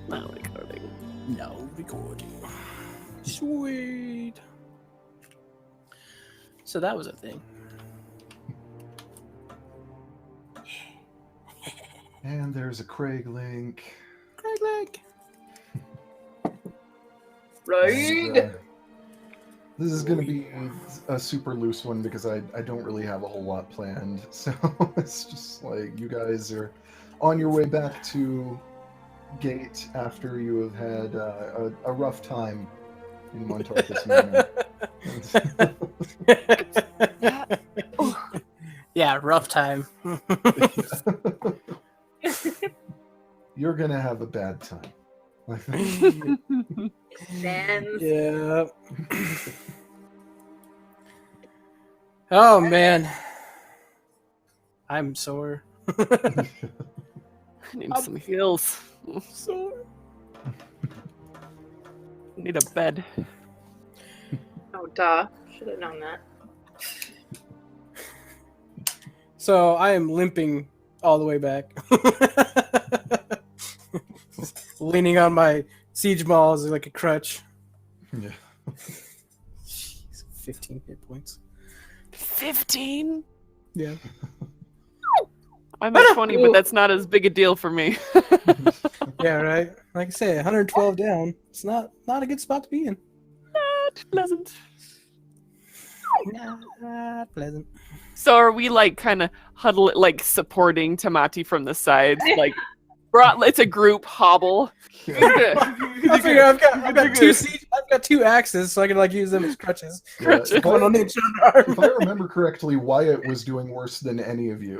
Not recording. No recording. Sweet. So that was a thing. And there's a Craig link. Craig link. Right? This is going to be a super loose one because I don't really have a whole lot planned. So it's just like you guys are on your way back to Gate after you have had a rough time in Montauk this morning. Yeah, rough time. You're going to have a bad time. Stands. Yeah. Oh man, I'm sore. I need some heals. Sore. Need a bed. Oh, duh. Should have known that. So I am limping all the way back, leaning on my siege maul as like a crutch. Yeah. Jeez, 15 hit points. 15? Yeah. I'm at 20, but that's not as big a deal for me. Yeah, right. Like I say, 112 down. It's not a good spot to be in. Not pleasant. Not pleasant. So are we like kind of like supporting Tamati from the sides? Like, it's a group hobble. I figure I've got two axes, so I can like use them as crutches. Yeah, One on each arm. if I remember correctly, Wyatt was doing worse than any of you.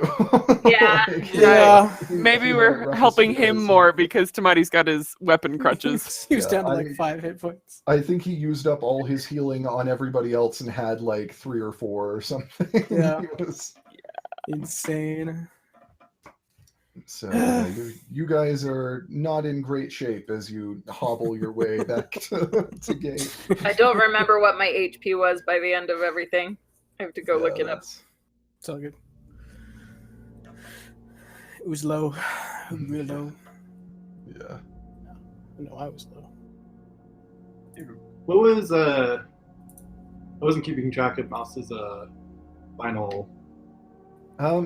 Yeah. Yeah. Maybe we're helping him more because Tamati's got his weapon crutches. He was Yeah, down to like 5 hit points. I think he used up all his healing on everybody else and had like 3 or 4 or something. Yeah. He was... Insane. So you guys are not in great shape as you hobble your way back to Gate. I don't remember what my HP was by the end of everything. I have to go look it up. It's all good. It was low. Real low. Yeah. No, I was low. What was I wasn't keeping track of Mouse's final.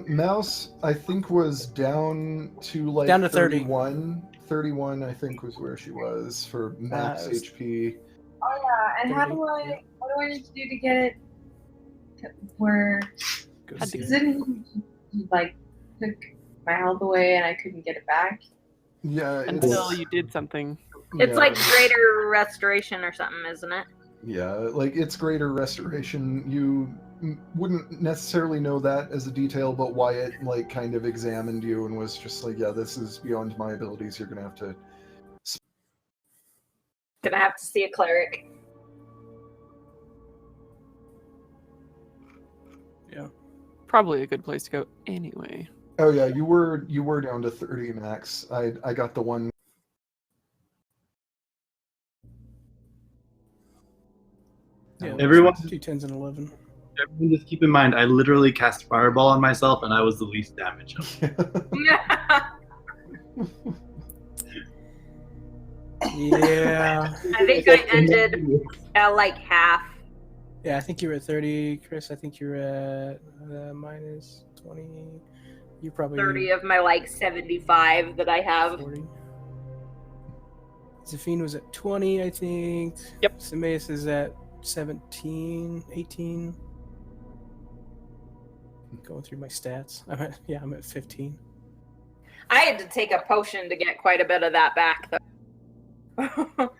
Mouse, I think, was down to like Down to 30. 31. 31, I think, was where she was for max HP. Oh yeah, and what do I need to do to get it to where Go see it it. didn't like took my health away and I couldn't get it back? Yeah, Until you did something. It's like greater restoration or something, isn't it? Yeah, like it's greater restoration. You wouldn't necessarily know that as a detail, but Wyatt like kind of examined you and was just like, yeah, this is beyond my abilities. You're gonna have to... Gonna have to see a cleric. Yeah. Probably a good place to go anyway. Oh yeah, you were down to 30 max. I got the one. Yeah. Everyone- 2 10s and 11. Everyone just keep in mind, I literally cast Fireball on myself, and I was the least damaged. Yeah. I think I ended at like half. Yeah, I think you were at 30, Chris. I think you're at minus 20. You probably 30 of my like 75 that I have. 40. Zafine was at 20, I think. Yep. Simaeus is at 17, 18. Going through my stats. I'm at 15. I had to take a potion to get quite a bit of that back, though.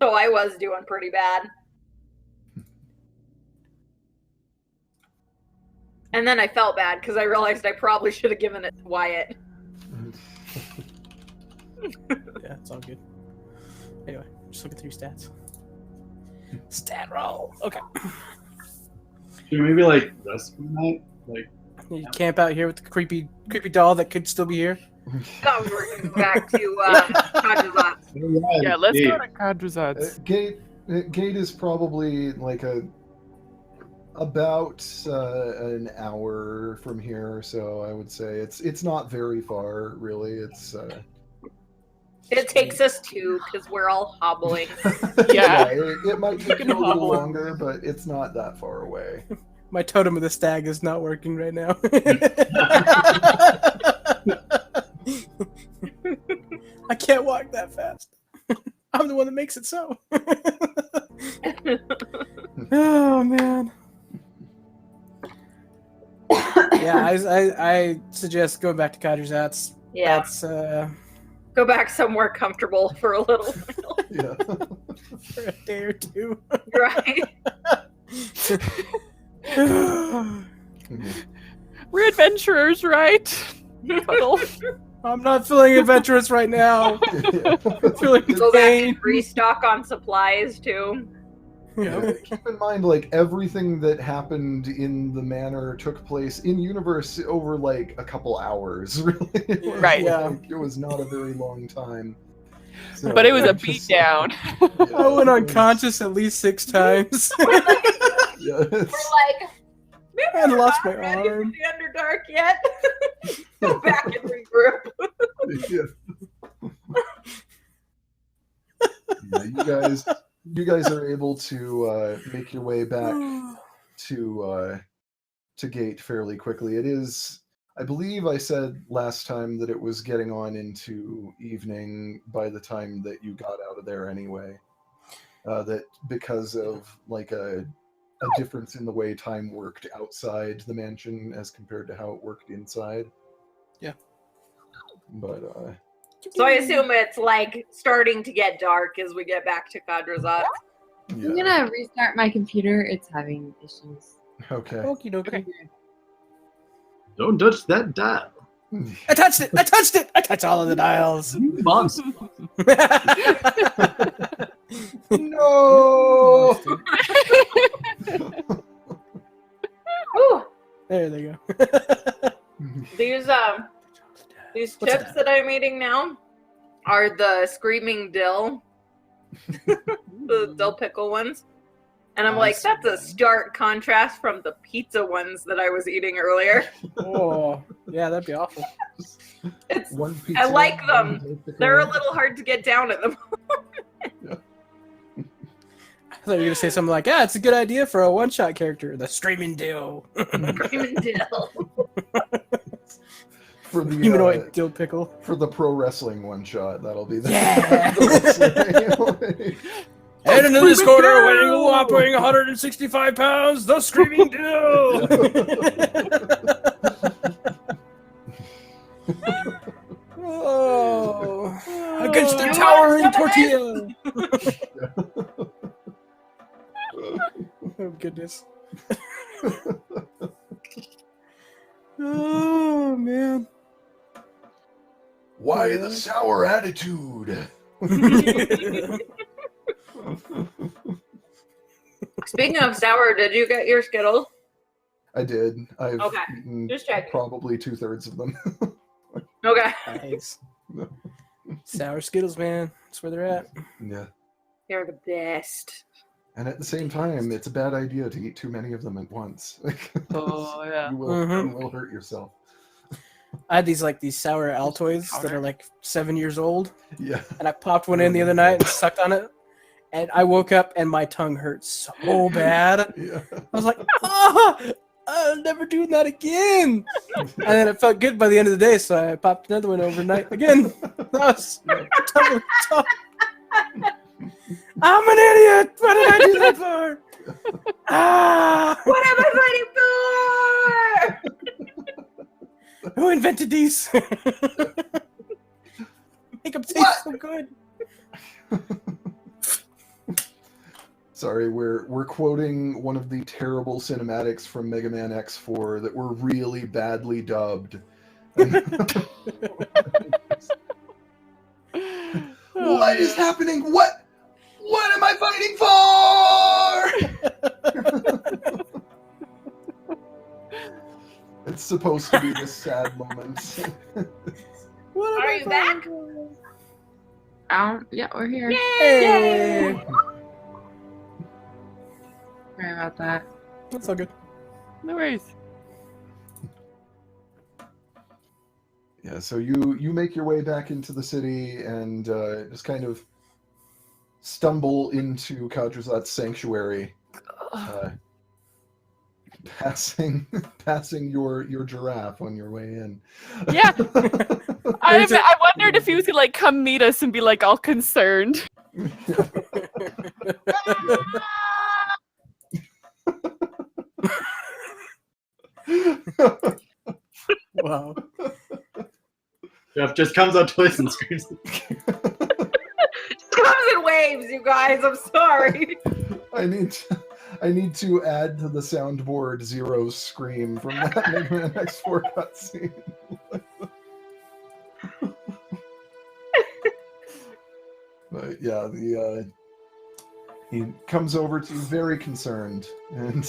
So I was doing pretty bad. And then I felt bad because I realized I probably should have given it to Wyatt. Yeah, it's all good. Anyway, just looking through stats. Stat roll. Okay. Should we maybe like rest from that? Like, You camp out here with the creepy doll that could still be here. So we're going back to Kajazat. Yeah, let's go to Kadrazad's. Gate is probably like about an hour from here, so I would say it's not very far, really. It's It takes us 2 because we're all hobbling. Yeah. it might take can you a little hobble. longer, but it's not that far away. My totem of the stag is not working right now. I can't walk that fast. I'm the one that makes it so. Oh man. Yeah, I suggest going back to Codger's. That's Yeah. Go back somewhere comfortable for a little while. Yeah. for a day or two. Right. We're adventurers, right? Puddle. I'm not feeling adventurous right now. I'm feeling Go back pain. and restock on supplies too. Yeah, keep in mind, like, everything that happened in the manor took place in universe over like a couple hours. Really, Right. Yeah. It was not a very long time. So, But it was a just, beatdown. yeah, I went it was- unconscious at least 6 times. Yeah, We're it's- like, maybe I we're lost not my ready for arm. the Underdark yet. Go back and regroup. yeah. Yeah, you guys are able to make your way back to Gate fairly quickly. It is, I believe I said last time that it was getting on into evening by the time that you got out of there anyway. That because of like a difference in the way time worked outside the mansion as compared to how it worked inside. Yeah. But So I assume it's like starting to get dark as we get back to Kadrazat. yeah. I'm gonna restart my computer. It's having issues. Okay. Okie dokie. Okay. Don't touch that dial. I touched it! I touched it! I touched all of the dials. You monster. No. Ooh, There they go. these chips that I'm eating now are the screaming dill, the dill pickle ones. And I'm like, that's a stark contrast from the pizza ones that I was eating earlier. Oh, yeah, that'd be awful. It's, One I pizza, like one them. pickle. They're a little hard to get down at the moment. I thought you were going to say something like, it's a good idea for a one-shot character, the Screaming Dill. Screaming dill. For the Humanoid dill pickle. for the pro wrestling one shot, that'll be the Yeah. the wrestling. And into this corner, weighing a whopping 165 pounds, the Screaming Dill! Oh, against the towering tortilla! Oh, goodness. Oh, man. Why the sour attitude? Speaking of sour, did you get your Skittles? I did. I've Okay, eaten just checking. probably 2/3 of them. Okay. Nice. Sour Skittles, man. That's where they're at. Yeah. You're the best. And at the same time, it's a bad idea to eat too many of them at once. Oh, yeah. You will, Mhm. you will hurt yourself. I had these sour Altoids that are like 7 years old, Yeah. and I popped one in the other night and sucked on it, and I woke up and my tongue hurt so bad. Yeah. I was like, I'll never do that again. And then it felt good by the end of the day, so I popped another one overnight again. That was tongue. I'm an idiot. What did I do that for? What am I fighting for? Who invented these? Make them taste so good. Sorry, we're quoting one of the terrible cinematics from Mega Man X4 that were really badly dubbed. What is happening? What am I fighting for? It's supposed to be this sad moment. What am Are I you back? fighting Yeah, we're here. for? Hey. Sorry about that. That's all good. No worries. Yeah, so you make your way back into the city and just kind of stumble into Kadrazat's sanctuary, passing your giraffe on your way in. Yeah. I wondered if he was gonna like come meet us and be like all concerned. Wow. Jeff just comes up to us and screams. Just comes in waves, you guys. I'm sorry. I need to add to the soundboard Zero's scream from that Mega Man X4 cutscene. But yeah, he comes over to you very concerned and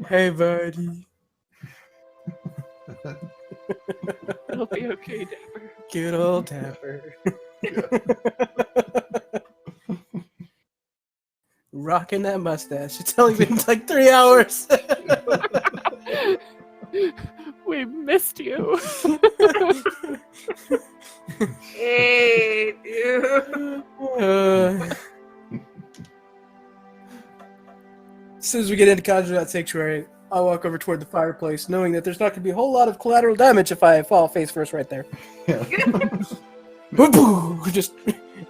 Hey, buddy. It'll be okay, Dapper. Good old Tapper. Rocking that mustache. It's only been like 3 hours. We missed you. Hey, dude. As soon as we get into Kadrazat Sanctuary, I'll walk over toward the fireplace, knowing that there's not going to be a whole lot of collateral damage if I fall face first right there. yeah. Just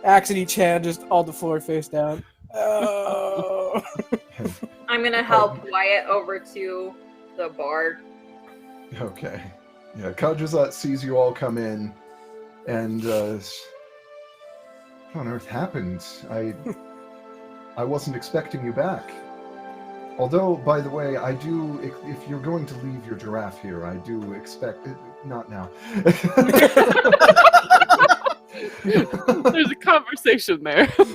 axe in each hand, just all the floor face down. Oh. I'm gonna help Wyatt over to the bar. Okay. Yeah, Kadrazat sees you all come in, and what on earth happened? I wasn't expecting you back. Although, by the way, I do. If you're going to leave your giraffe here, I do expect. Not now. There's a conversation there. There's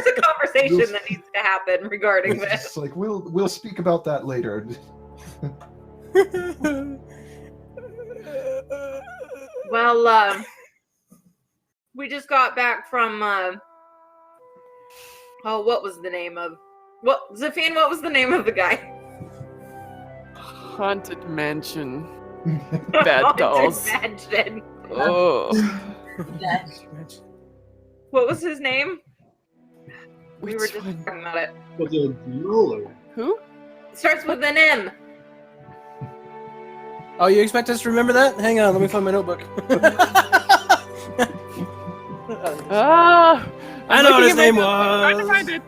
a conversation that needs to happen regarding this. It's like we'll speak about that later. Well, we just got back from what was the name of Zafine, what was the name of the guy? Haunted Mansion. Bad Haunted dolls. Mansion. Oh. What was his name? We were Which just one? talking about it. Was it a deal or? Who? It starts with an M. Oh, you expect us to remember that? Hang on, let me find my notebook. Ah, I I'm know what looking his at my name notebook, trying to was. find it.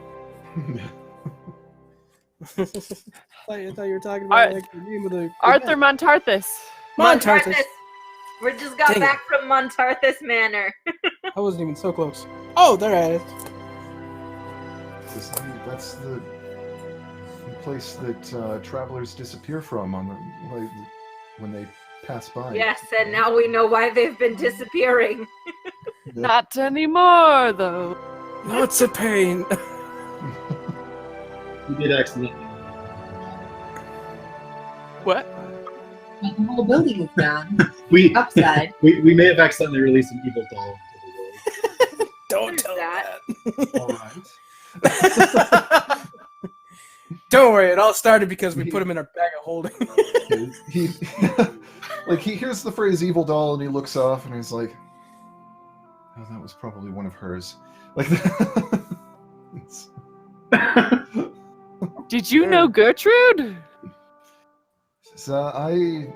I thought you were talking about like, the name of the Arthur Montarthus. Montarthus. We just got Dang it. back from Montarthus Manor. I wasn't even so close. Oh, there I is. That's the place that travelers disappear from when they pass by. Yes, and now we know why they've been disappearing. Not anymore, though. Oh, it's a pain. You did accidentally. What? But the whole building is down. We Upside. we may have accidentally released an evil doll into the world. Don't There's tell that. that. All right. Don't worry, it all started because we put him in our bag of holding. he he hears the phrase "evil doll" and he looks off and he's like, "Oh, that was probably one of hers." Like, Did you know Gertrude? so I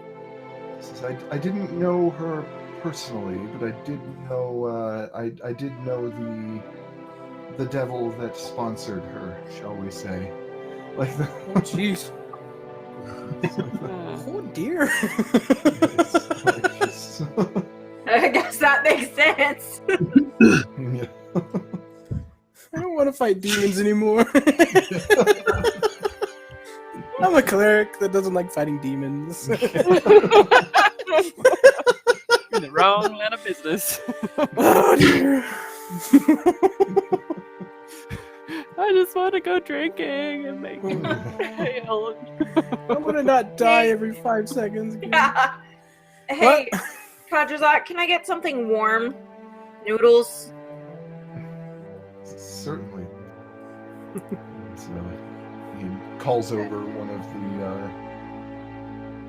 didn't know her personally, but I did know I did know the devil that sponsored her, shall we say? Like the. Oh, jeez. Oh, dear. I guess that makes sense. Yeah. I don't want to fight demons anymore. I'm a cleric that doesn't like fighting demons. In the wrong line of business. Oh, dear. I just want to go drinking and make ale. I want to not die every 5 seconds. Yeah. Hey, Kadrazat, can I get something warm? Noodles? Certainly. So he calls over one of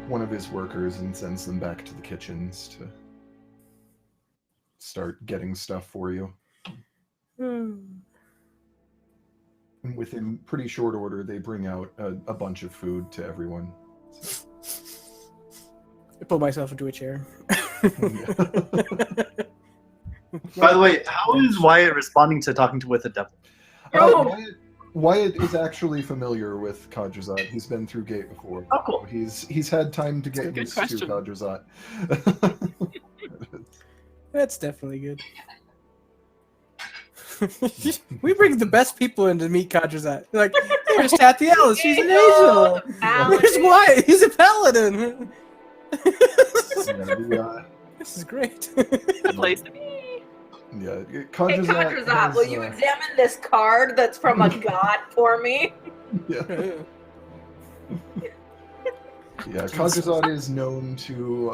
one of his workers and sends them back to the kitchens to start getting stuff for you. And within pretty short order, they bring out a bunch of food to everyone. So. I pull myself into a chair. By the way, how is Wyatt responding to talking with the devil? Wyatt is actually familiar with Khadrazat. He's been through Gate before. Oh, cool. He's had time to get used to Khadrazat. That's definitely good. We bring the best people in to meet Khadrazat. Like, here's Kathy Ellis, she's an angel. Where's Wyatt? He's a paladin. This is great. The place to be. Yeah, Hey, Khadrazat, will you examine this card that's from a god for me? Yeah. Yeah, Khadrazat is known to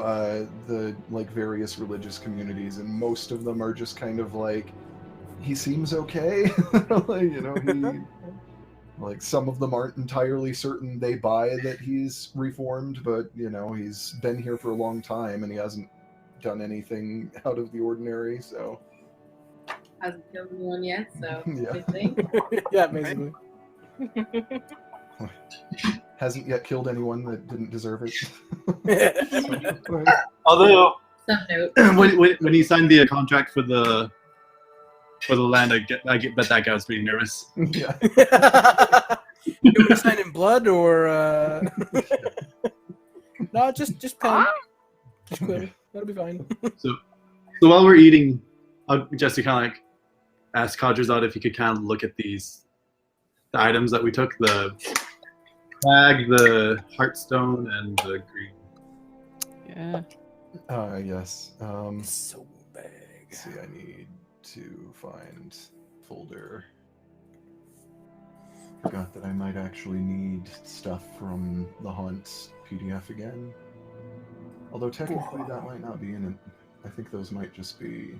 the various religious communities, and most of them are just kind of like, he seems okay. Some of them aren't entirely certain they buy that he's reformed, but he's been here for a long time and he hasn't done anything out of the ordinary, so. Hasn't killed anyone yet, so Yeah. good thing. Yeah, basically. Hasn't yet killed anyone that didn't deserve it. Although, Some note. when he signed the contract for the land, I bet that guy was pretty nervous. Yeah. You want to sign in blood or no? Just pen. Just quitter. That'll be fine. So while we're eating, just to kind of ask Khadrazat if he could kind of look at the items that we took: the flag, the heartstone, and the green. Yeah. Yes. So big. Let's see, I need to find folder. Forgot that I might actually need stuff from the Haunt's PDF again. Although technically that might not be in it. I think those might just be...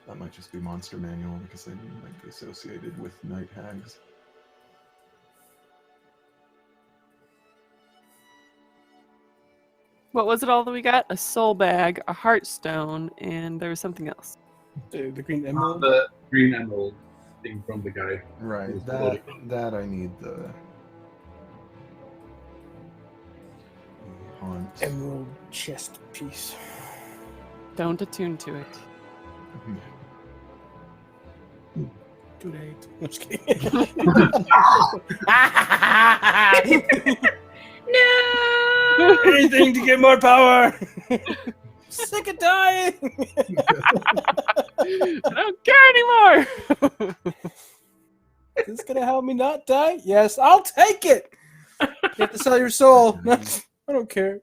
That might just be Monster Manual because they might be associated with Night Hags. What was it all that we got? A soul bag, a heartstone, and there was something else. The green emerald. The green emerald thing from the guy. Right, that I need the Haunt. Emerald chest piece. Don't attune to it. Too late. I'm just kidding. No! Anything to get more power. Sick of dying. I don't care anymore. Is this gonna help me not die? Yes, I'll take it. You have to sell your soul. I don't care.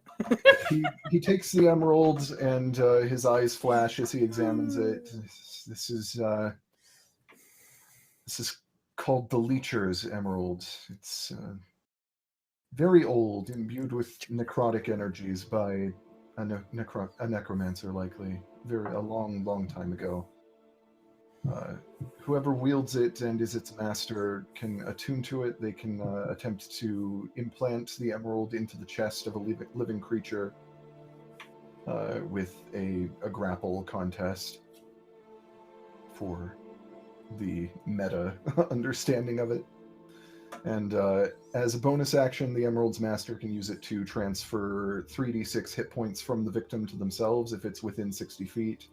He takes the emeralds and his eyes flash as he examines it. This is called the Leecher's Emerald. It's very old, imbued with necrotic energies by a necromancer, likely. A long time ago. Whoever wields it and is its master can attune to it. They can attempt to implant the emerald into the chest of a living creature with a grapple contest for the meta understanding of it. And as a bonus action, the Emerald's Master can use it to transfer 3d6 hit points from the victim to themselves if it's within 60 feet.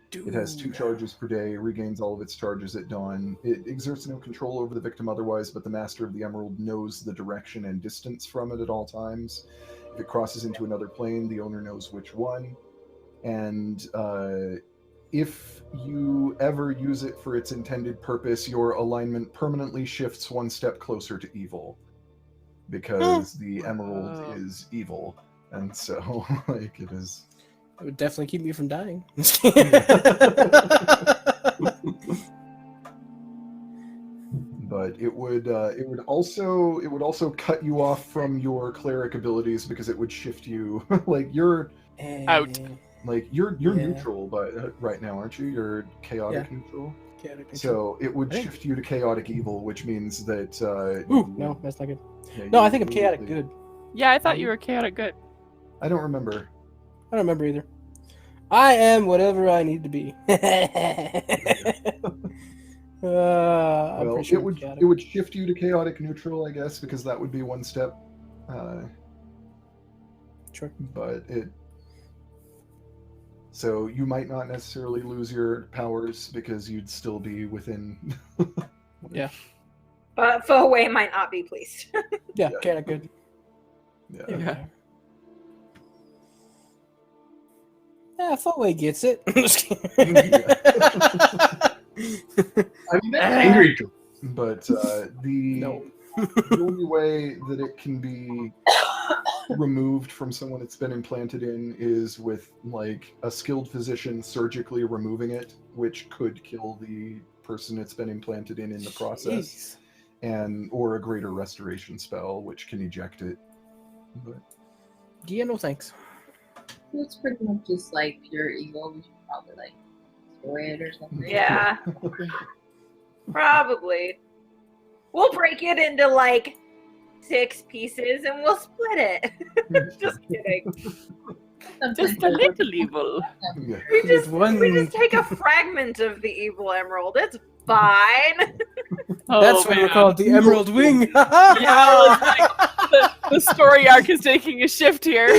Dude. It has 2 charges per day, regains all of its charges at dawn. It exerts no control over the victim otherwise, but the Master of the Emerald knows the direction and distance from it at all times. If it crosses into another plane, the owner knows which one. And if you ever use it for its intended purpose, your alignment permanently shifts 1 step closer to evil. Because the emerald is evil. And so, it is... It would definitely keep me from dying. But it would also cut you off from your cleric abilities because it would shift you you're out. You're neutral, but right now, aren't you? You're chaotic neutral. Chaotic neutral. So it would shift you to chaotic evil, which means that. No, that's not good. No, I think I'm chaotic good. Yeah, I thought you were chaotic good. I don't remember. I don't remember either. I am whatever I need to be. I'm Well, pretty sure it would chaotic. it would shift you to chaotic neutral, I guess, because that would be one step. Sure. But it. So you might not necessarily lose your powers because you'd still be within. Yeah. But Foway might not be pleased. Yeah, Yeah. chaotic good. Yeah. Yeah. Yeah, Footway gets it. I'm just kidding. I mean, that's angry. But the No. the only way that it can be removed from someone it's been implanted in is with like a skilled physician surgically removing it, which could kill the person it's been implanted in the process, Jeez. or a greater restoration spell, which can eject it. But Yeah, no thanks. It's pretty much just like pure evil. We should probably like destroy it or something. Yeah, probably. We'll break it into like 6 pieces and we'll split it. Just kidding. Just a little evil. yeah. We just one- take a fragment of the evil emerald. It's fine. Oh, That's what we man. call it, the Emerald Wing. The story arc is taking a shift here.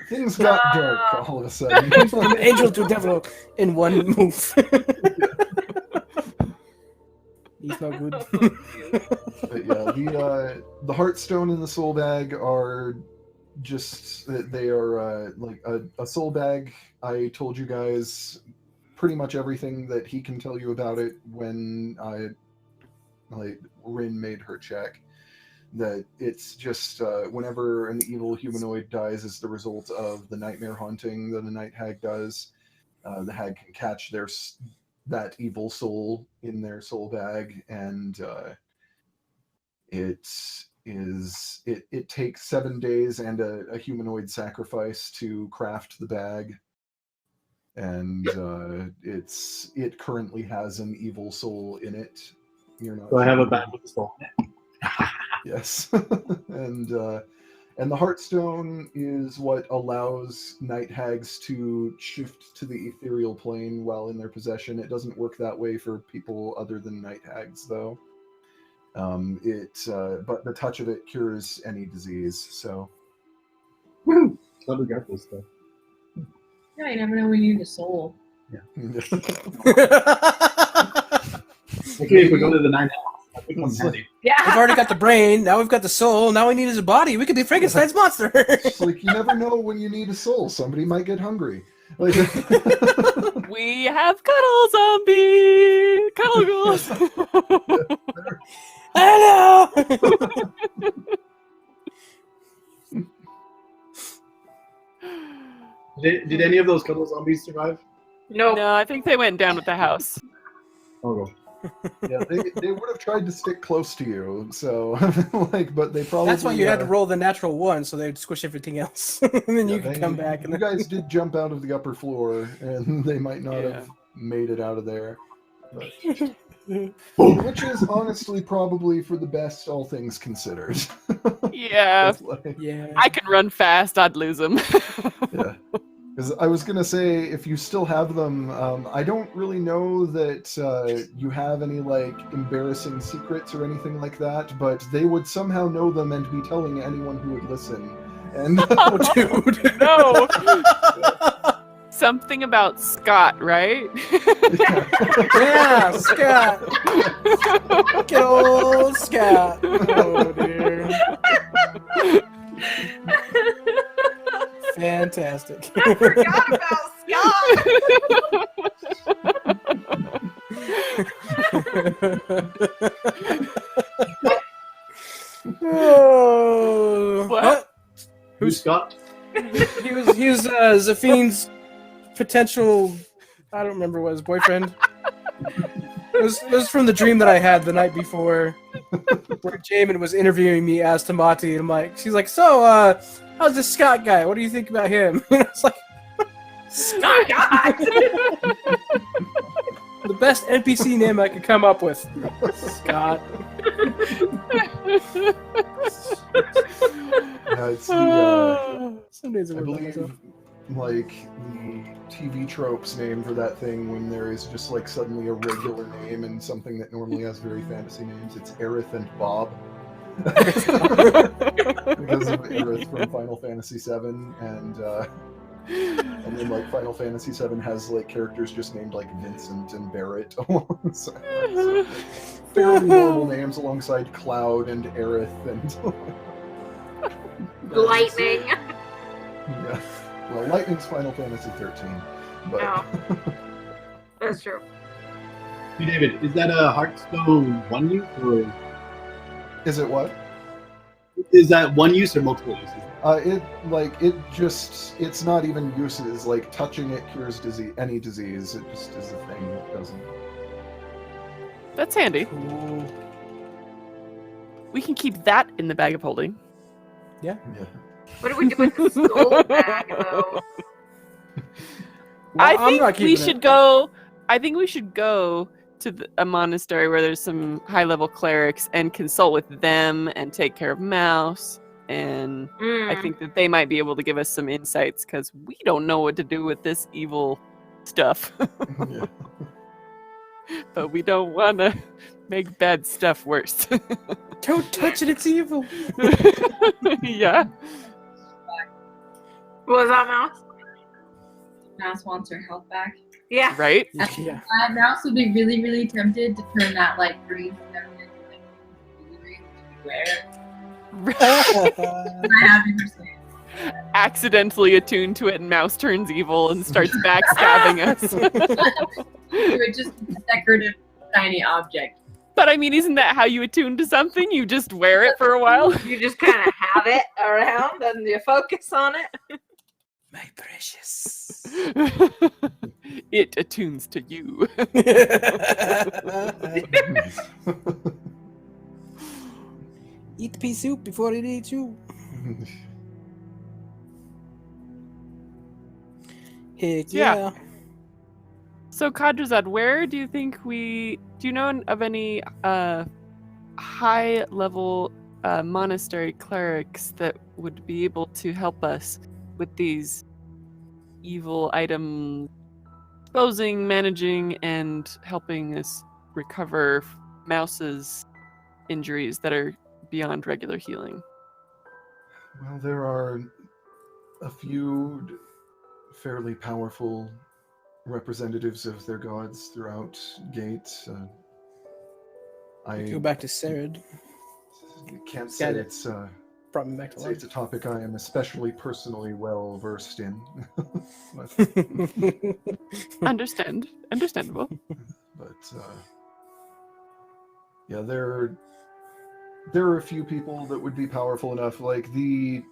Things got dark all of a sudden. From angel to devil in one move. He's not good. But yeah, the Heartstone and the Soul Bag are just they are like a Soul Bag. I told you guys pretty much everything that he can tell you about it when Rin made her check. That it's just whenever an evil humanoid dies as the result of the nightmare haunting that a night hag does, the hag can catch that evil soul in their soul bag, and it takes 7 days and a humanoid sacrifice to craft the bag, and it currently has an evil soul in it. You're not So I have a sure. bag with a soul. Yes. and the Heartstone is what allows night hags to shift to the ethereal plane while in their possession. It doesn't work that way for people other than night hags, though. But the touch of it cures any disease. So Gotta be careful stuff. Yeah, you never know when you need a soul. Okay, if we go to the 9 house, that becomes handy. We've Yeah. already got the brain, now we've got the soul, now we need his body. We could be Frankenstein's monster. it's like you never know when you need a soul. Somebody might get hungry. Like, We have cuddle zombie. Cuddle ghouls. Hello! Did any of those cuddle zombies survive? Nope. No, I think they went down with the house. Oh, yeah, they would have tried to stick close to you. So but they probably. That's why you had to roll the natural one, so they'd squish everything else. And then you could come back. And You guys did jump out of the upper floor, and they might not Yeah. have made it out of there. But, which is honestly probably for the best, all things considered. Yeah. It's like- Yeah. I can run fast. I'd lose them. yeah. Because I was gonna say, if you still have them, I don't really know that you have any like embarrassing secrets or anything like that, but they would somehow know them and be telling anyone who would listen. And Oh, dude. No. Something about Scott, right? Yeah, Scott. Good old Scott. Oh, dear. Fantastic. I forgot about Scott. Oh. What? who's Scott? He was Zafine's potential. I don't remember what his boyfriend. It was from the dream that I had the night before, where Jamin was interviewing me as Tamati, and I'm like, she's like, so how's this Scott guy? What do you think about him? And I was like, Scott, the best NPC name I could come up with, Scott. It's the, Some days I I work by believe, myself. like, the TV tropes name for that thing when there is just, like, suddenly a regular name and something that normally has very fantasy names. It's Aerith and Bob. Because of Aerith from Final Fantasy VII, and then, like, Final Fantasy VII has, like, characters just named, like, Vincent and Barrett alongside. So, fairly normal names alongside Cloud and Aerith and... Lightning. Yeah. Well, Lightning's Final Fantasy 13, but... Oh. That's true. Hey, David, is that a Hearthstone one use, or Is it what? is that one use or multiple uses? It's not even uses. Like, touching it cures any disease. It just is a thing that doesn't. That's handy. Cool. We can keep that in the bag of holding. Yeah. What do we do with the skull bag, though? I I'm not think we keeping should it. go. I think we should go to a monastery where there's some high-level clerics and consult with them and take care of Mouse. And I think that they might be able to give us some insights because we don't know what to do with this evil stuff. Yeah. But we don't want to make bad stuff worse. Don't touch it, it's evil. Yeah. What was that, Mouse? Mouse wants her health back. Yeah. Right? Yeah. Mouse would be really, really tempted to turn that like green stone into like jewelry to wear. I have understand. Accidentally attuned to it, and Mouse turns evil and starts backstabbing us. It would just be a decorative shiny object. But I mean, isn't that how you attune to something? You just wear it for a while? You just kind of have it around and you focus on it. My precious. It attunes to you. Eat pea soup before it eats you. Heck yeah. So, Kadrazad, where do you think do you know of any high-level monastery clerics that would be able to help us with these evil item disposing, managing, and helping us recover Mouse's injuries that are beyond regular healing? Well, there are a few fairly powerful representatives of their gods throughout Gate. I Go back to Sarad. can't say Got it. it's Brought me back to say life. it's a topic I am especially personally well versed in. But Understandable. Yeah, there are a few people that would be powerful enough. Like the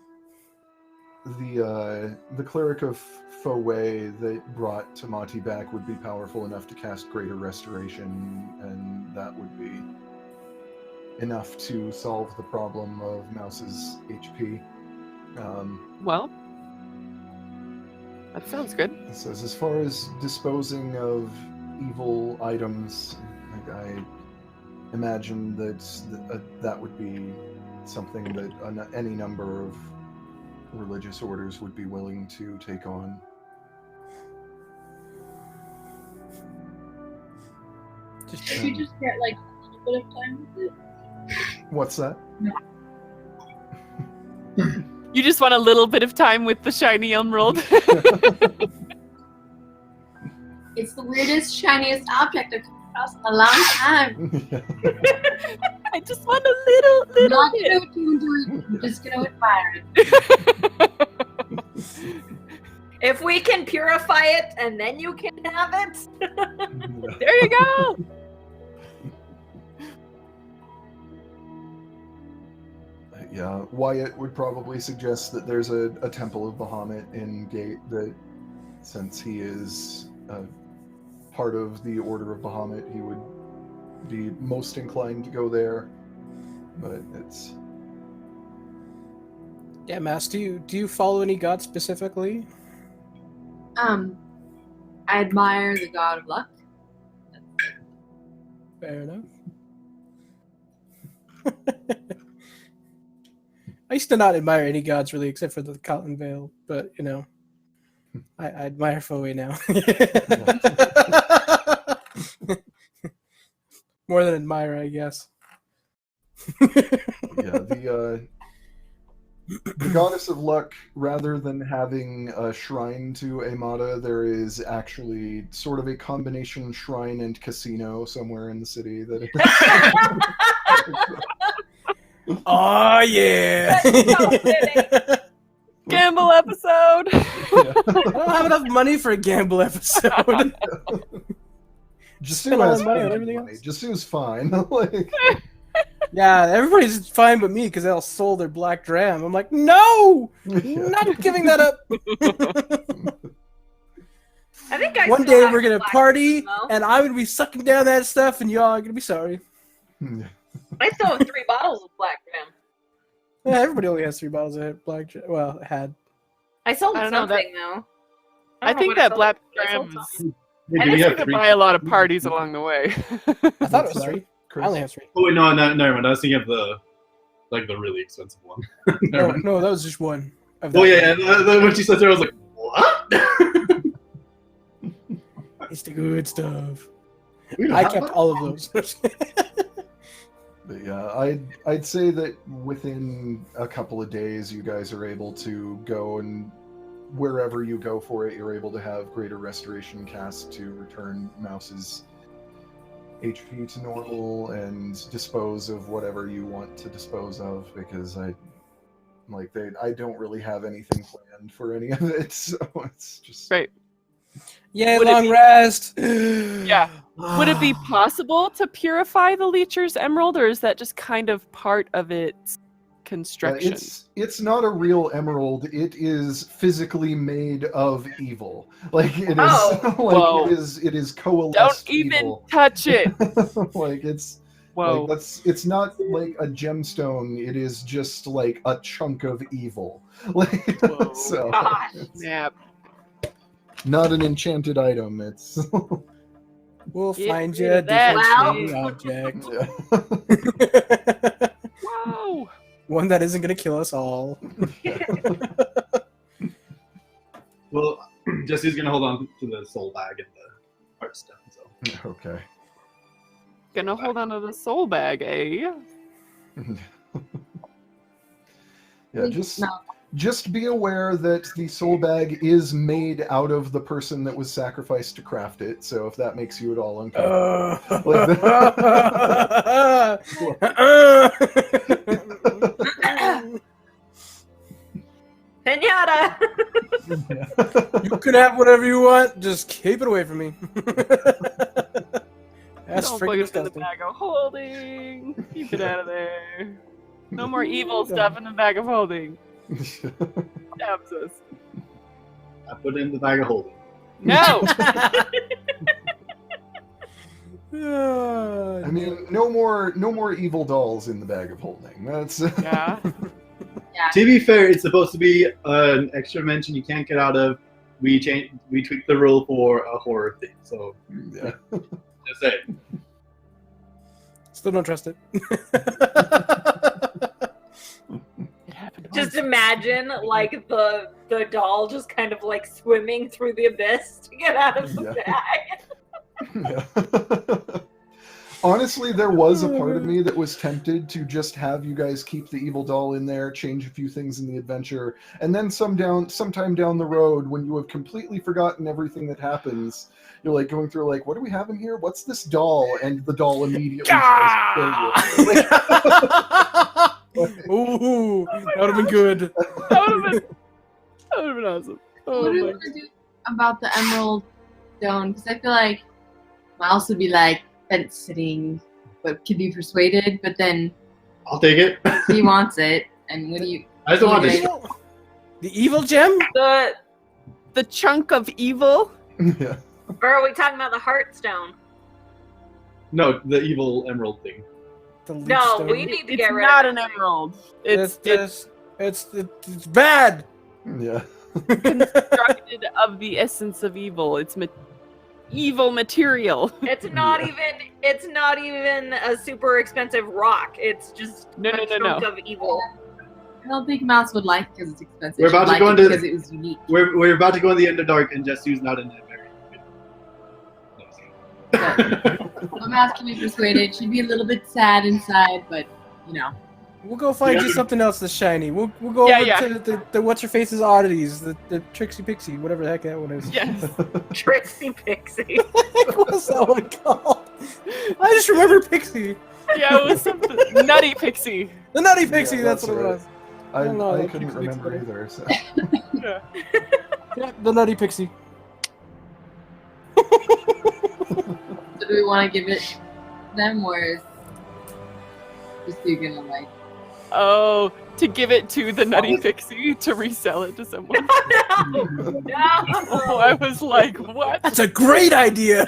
cleric of Foway that brought Tamati back would be powerful enough to cast Greater Restoration, and that would be enough to solve the problem of Mouse's HP. Well, that sounds good. It says, as far as disposing of evil items, I imagine that that would be something that any number of religious orders would be willing to take on. If you just get like a little bit of time with it. What's that? You just want a little bit of time with the shiny emerald. It's the weirdest, shiniest object I've come across in a long time. I just want a little I'm not bit. gonna attune to it. I'm just gonna admire it. If we can purify it and then you can have it. There you go. Yeah, Wyatt would probably suggest that there's a Temple of Bahamut in Gate, that since he is part of the Order of Bahamut, he would be most inclined to go there. But it's... Yeah, Mass, do you follow any god specifically? I admire the god of luck. Fair enough. I used to not admire any gods really, except for the Cotton Veil. But you know, I admire Foe now. More than admire, I guess. Yeah, the goddess of luck, rather than having a shrine to Amada, there is actually sort of a combination shrine and casino somewhere in the city that Oh yeah! Gamble episode. I don't have enough money for a gamble episode. Just Spend all has the money on money. everything else. Just fine. Like, Yeah, everybody's fine but me because they all sold their black dram. I'm like, no, yeah. not giving that up. I think I One still day have we're gonna black party, though. and I'm gonna be sucking down that stuff, and y'all are gonna be sorry. I still have 3 bottles of black jam. Yeah, everybody only has 3 bottles of black dram. Well, had. I sold I don't know, something though. I don't know think what I that sold, black but I sold dram is. something. Hey, I do we guess have we could three? buy a lot of parties along the way. I thought it was What's 3. that, Chris? I only have 3. Oh wait, no, never mind. I was thinking of the really expensive one. Never mind. No, that was just one. Of Oh that. yeah, when she said that, I was like, what? It's the good stuff. We don't I have kept that. all of those. But yeah, I'd say that within a couple of days, you guys are able to go, and wherever you go for it, you're able to have greater restoration cast to return Mouse's HP to normal and dispose of whatever you want to dispose of, because I don't really have anything planned for any of it, so it's just Right. Yay, Would it long be- rest. Yeah. Would it be possible to purify the Leecher's Emerald, or is that just kind of part of its construction? it's not a real emerald. It is physically made of evil. Like it is Oh. like Whoa. it is coalesced Don't even evil. touch it. Like it's Whoa. like it's not like a gemstone. It is just like a chunk of evil. Like Whoa. so Gosh. it's Snap. not an enchanted item. It's We'll Get find rid you a of that different shit. object. Whoa. One that isn't gonna kill us all. Well, Jesse's gonna hold on to the soul bag and the heartstone. So okay. Gonna hold on to the soul bag, eh? Yeah, just be aware that the soul bag is made out of the person that was sacrificed to craft it. So if that makes you at all uncomfortable, Pinata! You can have whatever you want. Just keep it away from me. That's Don't freaking put it in the disgusting. bag of holding. Keep it out of there. No more evil stuff in the bag of holding. Stabs us. I put it in the bag of holding. No. I mean, no more evil dolls in the bag of holding. That's Yeah. To be fair, it's supposed to be an extra mention you can't get out of. We tweaked the rule for a horror thing. So yeah. just say it. Still don't trust it. It happened. Just imagine like the doll just kind of like swimming through the abyss to get out of the bag. Yeah. Honestly, there was a part of me that was tempted to just have you guys keep the evil doll in there, change a few things in the adventure, and then sometime down the road, when you have completely forgotten everything that happens, you're like going through like, what do we have in here? What's this doll? And the doll immediately tries to kill you. Ooh, that would have been good. That would have been awesome. Oh What do we my. want to do about the emerald stone? Because I feel like Miles would be like fence sitting, but could be persuaded. But then I'll take it. he wants it, and what do you? I just don't want Okay. to. The evil gem? The chunk of evil. Yeah. Or are we talking about the Heartstone? No, the evil emerald thing. The leech No, stone. we need to It's get rid not of an that thing. emerald. It's It's bad. Yeah. constructed of the essence of evil. It's evil material. It's not Yeah. even. It's not even a super expensive rock. It's just No, a no, no, chunk no. of evil. I don't think Mouse would like it because it's expensive. We're about She'd to go like it into- because it was unique. We're about to go in the Underdark, and Jessu's not in it. But Mouse can be persuaded. She'd be a little bit sad inside, but you know. We'll go find you something else that's shiny. We'll go Yeah, over yeah. to the what's her face's oddities, the Trixie Pixie, whatever the heck that one is. Yes. Trixie Pixie. What's that one called? I just remember Pixie. Yeah, it was something. Nutty Pixie. The Nutty Pixie, Yeah, that's that's what it right. was. I don't know, I that couldn't Trixie Pixie remember better. either. So. Yeah. Yeah, the Nutty Pixie. So do we want to give it to them, or is just you gonna like? Oh, to give it to the Nutty Pixie to resell it to someone. No. Oh, I was like, what? That's a great idea.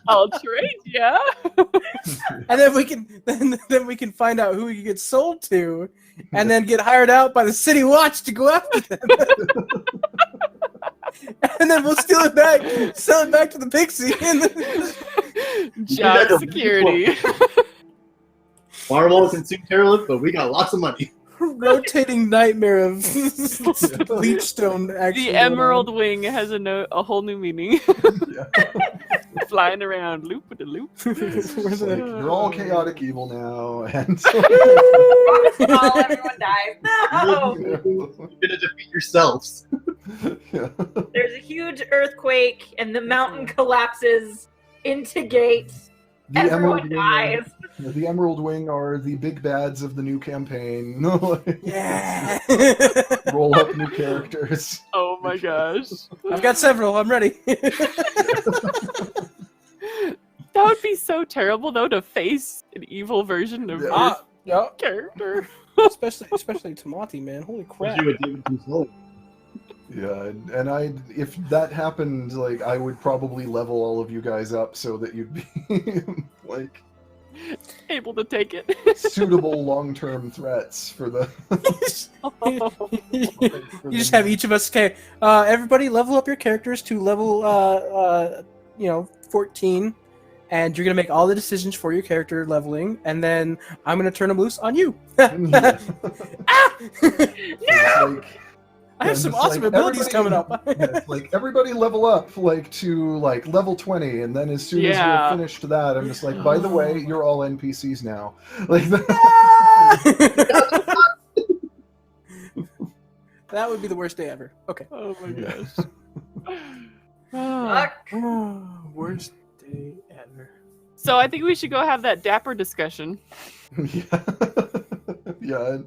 I'll trade ya. And then we can find out who he gets sold to, and then get hired out by the City Watch to go after them. And then we'll steal it back, sell it back to the Pixie, and then... Job security. Marvel can sue Tyrileth, but we got lots of money. rotating nightmare of leechstone. Actually, The Emerald Wing has a whole new meaning. Yeah. Flying around, loop with a loop. It's like, you're all chaotic evil now, and Oh, everyone dies. No! You're gonna defeat yourselves. yeah. There's a huge earthquake, and the mountain collapses into gates. The Everyone Wing, dies. the Emerald Wing are the big bads of the new campaign. Yeah. Roll up new characters. Oh my gosh. I've got several. I'm ready. That would be so terrible, though, to face an evil version of Yeah. your Yeah. character. Especially Tamati, man. Holy crap. You would do it yourself. Yeah, and if that happened, like, I would probably level all of you guys up so that you'd be like Able to take it. suitable long-term threats for the. You just have each of us. Okay, everybody, level up your characters to level 14, and you're gonna make all the decisions for your character leveling, and then I'm gonna turn them loose on you. Yeah. Ah! Like, I have and some it's awesome like abilities coming up. yeah, it's like everybody level up to level 20, and then as soon as Yeah. you're finished that, I'm just like, by the way, you're all NPCs now. Like That would be the worst day ever. Okay. Oh my Yeah. gosh. Ah. Fuck. Worst day ever. So I think we should go have that dapper discussion. yeah, yeah.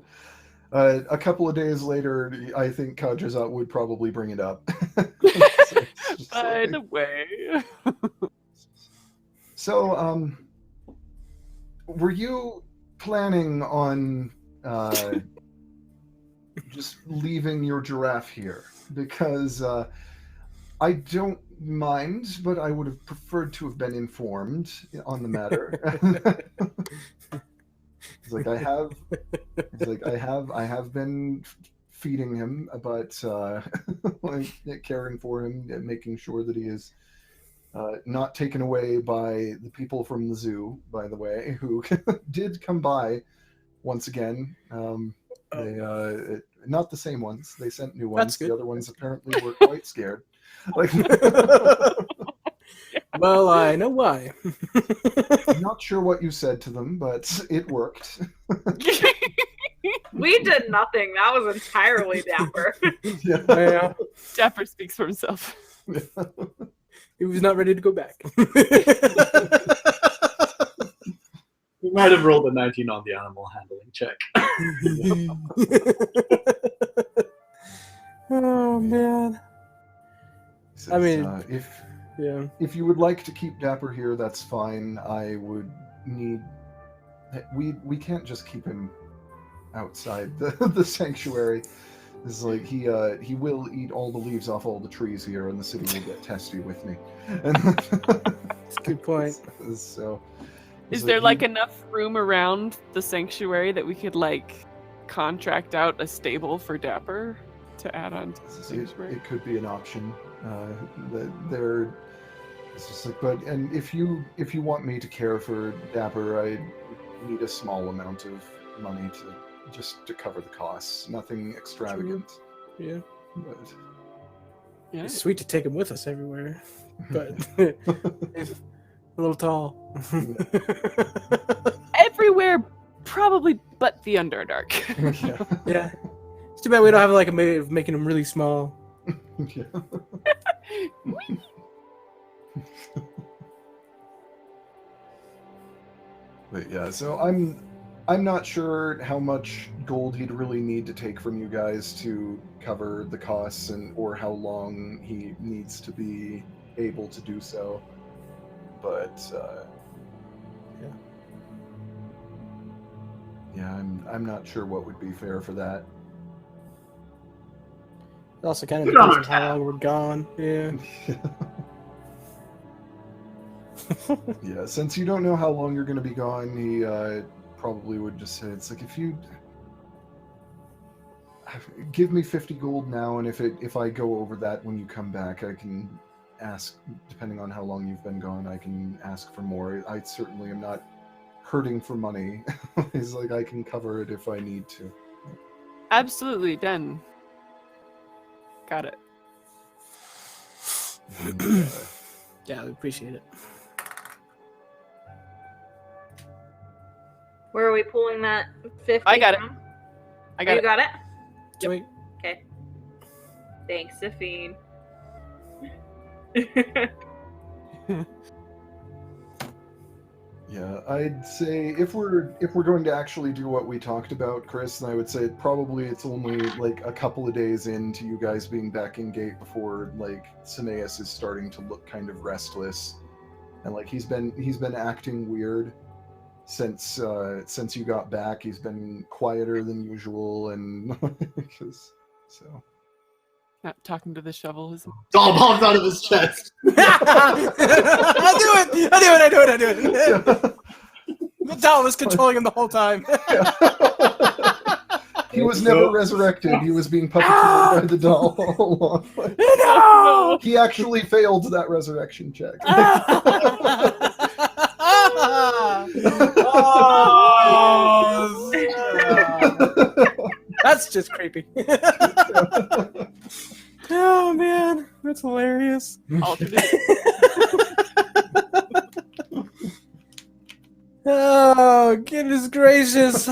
And, a couple of days later, I think Kajazat would probably bring it up. By the way. So, were you planning on just leaving your giraffe here? Because I don't mind, but I would have preferred to have been informed on the matter. It's like I have been feeding him, but like caring for him, and making sure that he is not taken away by the people from the zoo. By the way, who did come by once again. They not the same ones. They sent new ones. That's good. The other ones apparently were quite scared. Like, Well, I know why. I'm not sure what you said to them, but it worked. We did nothing. That was entirely dapper. Yeah. Yeah. Dapper speaks for himself. He was not ready to go back. We might have rolled a 19 on the animal handling check. Oh man. Says, I mean- Yeah. if you would like to keep Dapper here, that's fine. I would need. We can't just keep him outside the sanctuary. It's like he will eat all the leaves off all the trees here, and the city will get testy with me. That's a good point. So, Is it's there like he- enough room around the sanctuary that we could like contract out a stable for Dapper to add on to the sanctuary? It could be an option. That there. It's just like, but and if you want me to care for Dapper, I need a small amount of money to cover the costs. Nothing extravagant. Yeah. But Yeah. It's sweet to take him with us everywhere, but he's a little tall. Everywhere, probably but the Underdark. Yeah. It's too bad we don't have like a way of making him really small. Yeah. But yeah, so I'm not sure how much gold he'd really need to take from you guys to cover the costs or how long he needs to be able to do so. But yeah, I'm not sure what would be fair for that. It also kind of Put it on depends on our how tab. long we're gone. Yeah. Yeah, since you don't know how long you're going to be gone, he probably would just say, it's like, if you give me 50 gold now, and if I go over that when you come back, I can ask, depending on how long you've been gone, I can ask for more. I certainly am not hurting for money. He's like, I can cover it if I need to. Absolutely, done. Got it. And, Yeah, we appreciate it. Where are we pulling that 50 I got it. from? I Oh, got you it. got it? Sweet. Okay. Thanks, Safine. yeah, I'd say if we're going to actually do what we talked about, Chris, then I would say probably it's only like a couple of days into you guys being back in gate before like Cineas is starting to look kind of restless, and like he's been acting weird since you got back. He's been quieter than usual, and so. Not talking to the shovel is It's all popped out of his chest. I do it. The doll was controlling him the whole time. He was never resurrected. He was being puppeteered by the doll all along. No! He actually failed that resurrection check. Oh, that's just creepy. Oh man, that's hilarious. alternate. Oh goodness gracious.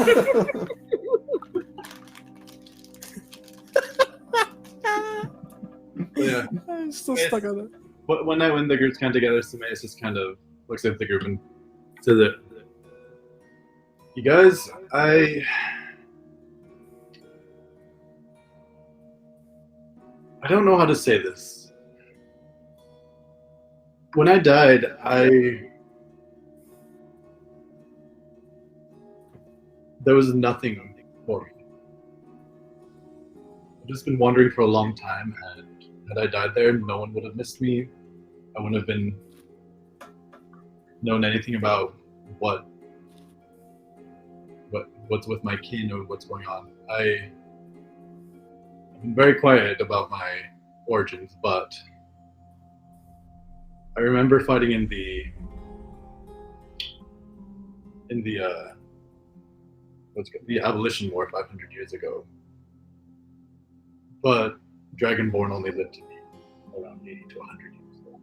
Yeah. I'm still stuck on it. One night when the group's kind of together, Semaeus just kind of looks at the group and says it. You guys, I don't know how to say this. When I died, there was nothing for me. I've just been wandering for a long time, and had I died there, no one would have missed me. I wouldn't have been known anything about what's with my kin or what's going on. I've been very quiet about my origins, but I remember fighting in the abolition war 500 years ago. But Dragonborn only lived to be around 80 to 100 years old.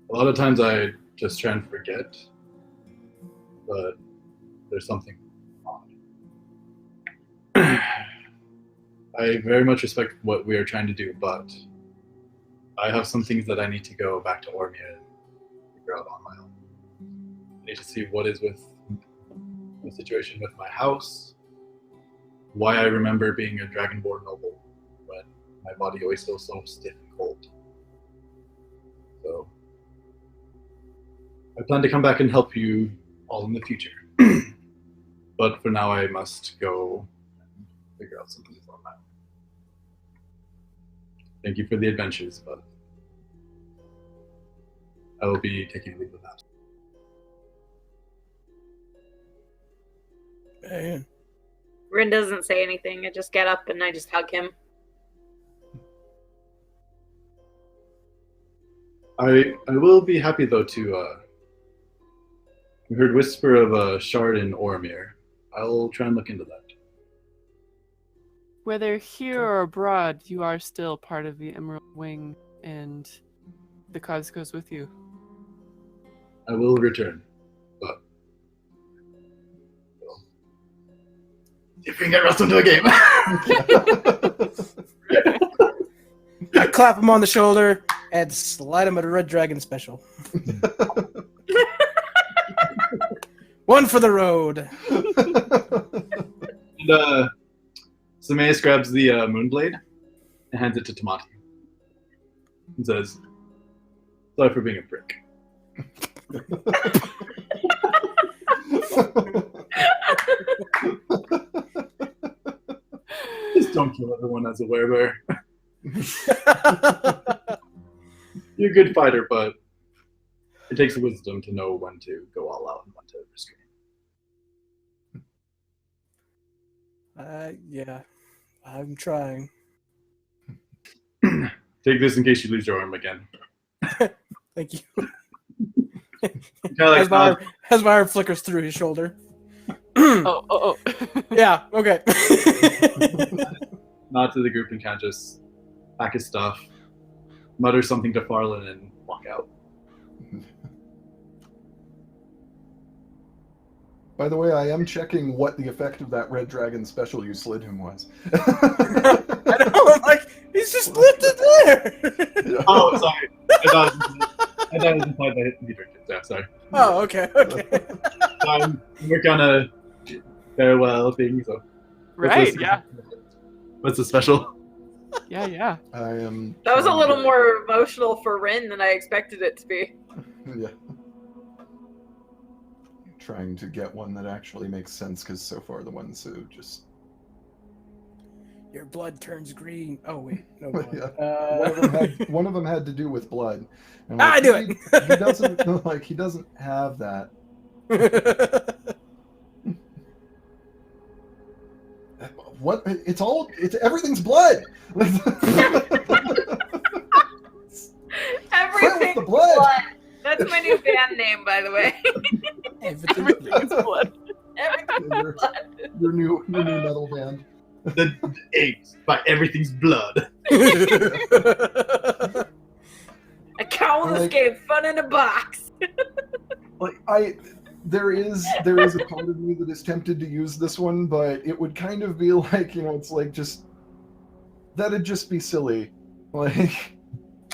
A lot of times I just try and forget, but there's something odd. I very much respect what we are trying to do, but I have some things that I need to go back to Ormia and figure out on my own. I need to see what is with the situation with my house, why I remember being a Dragonborn noble when my body always feels so stiff and cold. So I plan to come back and help you all in the future. But for now I must go and figure out something on my own. Thank you for the adventures, but I will be taking leave of that. Man. Rin doesn't say anything. I just get up and I just hug him. I will be happy though to We heard whisper of a shard in Oromir. I'll try and look into that. Whether here or abroad, you are still part of the Emerald Wing, and the cause goes with you. I will return, but see if we can get Russell into a game. I clap him on the shoulder and slide him at a Red Dragon special. One for the road. And Sameas grabs the Moonblade and hands it to Tamati. And says, "Sorry for being a prick. Just don't kill everyone as a werebear. You're a good fighter, but it takes wisdom to know when to go all out and when to restrain." Yeah, I'm trying. Take this in case you lose your arm again. Thank you. Kinda like, As my arm flickers through his shoulder. Oh. Yeah, okay. nod to the group and kind of just pack his stuff, mutter something to Farland, and walk out. By the way, I am checking what the effect of that Red Dragon special you slid him was. I know, I'm like, he's just lifted there. Oh, sorry. I thought it was implied that he drank it. Yeah, sorry. Oh, okay. I'm working on a farewell thing, so. Right, yeah. What's the special? Yeah. I am. That was a little more emotional for Rin than I expected it to be. Yeah. Trying to get one that actually makes sense, because so far the ones who just. Your blood turns green. Oh wait, no blood. Yeah. One of them had to do with blood. And I do it. He doesn't like. He doesn't have that. What? It's everything's blood. Everything's the blood. That's my new band name, by the way. Everything's blood. Everything's blood. Your new metal band. The eggs by everything's blood. A cow in this game, fun in a box. There is a part of me that is tempted to use this one, but it would kind of be like, it's like that'd just be silly. Like,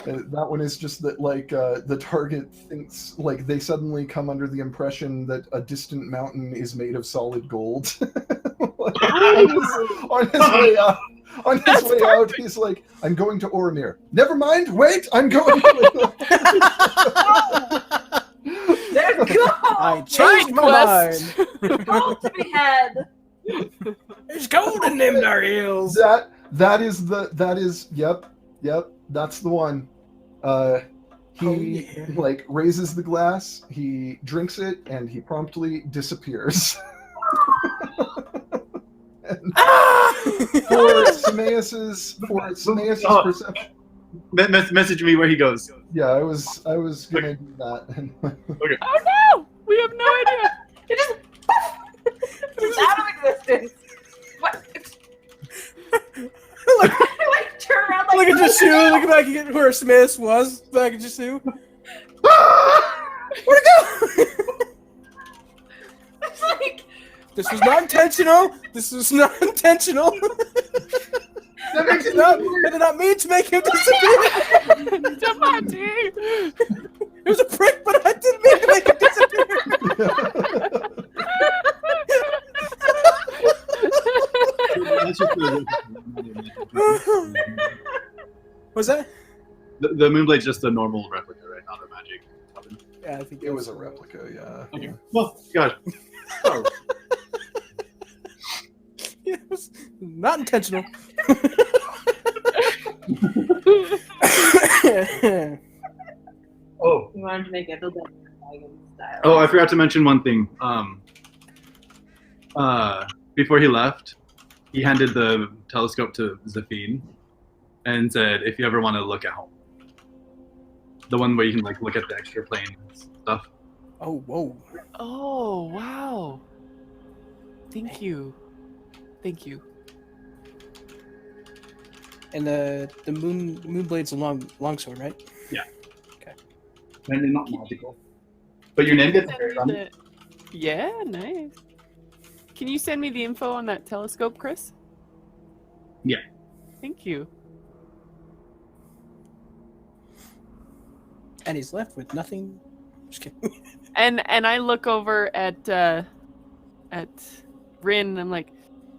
that one is just that, like, the target thinks, like, they suddenly come under the impression that a distant mountain is made of solid gold. on his way out. On his way out, he's like, "I'm going to Oromir." Never mind, wait, I'm going to... There's gold! I changed my mind. Gold to be had. There's gold in them there hills. That is yep, that's the one. He like raises the glass, he drinks it, and he promptly disappears. For Sameas's perception. Message me where he goes. Yeah, I was gonna do that. Okay. Oh no! We have no idea. It just out of existence. What? Like, like turn around like look at Jashu, look back at where Smith was. Back at Jashu. Where'd it go? It's like This was not intentional. This was not intentional. That makes I did not mean to make him disappear. Tamati! It was a prick, but I didn't mean to make him disappear. That's just Was that? the Moonblade's just a normal replica, right? Not a magic weapon. Yeah, I think It was a replica, yeah. Okay. Well, God. Oh. It was not intentional. Oh. We wanted to make it a little bit dragon style. Oh, I forgot to mention one thing. Before he left, he handed the telescope to Zafine and said, "If you ever want to look at home, the one where you can like look at the extra plane and stuff." Oh, whoa. Oh, wow. Thank you. Thank you. And the Moonblade's a longsword, right? And they're not magical. But your name gets Send carried me on. the- Yeah, nice. Can you send me the info on that telescope, Chris? Yeah. Thank you. And he's left with nothing. Just kidding. And I look over at Rin and I'm like,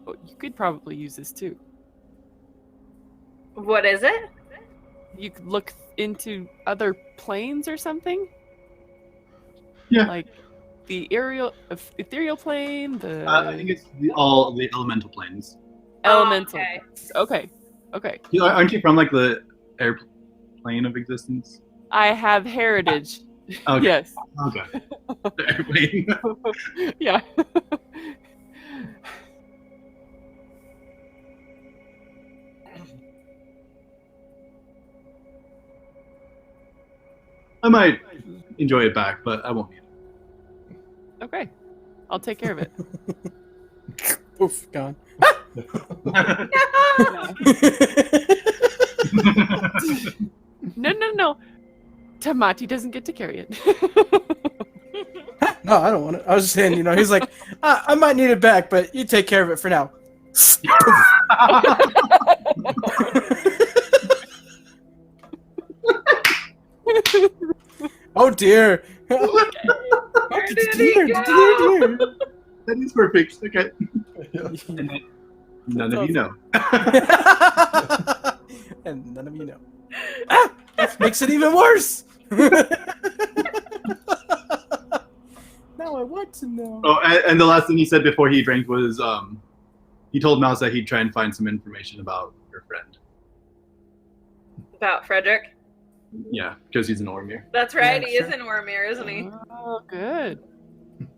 oh, you could probably use this too. What is it? You could look into other planes or something? Yeah. Like the ethereal plane, the I think it's all the elemental planes. elemental. okay. Okay. Okay. Aren't you from like the airplane of existence? I have heritage. Okay. Yes. Okay. The airplane. Yeah. I might enjoy it back, but I won't need it. Okay. I'll take care of it. Oof, gone. No. Tamati doesn't get to carry it. No, I don't want it. I was just saying, he's like, I might need it back, but you take care of it for now. Oh dear. Where did he Dear. That is perfect. Okay. None of you know. And none of you know. That makes it even worse. Now I want to know. Oh, and the last thing he said before he drank was he told Mouse that he'd try and find some information about your friend. About Frederick? Yeah, because he's an Ormir. That's right, Yeah, he sure. is in Ormir, isn't he? Oh, good.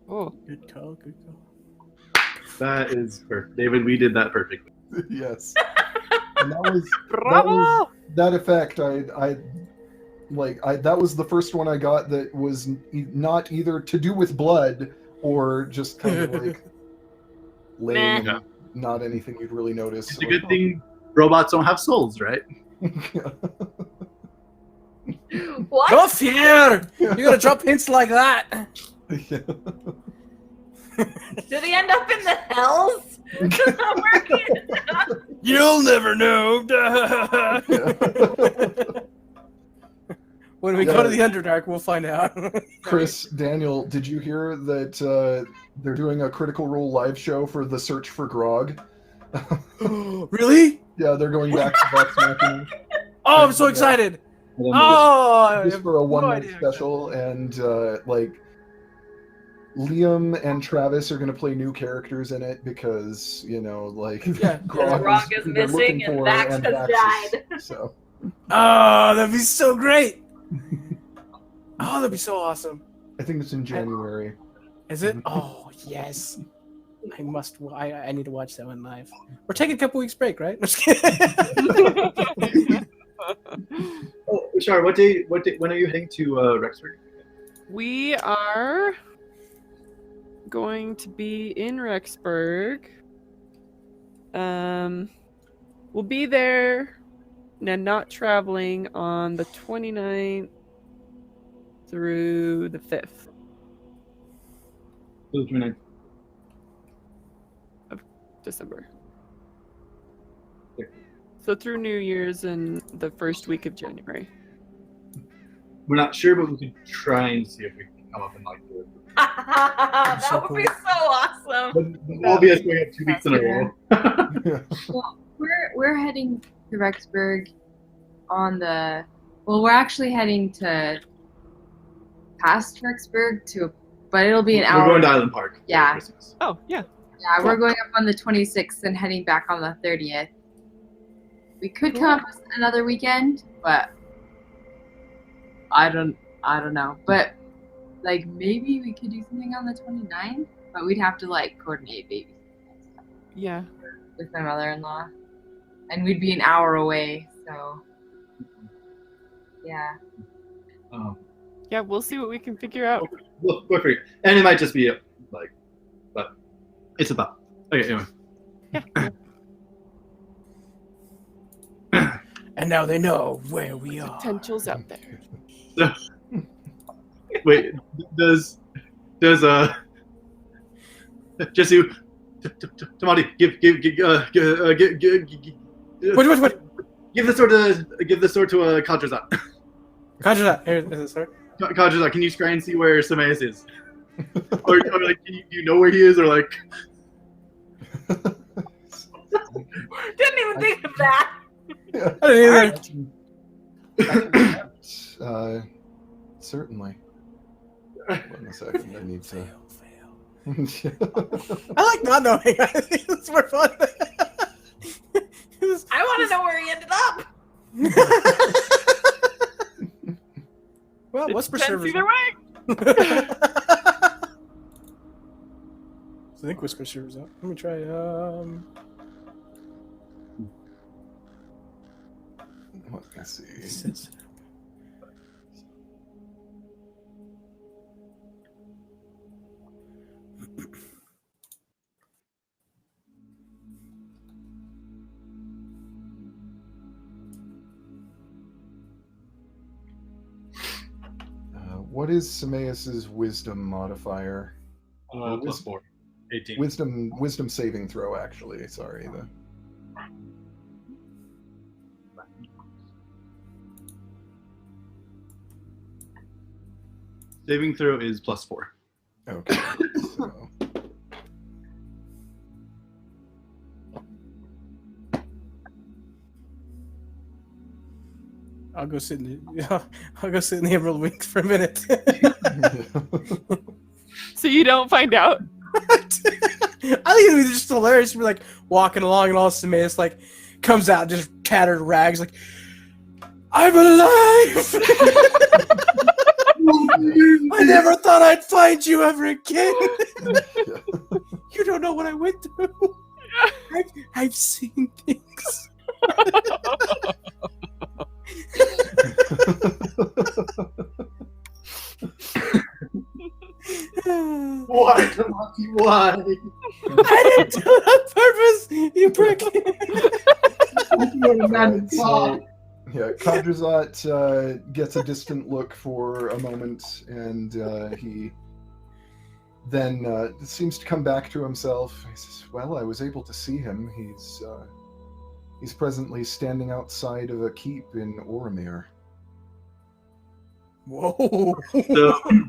Oh, Good call. That is perfect. David, we did that perfectly. Yes. And bravo! that effect. That was the first one I got that was not either to do with blood or just kind of like lame Meh. and not anything you'd really notice. It's a good thing robots don't have souls, right? What? Go here! You're gonna drop hints like that. Yeah. Did he end up in the hells? You'll never know. When we go to the Underdark, we'll find out. Chris, Daniel, did you hear that they're doing a Critical Role live show for the Search for Grog? Really? Yeah, they're going back to Vox Oh, I'm so excited. Oh, just for a one-night idea. special, and Liam and Travis are going to play new characters in it because Yeah. Grog Grog is who they're missing looking and for, Vax and has Vax died. So Oh, that'd be so great. Oh, that'd be so awesome. I think it's in January. Is it? Oh, yes. I must. I need to watch that one live. We're taking a couple weeks break, right? Just kidding. Oh, Shar, what day? When are you heading to Rexford? We are going to be in Rexburg. We'll be there and not traveling on the 29th through the 5th The 29th. of December. Yeah. So through New Year's and the first week of January. We're not sure, but we could try and see if we can come up and do it. That So would be so awesome. But obviously, we have 2 weeks in a row. Well, we're heading to Rexburg on the. Well, we're actually heading to past Rexburg but it'll be an hour. We're going to Island Park. For Yeah. Christmas. Oh, yeah. Yeah, we're going up on the 26th and heading back on the 30th. We could come up with another weekend, but I don't know. But maybe we could do something on the 29th, but we'd have to coordinate babies Yeah. with my mother-in-law, and we'd be an hour away. So yeah. Yeah, we'll see what we can figure out. Look for you. And it might just be like, but it's a thought. Okay, anyway. And now they know where we are. Potential's out there. Wait, does Jesse, Tamati, give What? give the sword to Kadrazat. Conjure that. Here, is it, sorry? Kadrazat, can you try and see where Samaeus is? or like, do you know where he is, or like? Didn't even think of that. I didn't either. Certainly. Wait a second. I need to. I like not knowing. I think it's more fun. I want to know where he ended up. Well, what's Depends Server's either way. I think Whisper Server's up. Let me try. Let me see. What is Samaeus' wisdom modifier? +4. 18. Wisdom saving throw, actually. Sorry. Saving throw is +4. Okay. So. I'll go sit in the Emerald Wings for a minute. So you don't find out? I think it was just hilarious. We're like walking along, and all of a sudden, it's like comes out just tattered rags, like I'm alive. I never thought I'd find you ever again. You don't know what I went through. I've seen things. Why, Tamati? Why? I didn't do it on purpose, you prick. So, yeah, Kadrazat gets a distant look for a moment, and he then seems to come back to himself. He says, "Well, I was able to see him. He's presently standing outside of a keep in Oromir." Whoa.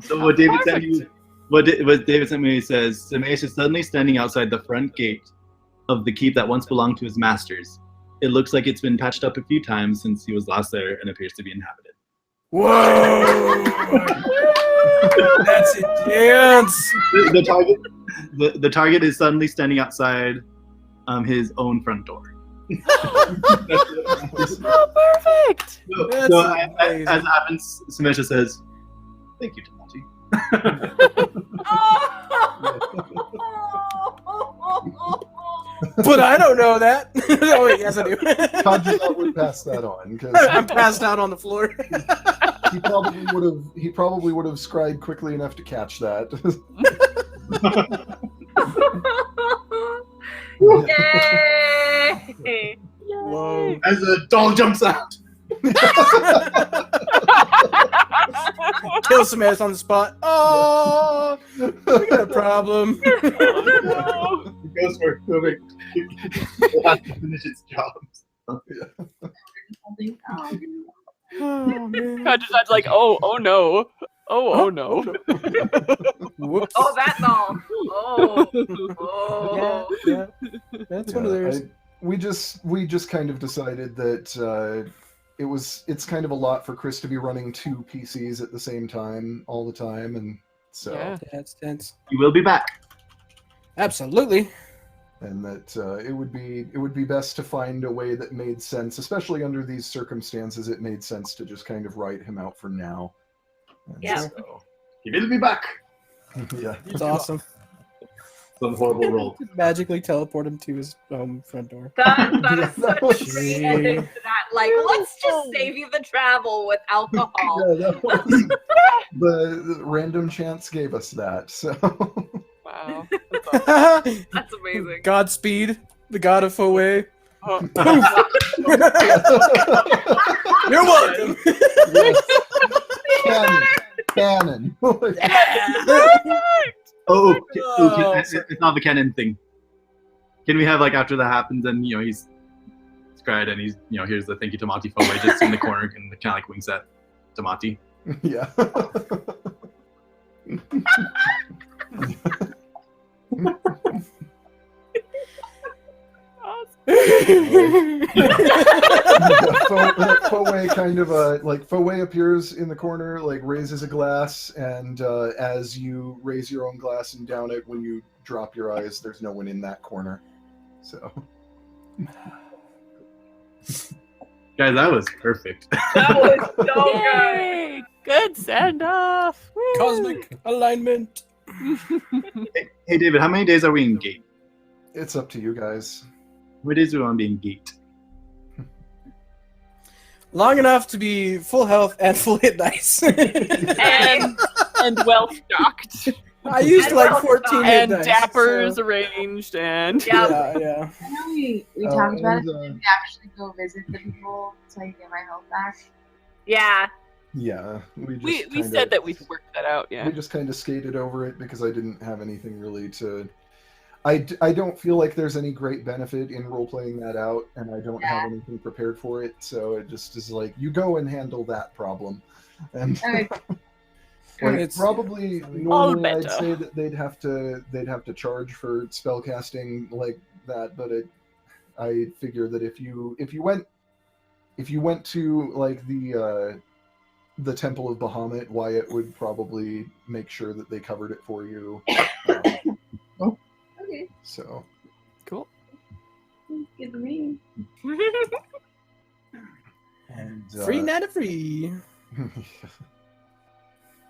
So what David sent you, what David sent me, he says, Samaeus is suddenly standing outside the front gate of the keep that once belonged to his masters. It looks like it's been patched up a few times since he was last there and appears to be inhabited. Whoa. That's intense. The target is suddenly standing outside his own front door. Oh, perfect! So as it happens, Samesha says, "Thank you, Tamati." But I don't know that. Oh wait, yes I do. Kadrazat would pass that on because I'm passed out on the floor. he probably would have scried quickly enough to catch that. Yay! Whoa. As a doll jumps out. Kill some ass on the spot. Oh, we got a problem. Oh, It goes for it. It has to finish its job. Oh man. no. Just like, oh no. Oh no. Whoops. Oh, that doll. Oh. Yeah. That's one of theirs. We just kind of decided that it's kind of a lot for Chris to be running 2 PCs at the same time all the time, and so Yeah. That's tense. You will be back. Absolutely. and that it would be best to find a way that made sense, especially under these circumstances. It made sense to just kind of write him out for now. And Yeah. so, He will be back. yeah. It's awesome. Some horrible roll. Magically teleport him to his front door. That is such a great Gee. ending to that. Like, let's just save you the travel with alcohol. Yeah, that was- the random chance gave us that. So Wow. That's amazing. Godspeed, the god of Foe. Oh, You're welcome. Canon. Oh, it's not the canon thing. Can we have like after that happens and he's cried and he's here's the thank you Tamati Foe just in the corner and kind of like winks at Tamati. Yeah. Foe kind of Foe appears in the corner, like raises a glass, and as you raise your own glass and down it, when you drop your eyes, there's no one in that corner. So, guys, that was perfect. That was so good. Yay! Good send off. Cosmic alignment. Hey, David, how many days are we in gate? it's up to you guys. How many days do we want to be in gate? Long enough to be full health and full hit dice. and well stocked. I used And like well 14 hit And dice. dappers so- arranged and Yeah. I know we talked about it. and, Did we actually go visit the people so I can get my health back? Yeah. yeah, we said that we'd work that out, yeah. We just kind of skated over it because I didn't have anything really to. I don't feel like there's any great benefit in role playing that out, and I don't have anything prepared for it. So it just is like you go and handle that problem, and Okay. like, It's probably all normally I'd better. say that they'd have to charge for spell casting like that, but I figure that if you went to like the Temple of Bahamut, Wyatt would probably make sure that they covered it for you. Okay. So Cool. Good to me. and Free night free.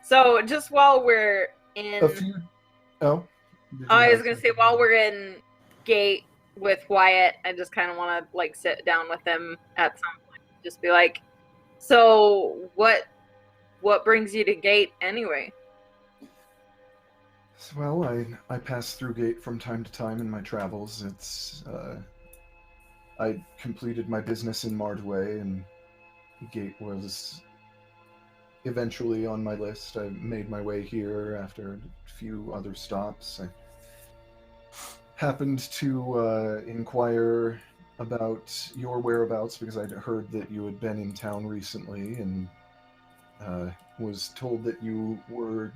So just while we're in, a few. Oh, did you I have was gonna say while we're in gate with Wyatt, I just kind of want to like sit down with him at some point, just be like, so what brings you to gate anyway? Well, I pass through gate from time to time in my travels. It's I completed my business in Mardway, and gate was eventually on my list. I made my way here after a few other stops. I happened to inquire about your whereabouts because I'd heard that you had been in town recently, and was told that you were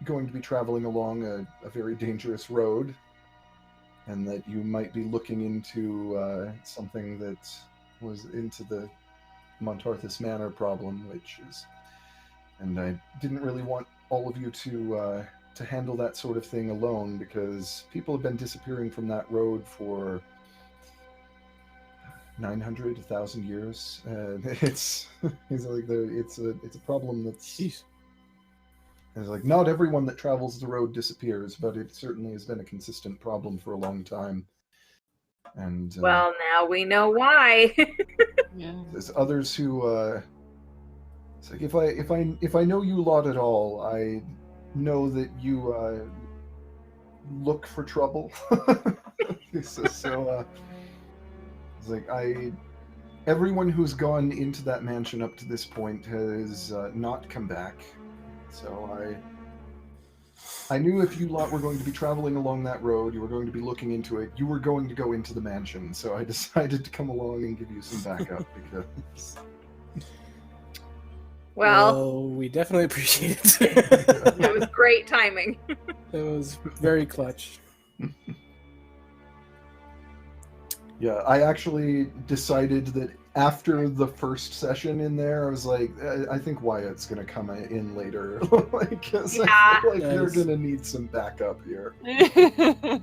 going to be traveling along a very dangerous road, and that you might be looking into something that was into the Montarthus Manor problem, which is, and I didn't really want all of you to handle that sort of thing alone, because people have been disappearing from that road for 900, 1,000 years. It's like it's a problem that's. Jeez. It's like not everyone that travels the road disappears, but it certainly has been a consistent problem for a long time. And Well, now we know why. Yeah. there's others who. It's like if I know you lot at all, I know that you look for trouble. so it's like everyone who's gone into that mansion up to this point has not come back. So I knew if you lot were going to be traveling along that road, you were going to be looking into it, you were going to go into the mansion. So I decided to come along and give you some backup because. Well, we definitely appreciate it. it was great timing. It was very clutch. Yeah, I actually decided that after the first session in there, I was like, I think Wyatt's gonna come in later, like, 'cause I feel like they're Nice. gonna need some backup here. I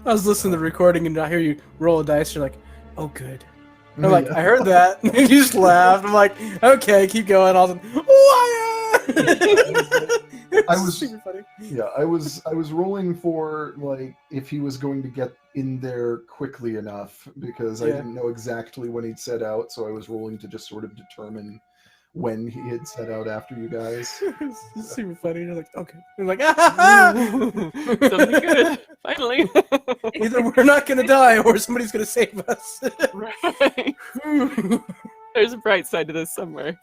was listening to the recording and I hear you roll a dice. You're like, oh, good. I'm like, Yeah. I heard that. And you just laughed. I'm like, okay, keep going. All of a sudden, Wyatt! I was- super funny. Yeah, I was rolling for like if he was going to get in there quickly enough because I Yeah. didn't know exactly when he'd set out, so I was rolling to just sort of determine when he had set out after you guys. It's super funny. You're like, okay. You're like, ah! Something good. Finally. Either we're not gonna die or somebody's gonna save us. Right. There's a bright side to this somewhere.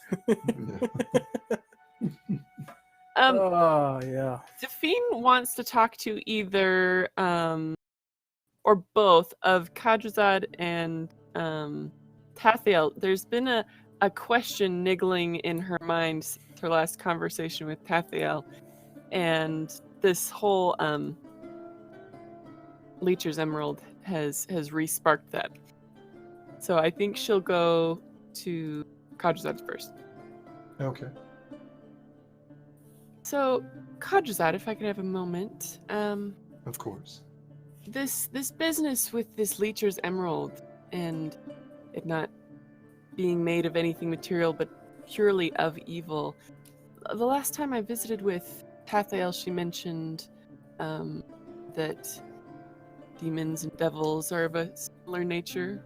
Oh yeah. Zafine wants to talk to either or both of Kadrazad and Tathiel. There's been a question niggling in her mind since her last conversation with Tathiel, and this whole Leecher's Emerald has re-sparked that. So I think she'll go to Kadrazad first. Okay. So, Kadrazad, if I could have a moment, Of course. this business with this Leecher's Emerald and it not being made of anything material but purely of evil. The last time I visited with Tathael, she mentioned that demons and devils are of a similar nature.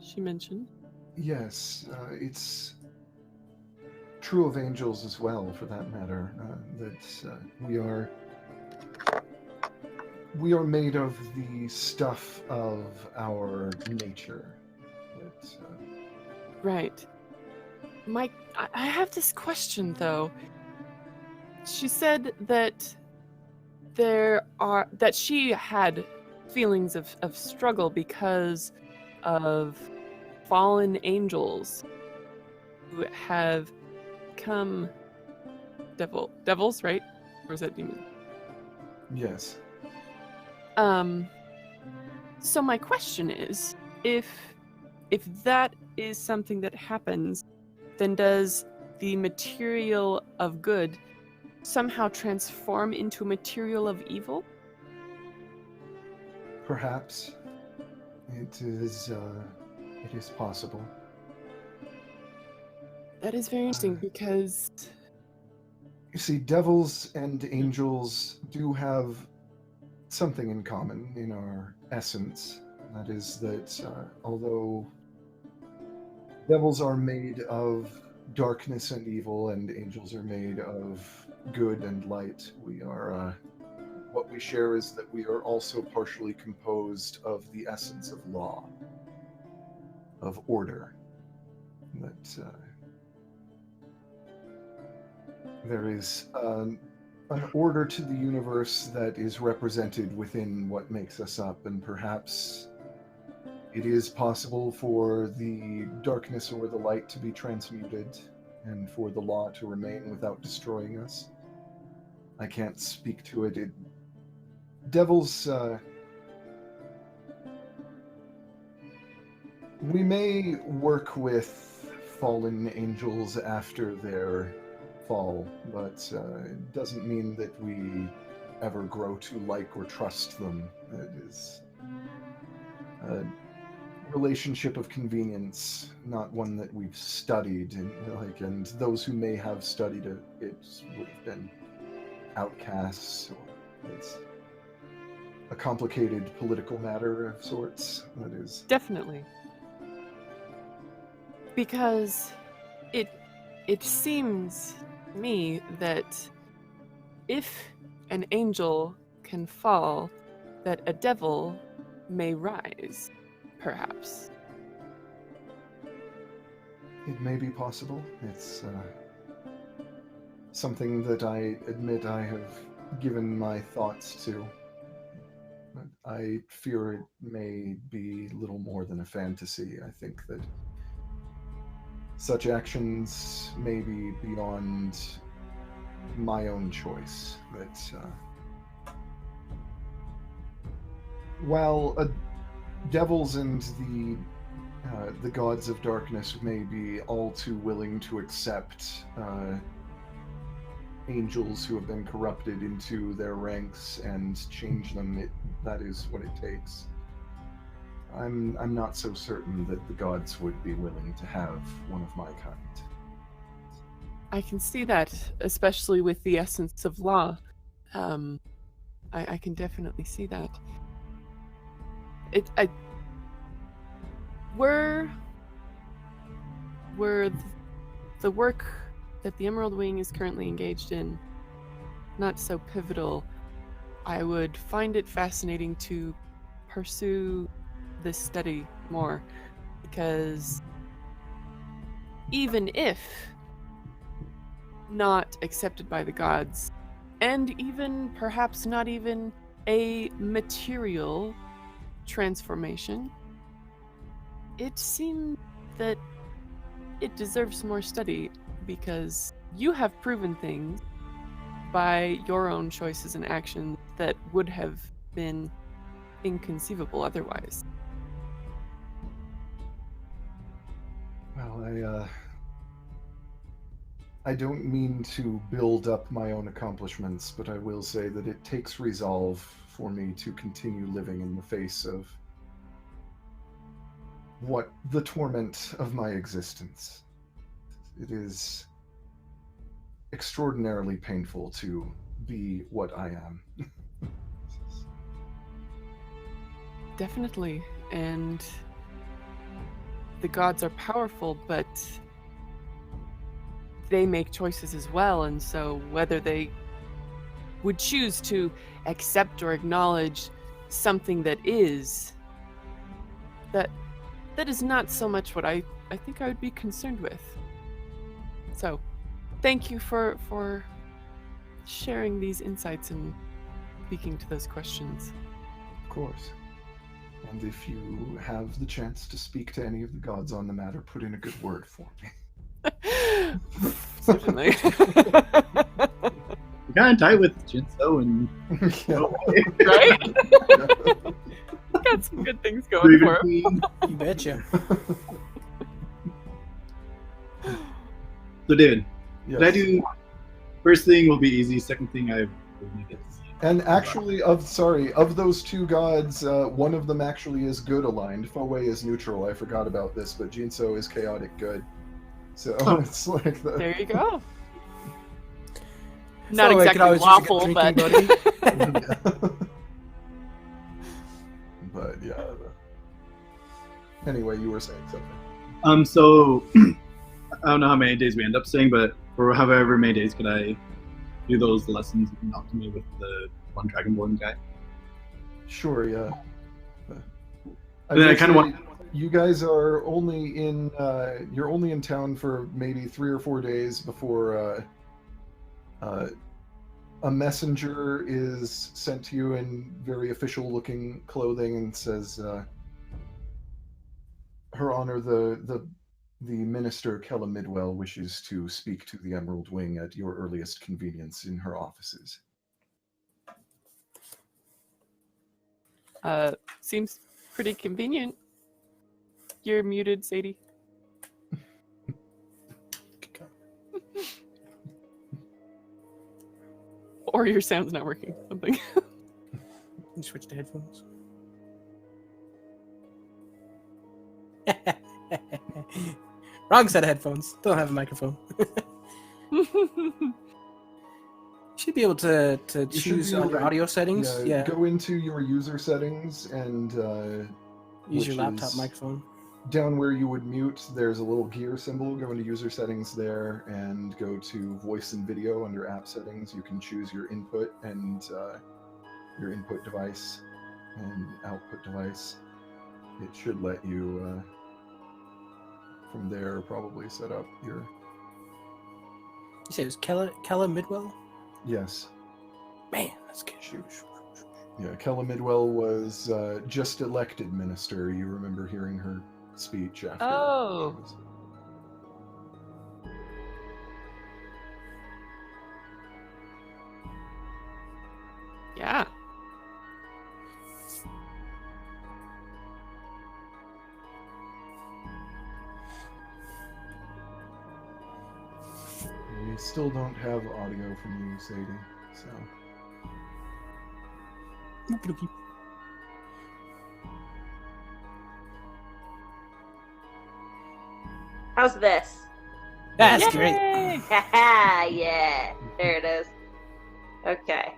She mentioned. Yes, it's true of angels as well, for that matter. That we are made of the stuff of our nature. Right. Mike, I have this question though. She said that that she had feelings of struggle because of fallen angels who have become devils, right? Or is that demon? Yes. So my question is, if that is something that happens, then does the material of good somehow transform into a material of evil? Perhaps. It is possible. That is very interesting because You see, devils and angels do have something in common in our essence. That is that although devils are made of darkness and evil and angels are made of good and light, we are what we share is that we are also partially composed of the essence of law, of order. That there is an order to the universe that is represented within what makes us up, and perhaps it is possible for the darkness or the light to be transmuted and for the law to remain without destroying us. I can't speak to it. Devils, we may work with fallen angels after their fall, but it doesn't mean that we ever grow to like or trust them. It is a relationship of convenience, not one that we've studied, and those who may have studied it would have been outcasts, or it's a complicated political matter of sorts. That is definitely. Because it seems to me that if an angel can fall, that a devil may rise, perhaps. It may be possible. It's something that I admit I have given my thoughts to. But I fear it may be little more than a fantasy. I think that such actions may be beyond my own choice. That while devils and the gods of darkness may be all too willing to accept angels who have been corrupted into their ranks and change them, that is what it takes. I'm not so certain that the gods would be willing to have one of my kind. I can see that, especially with the essence of law. I can definitely see that. Were the work that the Emerald Wing is currently engaged in not so pivotal, I would find it fascinating to pursue this study more, because even if not accepted by the gods, and even perhaps not even a material transformation, it seems that it deserves more study, because you have proven things by your own choices and actions that would have been inconceivable otherwise. Well, I don't mean to build up my own accomplishments, but I will say that it takes resolve for me to continue living in the face of what the torment of my existence. It is extraordinarily painful to be what I am. Definitely. And the gods are powerful, but they make choices as well. And so whether they would choose to accept or acknowledge something that is, that is not so much what I think I would be concerned with. So thank you for sharing these insights and speaking to those questions. Of course. And if you have the chance to speak to any of the gods on the matter, put in a good word for me. Certainly. We got in tight with Jinso and Right? Got some good things going for him. You betcha. So David, Yes. did I do first thing will be easy, second thing I will make it. And actually, of those two gods, one of them actually is good aligned. Fowey is neutral. I forgot about this, but Jinso is chaotic good. So it's like the. There you go. Not So I could exactly always use a good lawful, drinking but buddy. But yeah. Anyway, you were saying something. So I don't know how many days we end up staying, but for however many days could I do those lessons you can talk to me with the one Dragonborn guy? Sure, yeah. And then I kind of want. You guys are only in. You're only in town for maybe 3 or 4 days before a messenger is sent to you in very official-looking clothing and says, "Her Honor, the Minister Kella Midwell wishes to speak to the Emerald Wing at your earliest convenience in her offices." seems pretty convenient. You're muted, Sadie. Or your sound's not working. Something. You switch to headphones. Wrong set of headphones. Don't have a microphone. You should be able to You should choose be able under to- audio settings. Yeah. Go into your user settings and Use your which laptop is microphone. down where you would mute. There's a little gear symbol. Go into user settings there and go to voice and video under app settings. You can choose your input and your input device and output device. It should let you from there probably set up your. You say it was Kella Midwell? Yes. Man, that's good. Yeah, Kella Midwell was just elected minister. You remember hearing her speech after. Oh. Yeah. We still don't have audio from you, Sadie. So. Okey-dokey. How's this? That's great. Yay! Haha, yeah. There it is. Okay.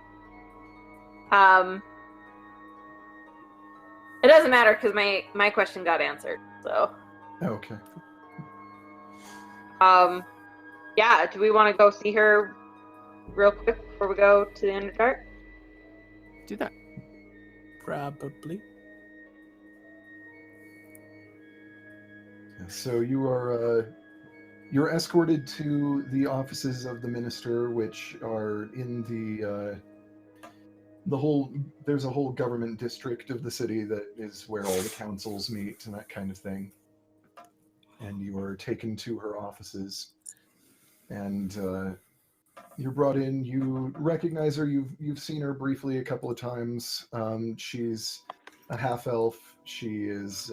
It doesn't matter because my question got answered. So, Okay. Yeah, do we want to go see her real quick before we go to the Underdark? Do that. Probably. So you're escorted to the offices of the minister, which are in there's a whole government district of the city that is where all the councils meet and that kind of thing. And you are taken to her offices, and you're brought in. You recognize her. You've seen her briefly a couple of times. She's a half elf. She is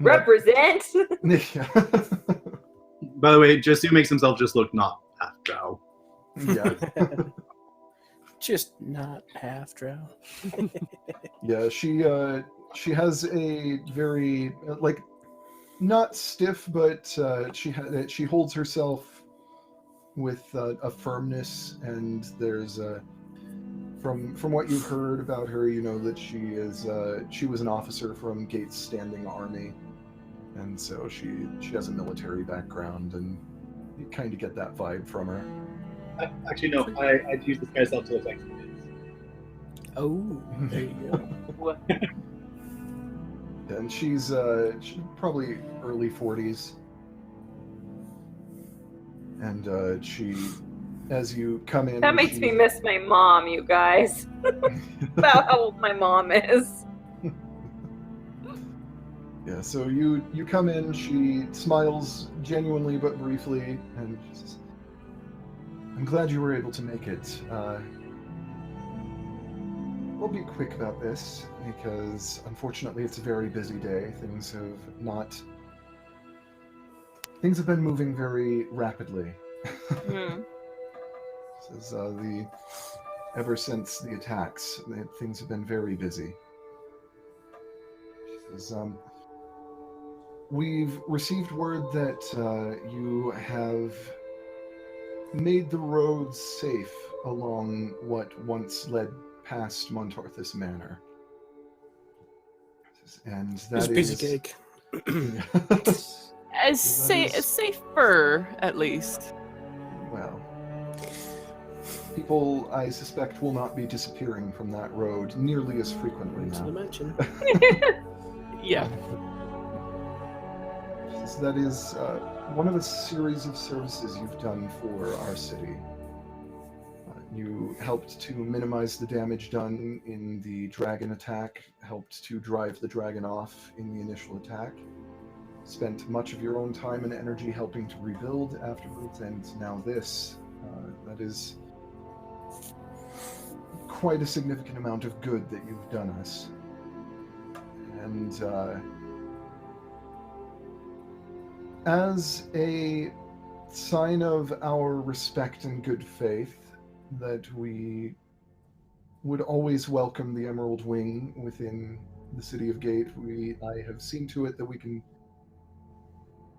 Represent! yeah. By the way, Jesse makes himself just look not half drow. Yeah. Just not half drow. Yeah, she has a very like not stiff, but she holds herself with a firmness, and there's from what you've heard about her, you know that she was an officer from Gates' standing army, and so she has a military background, and you kind of get that vibe from her. Actually, no. I'd use this guy's self to look like he is. Oh, there you go. And she's probably early 40s, and she, as you come in, That makes me miss my mom, you guys. About how old my mom is. Yeah, so you come in, she smiles genuinely but briefly, and she says, I'm glad you were able to make it. We'll be quick about this, because unfortunately it's a very busy day. Things have been moving very rapidly. This is ever since the attacks, things have been very busy. She says, we've received word that you have made the roads safe along what once led past Montorthus Manor. And that It's a piece is... of cake. As safer, at least. Well, people, I suspect, will not be disappearing from that road nearly as frequently To now. mention. Yeah. So that is one of a series of services you've done for our city. You helped to minimize the damage done in the dragon attack, helped to drive the dragon off in the initial attack, spent much of your own time and energy helping to rebuild afterwards, and now this. That is quite a significant amount of good that you've done us. And as a sign of our respect and good faith, that we would always welcome the Emerald Wing within the city of Gate, I have seen to it that we can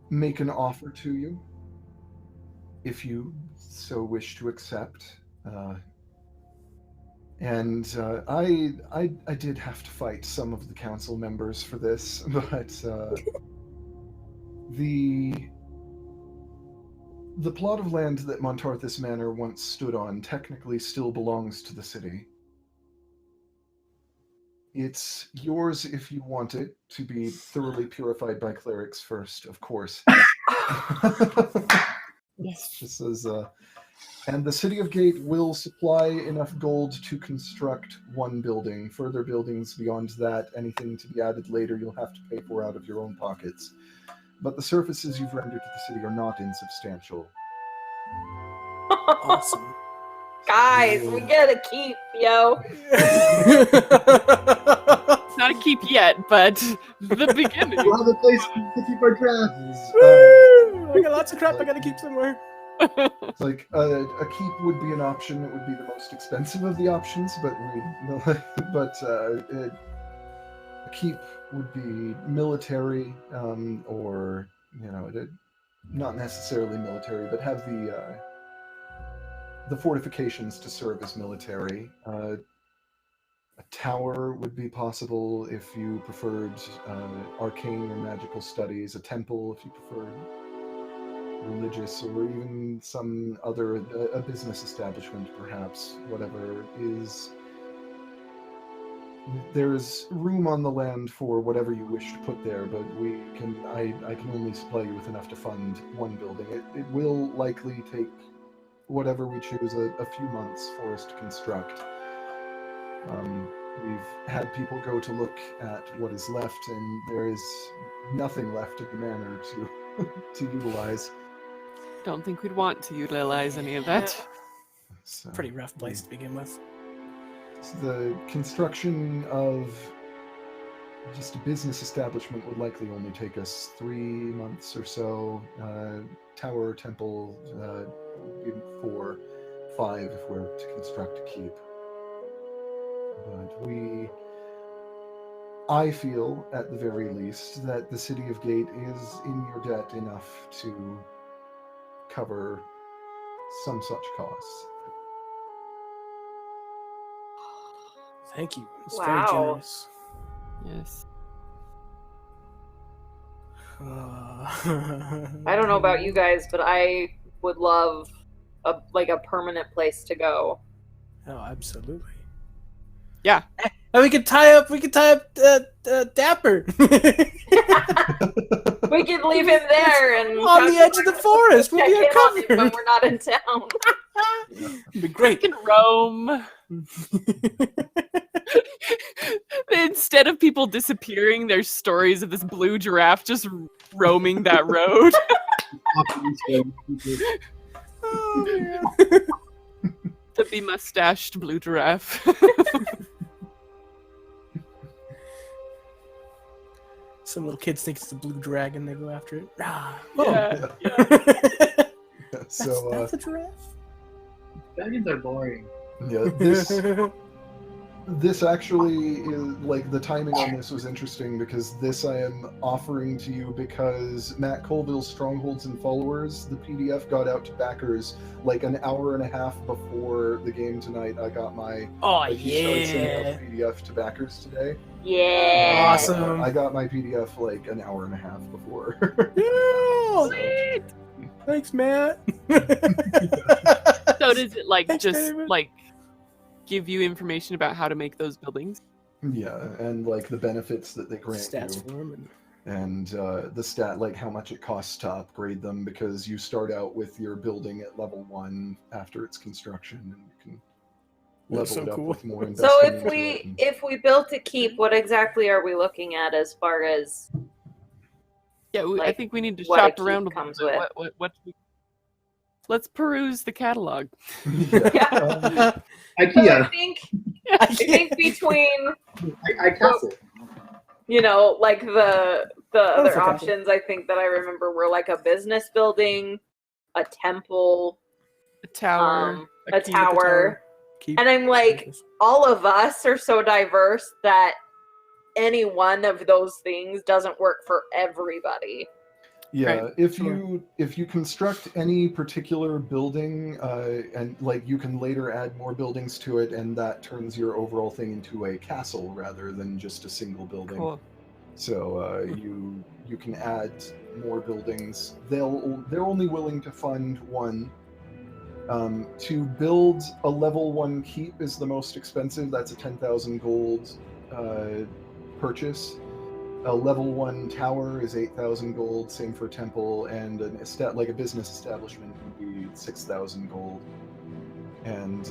make an offer to you, if you so wish to accept. I did have to fight some of the council members for this, but the plot of land that Montorthus Manor once stood on technically still belongs to the city. It's yours if you want it to be thoroughly purified by clerics first, of course. Yes. Just as, and the city of Gate will supply enough gold to construct one building. Further buildings beyond that, anything to be added later, you'll have to pay for out of your own pockets. But the services you've rendered to the city are not insubstantial. Awesome. Guys, we get a keep, yo. Not a keep yet, but the beginning. We'll have a place to keep our draft. Woo! I got lots of crap I gotta keep somewhere. It's like a keep would be an option. It would be the most expensive of the options, but a keep would be military, or not necessarily military, but have the fortifications to serve as military. A tower would be possible if you preferred arcane or magical studies. A temple if you preferred religious or even some other a business establishment, perhaps, whatever is. There's room on the land for whatever you wish to put there, but I can only supply you with enough to fund one building. It will likely take whatever we choose a few months for us to construct. We've had people go to look at what is left, and there is nothing left of the manor to utilize. Don't think we'd want to utilize any of that. So Pretty rough place to begin with. the construction of just a business establishment would likely only take us 3 months or so. Tower, temple, 4, 5 if we're to construct a keep. But I feel, at the very least, that the City of Gate is in your debt enough to cover some such costs. Thank you. It's Wow. very generous. Yes. I don't know about you guys, but I would love a permanent place to go. Oh, absolutely. Yeah. And we could tie up Dapper We could leave him there and on the edge of the forest. We'll check be in on him when uncovered. we're not in town. It'd be great. We can roam. Instead of people disappearing, there's stories of this blue giraffe just roaming that road. The be-mustached blue giraffe. Some little kids think it's the blue dragon. They go after it. Ah, Yeah. So, that's a giraffe. Dragons are boring. yeah, this actually is, like, the timing on this was interesting because this I am offering to you because Matt Colville's Strongholds and Followers, the PDF got out to backers like an hour and a half before the game tonight. I got my Oh, he started sending out yeah. the PDF to backers today. Yeah. Awesome. I got my PDF like an hour and a half before. Yeah. Thanks, Matt. So does it like Thanks, just David. like give you information about how to make those buildings? Yeah, and like the benefits that they grant Stats you. form And the stat, like how much it costs to upgrade them, because you start out with your building at level 1 after its construction, and you can That's level so it up cool. with more So investment if into it. we And- if we built a keep, what exactly are we looking at as far as Yeah, I Like, think we need to what a shop keep around a little comes bit. with. What Let's peruse the catalog. Yeah. I IKEA. think between I castle. like the other for options I think that I remember were like a business building, a temple, A tower. a keep. tower. Keep- And I'm like, all of us are so diverse that any one of those things doesn't work for everybody. Yeah, Right, if sure. you construct any particular building, and like you can later add more buildings to it, and that turns your overall thing into a castle rather than just a single building. Cool. So you can add more buildings. They're only willing to fund one. To build a level 1 keep is the most expensive. That's a 10,000 gold purchase. A level 1 tower is 8,000 gold. Same for temple, and like a business establishment would be 6,000 gold. And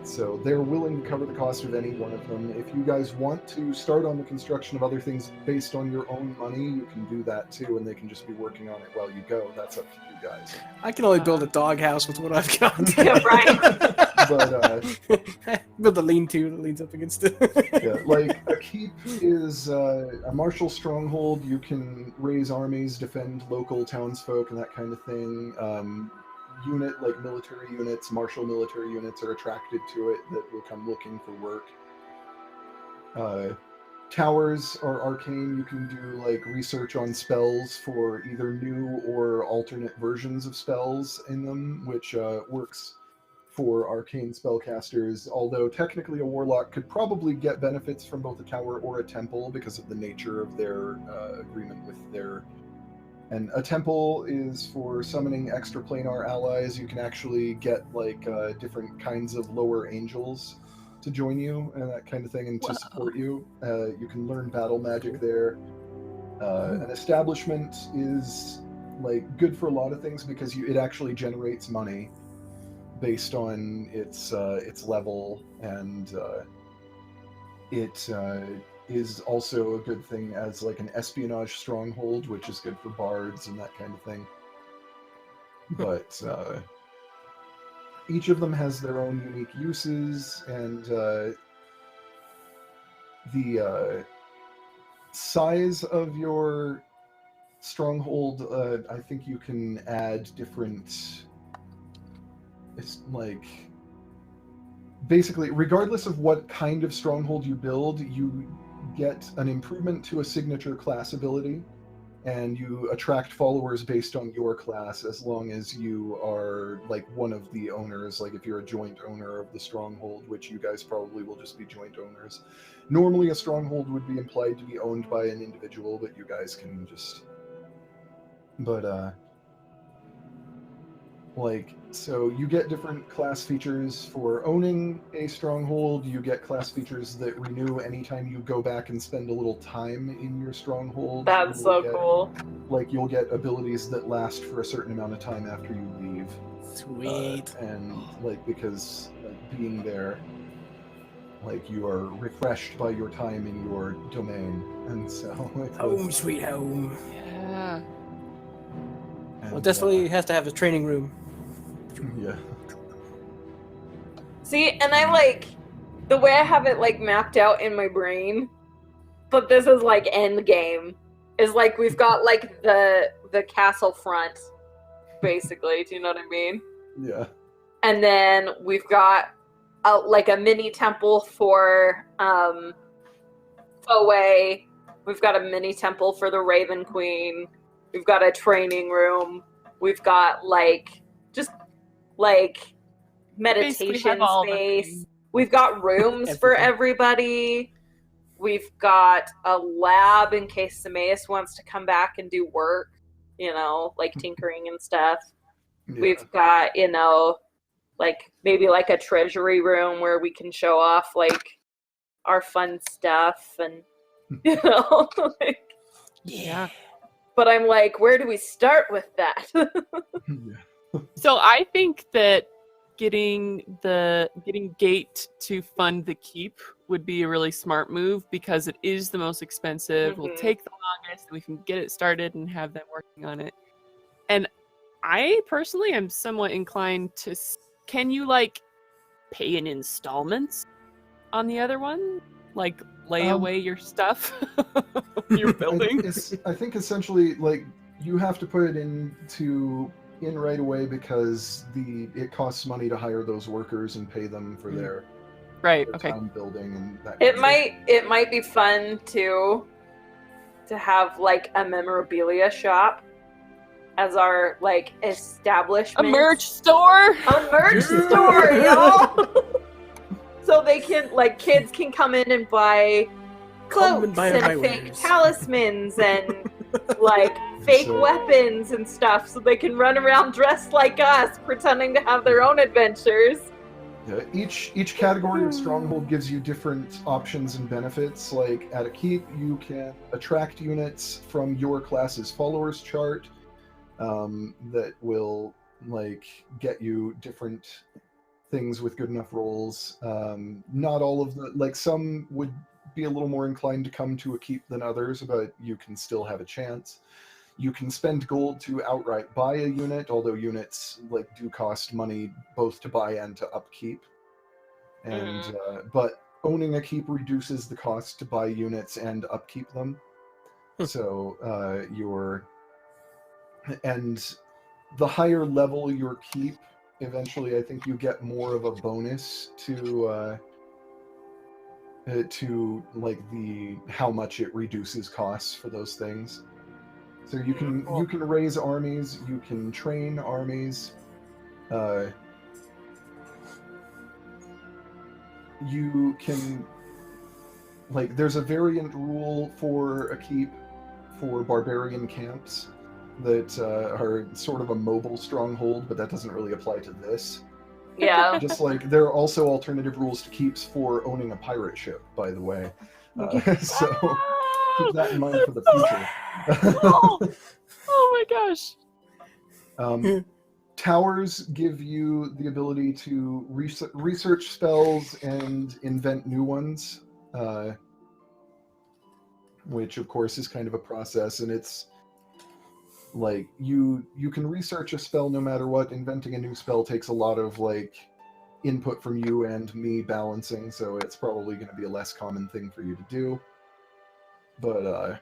so they're willing to cover the cost of any one of them. If you guys want to start on the construction of other things based on your own money, you can do that too, and they can just be working on it while you go. That's up to you guys. I can only build a doghouse with what I've got. Yeah, right. But build a lean-to that leans up against it. yeah, like a keep is a martial stronghold. You can raise armies, defend local townsfolk, and that kind of thing. Unit, like military units, martial military units are attracted to it that will come looking for work. Towers are arcane. You can do like research on spells for either new or alternate versions of spells in them, which works for arcane spellcasters, although technically a warlock could probably get benefits from both a tower or a temple because of the nature of their agreement with their And a temple is for summoning extraplanar allies. You can actually get like different kinds of lower angels to join you and that kind of thing, and to support you. You can learn battle magic there. An establishment is like good for a lot of things because it actually generates money based on its level, and it is also a good thing as like an espionage stronghold, which is good for bards and that kind of thing. But each of them has their own unique uses, and the size of your stronghold, I think you can add different. It's like basically, regardless of what kind of stronghold you build, you get an improvement to a signature class ability, and you attract followers based on your class as long as you are like one of the owners. Like if you're a joint owner of the stronghold, which you guys probably will just be joint owners. Normally a stronghold would be implied to be owned by an individual, but you guys can just... But like, so you get different class features for owning a stronghold. You get class features that renew anytime you go back and spend a little time in your stronghold. That's so cool. Like, you'll get abilities that last for a certain amount of time after you leave. Sweet. And, like, because like, being there, like, you are refreshed by your time in your domain. And so... Like, Home, sweet home. Yeah. Well, definitely has to have a training room. Yeah. See, and I like the way I have it like mapped out in my brain, but this is like end game. Is like we've got like the castle front, basically. Do you know what I mean? Yeah. And then we've got like a mini temple for Foe. We've got a mini temple for the Raven Queen. We've got a training room. We've got like just like meditation space. We've got rooms for everybody. We've got a lab in case Samaeus wants to come back and do work, you know, like tinkering and stuff. Yeah. We've got, you know, like maybe like a treasury room where we can show off like our fun stuff and, you know, like, Yeah. But I'm like, where do we start with that? Yeah. So I think that getting Gate to fund the keep would be a really smart move because it is the most expensive. Will take the longest, and we can get it started and have them working on it. And I personally am somewhat inclined to. Can you like pay in installments on the other one? Like lay away your stuff you're building? I think essentially, like, you have to put it in right away because it costs money to hire those workers and pay them for their town building and that. It might be fun to have like a memorabilia shop as our like establishment. A merch store. A merch store, y'all. So they can, like, kids can come in and buy cloaks and fake talismans and, like, fake weapons and stuff so they can run around dressed like us, pretending to have their own adventures. Yeah, each category of stronghold gives you different options and benefits. Like, at a keep, you can attract units from your class's followers chart that will, like, get you different things with good enough rolls. Not all of the, like, some would be a little more inclined to come to a keep than others, but you can still have a chance. You can spend gold to outright buy a unit, although units like do cost money both to buy and to upkeep. And but owning a keep reduces the cost to buy units and upkeep them. So and the higher level your keep, eventually, I think you get more of a bonus to like how much it reduces costs for those things. So you can raise armies, you can train armies, you can, like, there's a variant rule for a keep for barbarian camps that are sort of a mobile stronghold, but that doesn't really apply to this. Yeah. Just like there are also alternative rules to keeps for owning a pirate ship, by the way. So keep that in mind for the future. Oh my gosh. Towers give you the ability to research spells and invent new ones, which of course is kind of a process, and it's like you can research a spell no matter what. Inventing a new spell takes a lot of like input from you and me balancing, so it's probably going to be a less common thing for you to do. But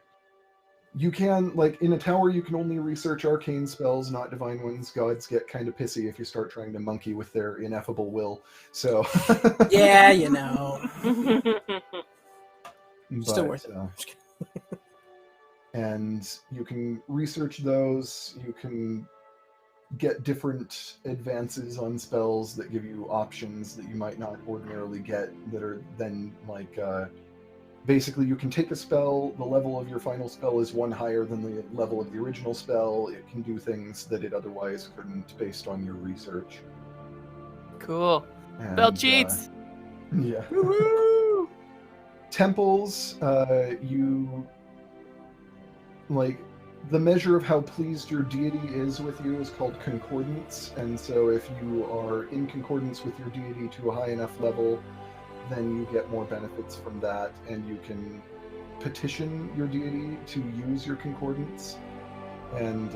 you can, like, in a tower, you can only research arcane spells, not divine ones. Gods get kind of pissy if you start trying to monkey with their ineffable will. So Yeah, you know. Still worth it. And you can research those. You can get different advances on spells that give you options that you might not ordinarily get, that are then like basically you can take a spell, the level of your final spell is one higher than the level of the original spell. It can do things that it otherwise couldn't based on your research. Cool. And, Spell cheats. Yeah. Temples, you like the measure of how pleased your deity is with you is called concordance, and so if you are in concordance with your deity to a high enough level, then you get more benefits from that, and you can petition your deity to use your concordance, and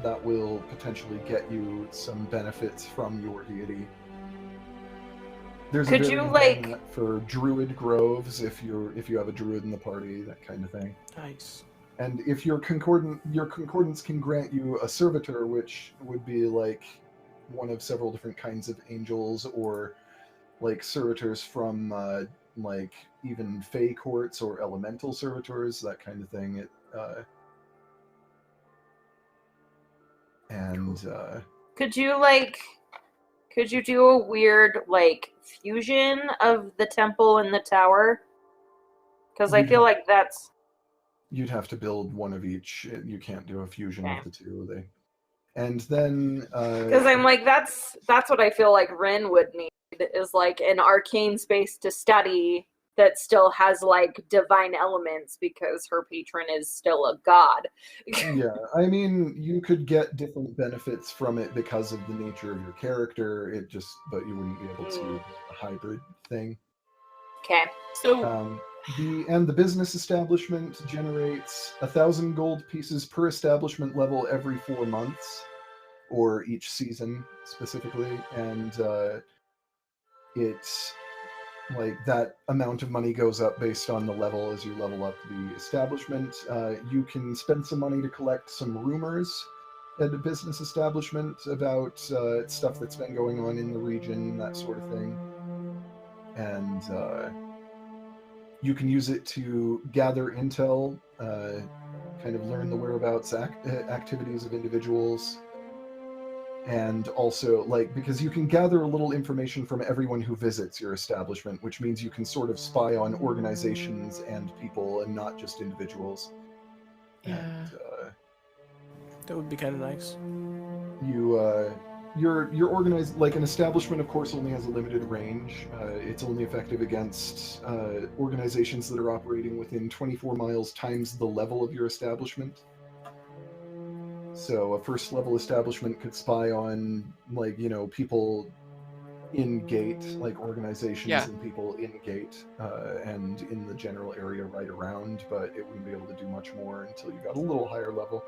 that will potentially get you some benefits from your deity. There's Could a you, variant like- on that for druid groves if you have a druid in the party, that kind of thing. Nice. And if your concordance can grant you a servitor, which would be like one of several different kinds of angels, or like servitors from like even fey courts or elemental servitors, that kind of thing. Could you do a weird like fusion of the temple and the tower? Because I feel like that's You'd have to build one of each. You can't do a fusion Okay. of the two. And then because I'm like that's what I feel like Rin would need is like an arcane space to study that still has like divine elements because her patron is still a god. yeah, I mean, you could get different benefits from it because of the nature of your character. But you wouldn't be able to do a hybrid thing. Okay. So The business establishment generates 1,000 gold pieces per establishment level every 4 months, or each season specifically, and it's like that amount of money goes up based on the level as you level up the establishment. You can spend some money to collect some rumors at a business establishment about stuff that's been going on in the region, that sort of thing. And you can use it to gather intel, kind of learn the whereabouts activities of individuals. And also, like, because you can gather a little information from everyone who visits your establishment, which means you can sort of spy on organizations and people and not just individuals. Yeah. And, That would be kind of nice. you're organized, like an establishment, of course, only has a limited range. It's only effective against organizations that are operating within 24 miles times the level of your establishment. So a first level establishment could spy on, like, people in gate, like organizations and people in gate, and in the general area right around, but it wouldn't be able to do much more until you got a little higher level.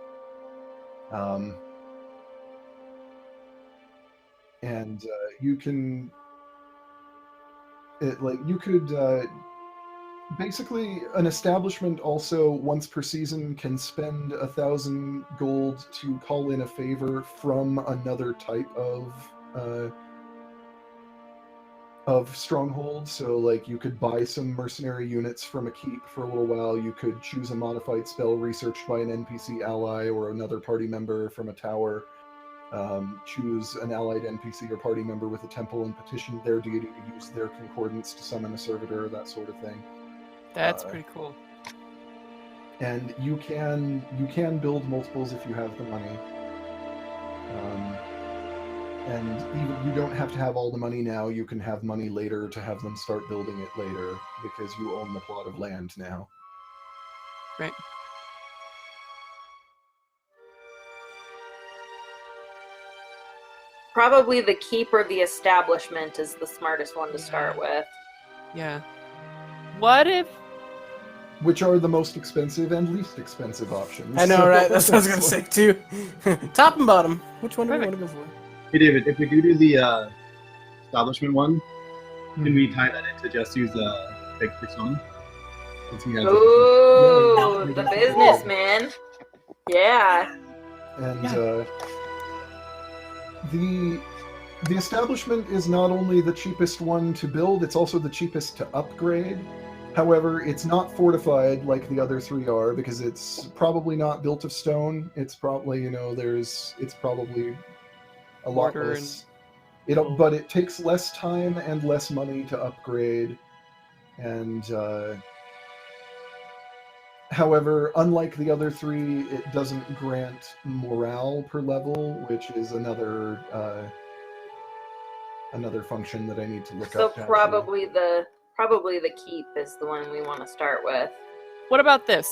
And you can, basically, an establishment also once per season can spend 1,000 gold to call in a favor from another type of stronghold. So, like, you could buy some mercenary units from a keep for a little while. You could choose a modified spell researched by an NPC ally or another party member from a tower. Choose an allied NPC or party member with a temple and petition their deity to use their concordance to summon a servitor, that sort of thing. That's pretty cool. and you can build multiples if you have the money. And even you don't have to have all the money now. You can have money later to have them start building it later because you own the plot of land now. Right. Probably the keep or the establishment is the smartest one to start with. Yeah. What if Which are the most expensive and least expensive options. I know, So right? That's what I was gonna it's say like- too. Top and bottom. Which one do we want Perfect. to go for? Hey David, if we do the establishment one, can we tie that into Jesse's big persona? Since he has a- Ooh, Yeah. the businessman. Yeah. And Yeah. the establishment is not only the cheapest one to build, it's also the cheapest to upgrade. However, it's not fortified like the other three are because it's probably not built of stone. It's probably, it's probably a lot Mortar less. and- But it takes less time and less money to upgrade. And however, unlike the other three, it doesn't grant morale per level, which is another function that I need to look So up. probably the keep is the one we want to start with. What about this?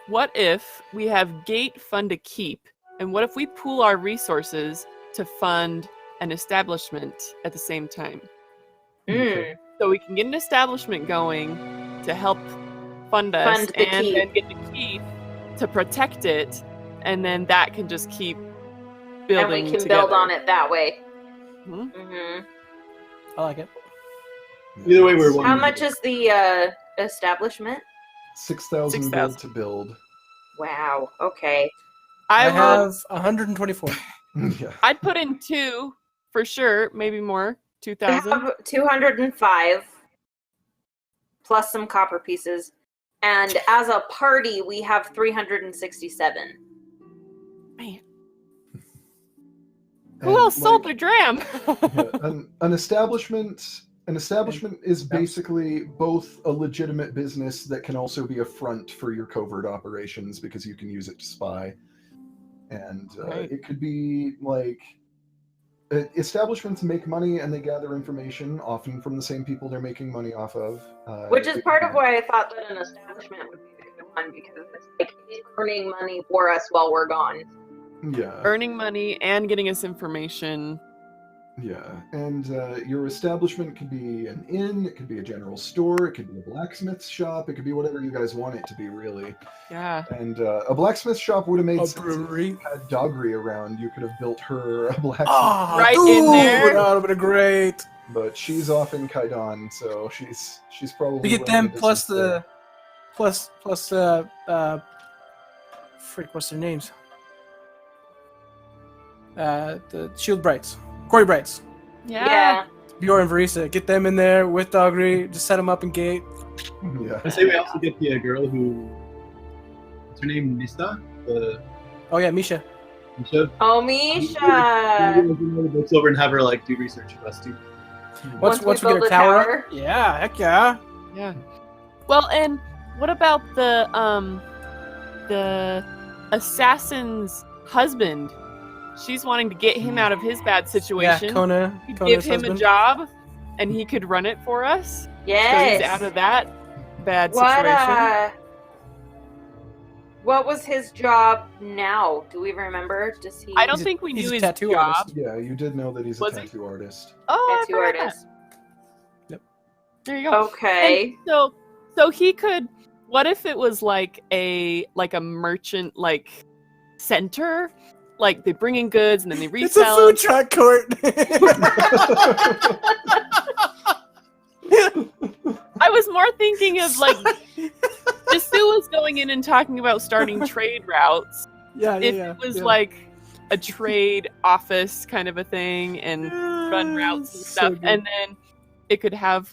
What if we have gate fund a keep, and what if we pool our resources to fund an establishment at the same time? Okay. So we can get an establishment going to help fund us, Fund the and keep. then get the keep to protect it, and then that can just keep building And we can together. build on it that way. Mhm. hmm I like it. Either way, we're How one. much is the establishment? 6,000 6,000. gold to build. Wow. Okay. I I would. have 124. Yeah. I'd put in 2 for sure, maybe more. I 2,000. have 205 plus some copper pieces. And as a party, we have 367. Man, And, who else sold like, their dram? yeah, an establishment is basically both a legitimate business that can also be a front for your covert operations because you can use it to spy. And Right. it could be like establishments make money and they gather information often from the same people they're making money off of. Which is part of why I thought that an establishment would be the good one, because it's like earning money for us while we're gone. Yeah. Earning money and getting us information. Yeah, and your establishment could be an inn, it could be a general store, it could be a blacksmith shop, it could be whatever you guys want it to be, really. Yeah. And a blacksmith shop would have made A sense if brewery. you had Dogry around. You could have built her a blacksmith, Oh, Right dude, in there. That would have been great. but she's off in Kaidan, so she's probably We get running them a plus business there. freak, what's their names? The Shield Brights. Corey Brights. Yeah. Bjorn and Varisa. Get them in there with Dogry. Just set them up in gate. Yeah. I say we also get the girl who, what's her name, Nista? The Oh yeah, Misha. Misha? Oh, We're Misha! gonna bring the books over and have her do research for us too. Once we we get build her a tower, tower? up. Yeah, heck yeah. Yeah. Well, and what about the assassin's husband? She's wanting to get him out of his bad situation. Yeah, Kona. We'd Kona's give him husband. a job, and he could run it for us. So Yes. he's out of that bad situation. What was his job now? Do we remember? Does he? I don't He's a- think we he's knew a his tattoo job. artist. Yeah, you did know that he's a Was he? tattoo artist. Oh, Tattoo I forgot artist. that. There you go. Okay. And so he could. What if it was like a merchant center? Like they bring in goods and then they It's a resell food them. truck court. I was more thinking of Desu was going in and talking about starting trade routes. yeah, If it was a trade office kind of a thing and run routes and stuff, and then it could have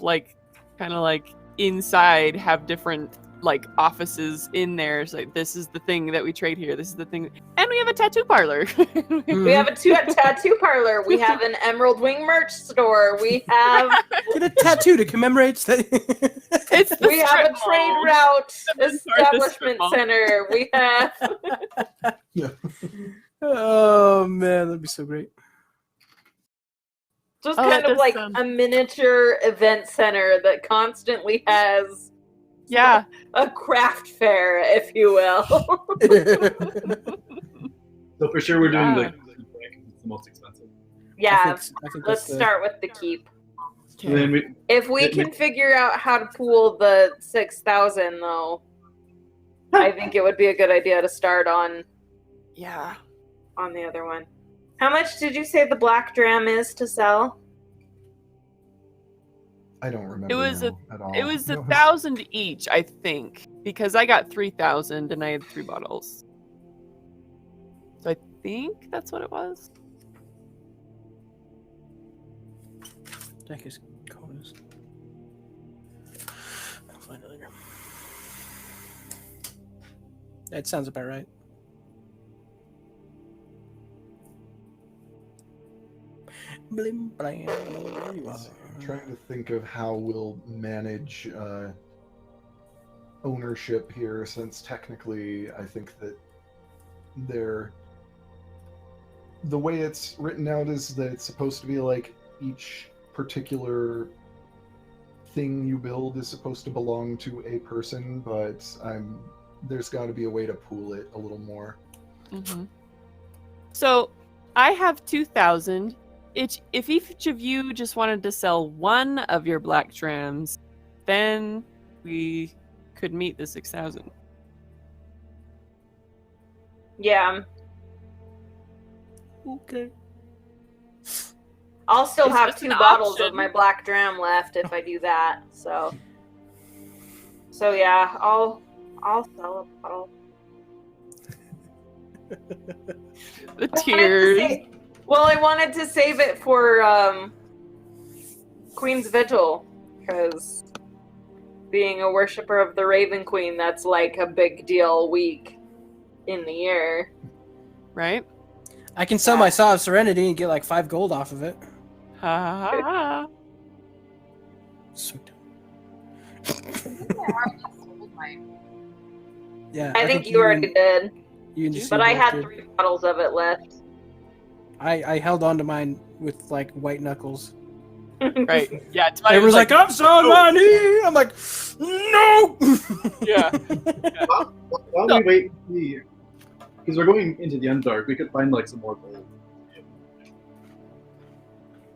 inside have different like offices in there. It's like, this is the thing that we trade here. This is the thing, and we have a tattoo parlor. We have a tattoo parlor. We have an Emerald Wing merch store. We have Get a tattoo to commemorate. we have a trade route establishment mall. center. We have Oh man, that'd be so great. just Oh, kind that of does like sound- a miniature event center that constantly has Yeah. a craft fair, if you will. So for sure, we're doing Yeah. it's the most expensive. Yeah, I think let's that's the- start with the keep. And then we, If we can figure out how to pool the 6,000, though, I think it would be a good idea to start on Yeah. the other one. How much did you say the black dram is to sell? I don't remember It was now at all. It was No, 1,000 each, I think, because I got 3,000 and I had 3 bottles. So I think that's what it was. Deck is cold. I'll find it later. That sounds about right. Blim, blam, there you are. I'm trying to think of how we'll manage ownership here, since technically I think that the way it's written out is that it's supposed to be like each particular thing you build is supposed to belong to a person, but there's got to be a way to pool it a little more. Mm-hmm. So I have 2,000. If each of you just wanted to sell one of your black drams, then we could meet the 6,000. Yeah. Okay. I'll still It's have just 2 an bottles option. of my black dram left if I do that. So yeah, I'll sell a bottle. The tears. I wanted to save it for Queen's Vigil, because being a worshiper of the Raven Queen, that's like a big deal week in the year. Right? I can sell my Saw of Serenity and get like 5 gold off of it. Ha ha ha, ha. Sweet. Yeah, Yeah, I think you already did, You and but I both had did. 3 bottles of it left. I held on to mine with like white knuckles. Right. Yeah. It's my Everyone's like, I'm selling money. I'm like, no. yeah. while we wait and see, because we're going into the Underdark, we could find like some more gold.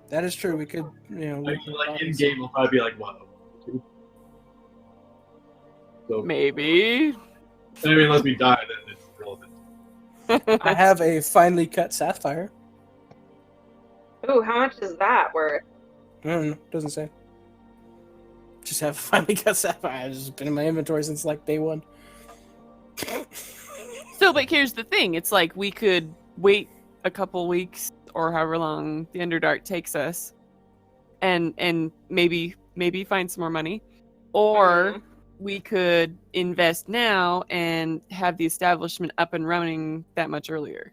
That is true. We could, Like in game, we'll probably be like, wow. So Maybe. I mean, unless we die, then it's relevant. I have a finely cut sapphire. Ooh, how much is that worth? I don't know. Doesn't say. Just have a finely cut sapphire. It's just been in my inventory since like day 1. So, but here's the thing. It's like we could wait a couple weeks or however long the Underdark takes us and maybe find some more money. Or we could invest now and have the establishment up and running that much earlier.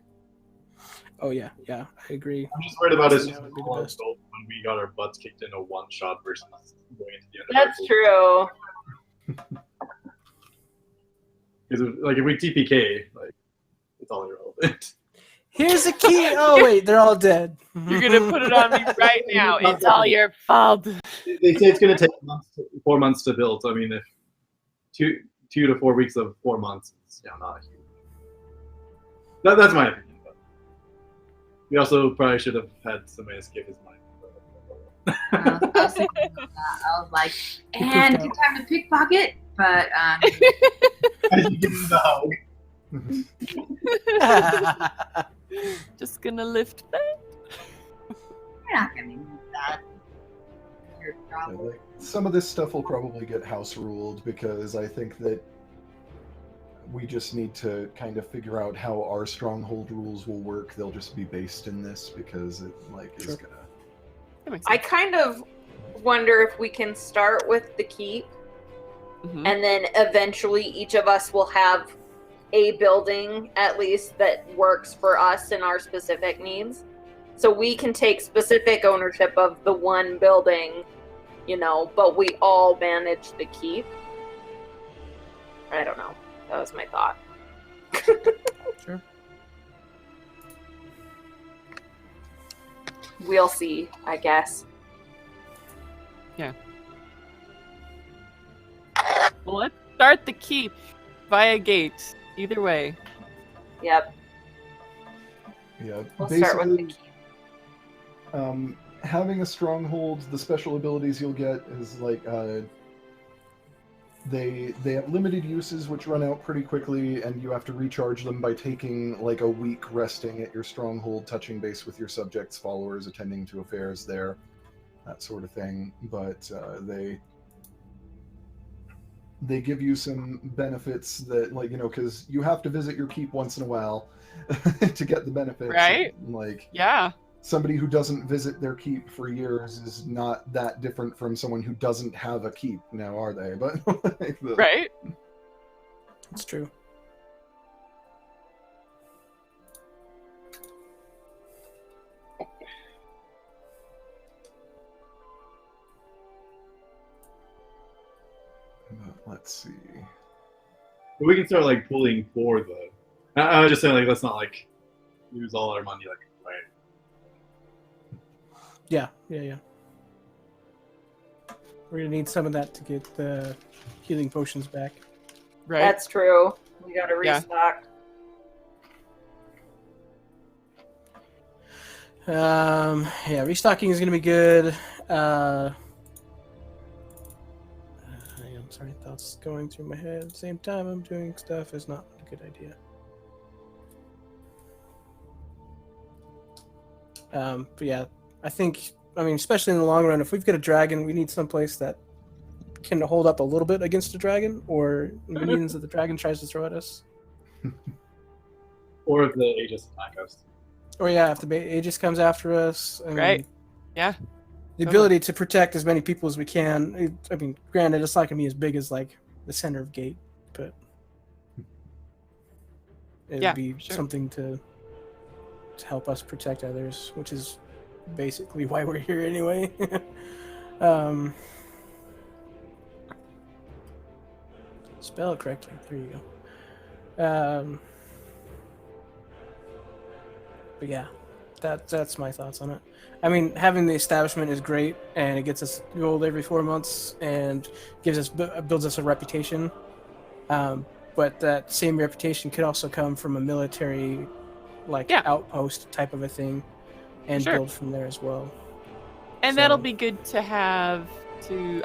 Oh yeah, I agree. I'm just worried about us Yeah, using would be the all our best. gold when we got our butts kicked in a one-shot versus going into the Underdark. That's true. Because like if we TPK, like it's all irrelevant. Here's the key. Oh wait, they're all dead. You're gonna put it on me right now. It's all your fault. They say it's going to take 4 months to build. So I mean, if 2 to 4 weeks of 4 months, it's not huge. That's my opinion. But we also probably should have had somebody skip his mind. I was thinking about that. I was like, and good time to pickpocket, but As you give him the hug. Just gonna lift that. you're not gonna need that. Your problem. Like, some of this stuff will probably get house ruled, because I think that we just need to kind of figure out how our stronghold rules will work. They'll just be based in this, because it is Sure. gonna. That makes I sense. kind of wonder if we can start with the keep Mhm. and then eventually each of us will have a building at least that works for us and our specific needs. So we can take specific ownership of the one building, but we all manage the keep. I don't know. That was my thought. Sure. We'll see, I guess. Well, let's start the keep via gate. Either way. Yep. Yeah, We'll start with the basically, keep. having a stronghold, the special abilities you'll get is like they have limited uses which run out pretty quickly, and you have to recharge them by taking like a week resting at your stronghold, touching base with your subjects, followers, attending to affairs there, that sort of thing. But they give you some benefits that, like, because you have to visit your keep once in a while to get the benefits. Right? Like, Yeah. somebody who doesn't visit their keep for years is not that different from someone who doesn't have a keep now, are they? But like Right? It's true. let's see. But we can start like pulling for the. I was just saying, like, let's not like use all our money like right. Yeah. We're gonna need some of that to get the healing potions back. Right. That's true. We gotta Yeah. restock. Restocking is gonna be good. Hang on, sorry, thoughts going through my head at the same time I'm doing stuff is not a good idea. But yeah, I think, especially in the long run, if we've got a dragon, we need someplace that can hold up a little bit against a dragon, or minions that the dragon tries to throw at us. Or if the Aegis attack us. Or yeah, if the Aegis comes after us. Right. Yeah. The ability to protect as many people as we can. Granted, it's not going to be as big as like the center of gate, but it'd be sure. something to help us protect others, which is basically why we're here anyway. Spell it correctly. There you go. But yeah, that's my thoughts on it. Having the establishment is great, and it gets us gold every 4 months, and builds us a reputation. But that same reputation could also come from a military, outpost type of a thing, and Sure. build from there as well. And So- that'll be good to have to.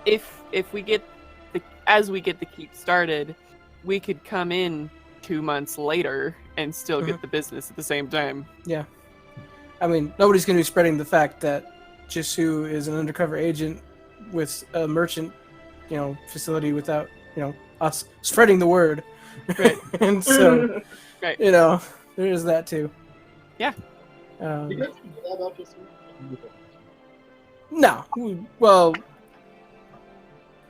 If we get as we get the keep started, we could come in 2 months later and still get the business at the same time. Yeah. Nobody's going to be spreading the fact that Jisoo is an undercover agent with a merchant, facility without, us spreading the word. Right. And so, Right. there is that too. Yeah. You guys can do that about just No.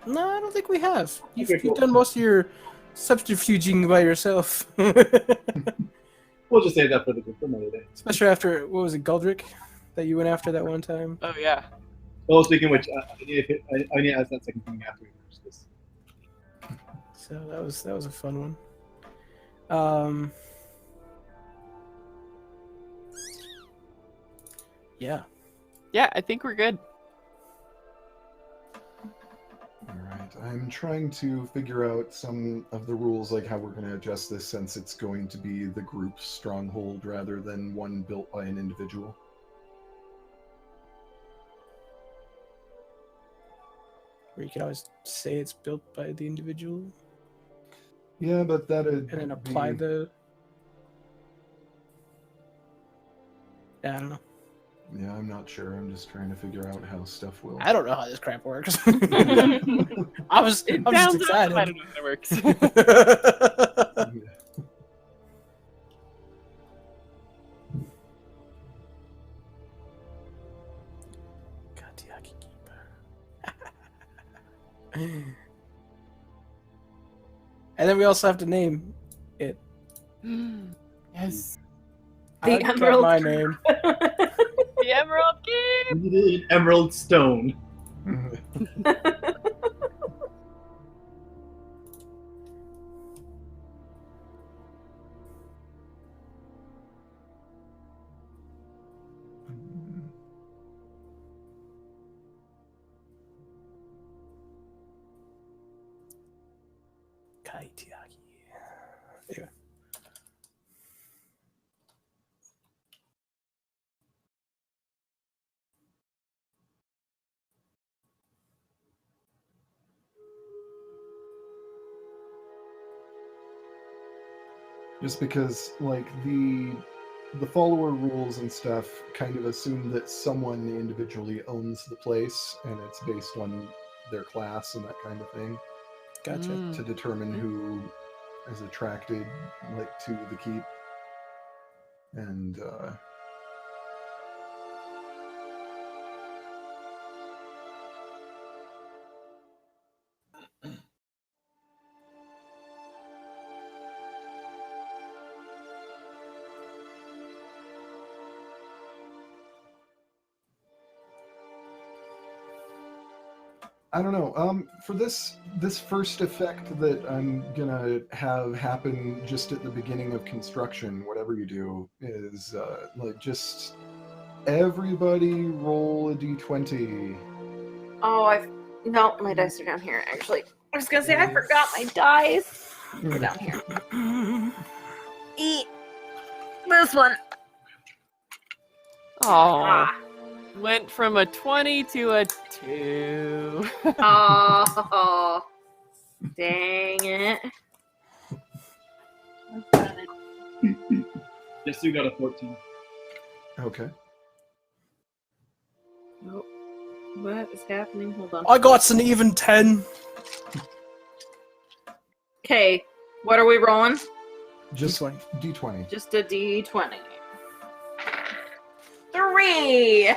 No, I don't think we have. You've Okay, cool. done most of your subterfuging by yourself. We'll just say that for another day. Especially after, what was it, Guldrick? That you went after that one time? Oh yeah. Well, speaking of which, I need to ask that second thing after we finish this. So that was a fun one. Yeah. Yeah, I think we're good. Alright, I'm trying to figure out some of the rules, like how we're going to adjust this, since it's going to be the group's stronghold rather than one built by an individual. Where you could always say it's built by the individual Yeah, but that'd and then apply be... the... Yeah, I don't know. Yeah, I'm not sure. I'm just trying to figure out how stuff will... I don't know how this crap works. It I'm just sounds awesome. excited. I don't know how it works. And then we also have to name it. Yes. The I've got Emerald. my name. The Emerald Game. We need an emerald stone. Kaitiaki. Anyway. Just because, like, the follower rules and stuff kind of assume that someone individually owns the place, and it's based on their class and that kind of thing Gotcha. to determine who is attracted, like, to the keep. And I don't know. For this first effect that I'm gonna have happen just at the beginning of construction, whatever you do, is like just everybody roll a d20. Oh, no, my dice are down here. Actually, I was gonna say I forgot my dice. They're down here. Eat this one. Oh, Ah. went from a 20 to a 2. Oh, dang it. Yes, you got a 14. Okay. Oh, what is happening? Hold on. I got an even 10. Okay, what are we rolling? Just D20. d20. Just a D20. 3!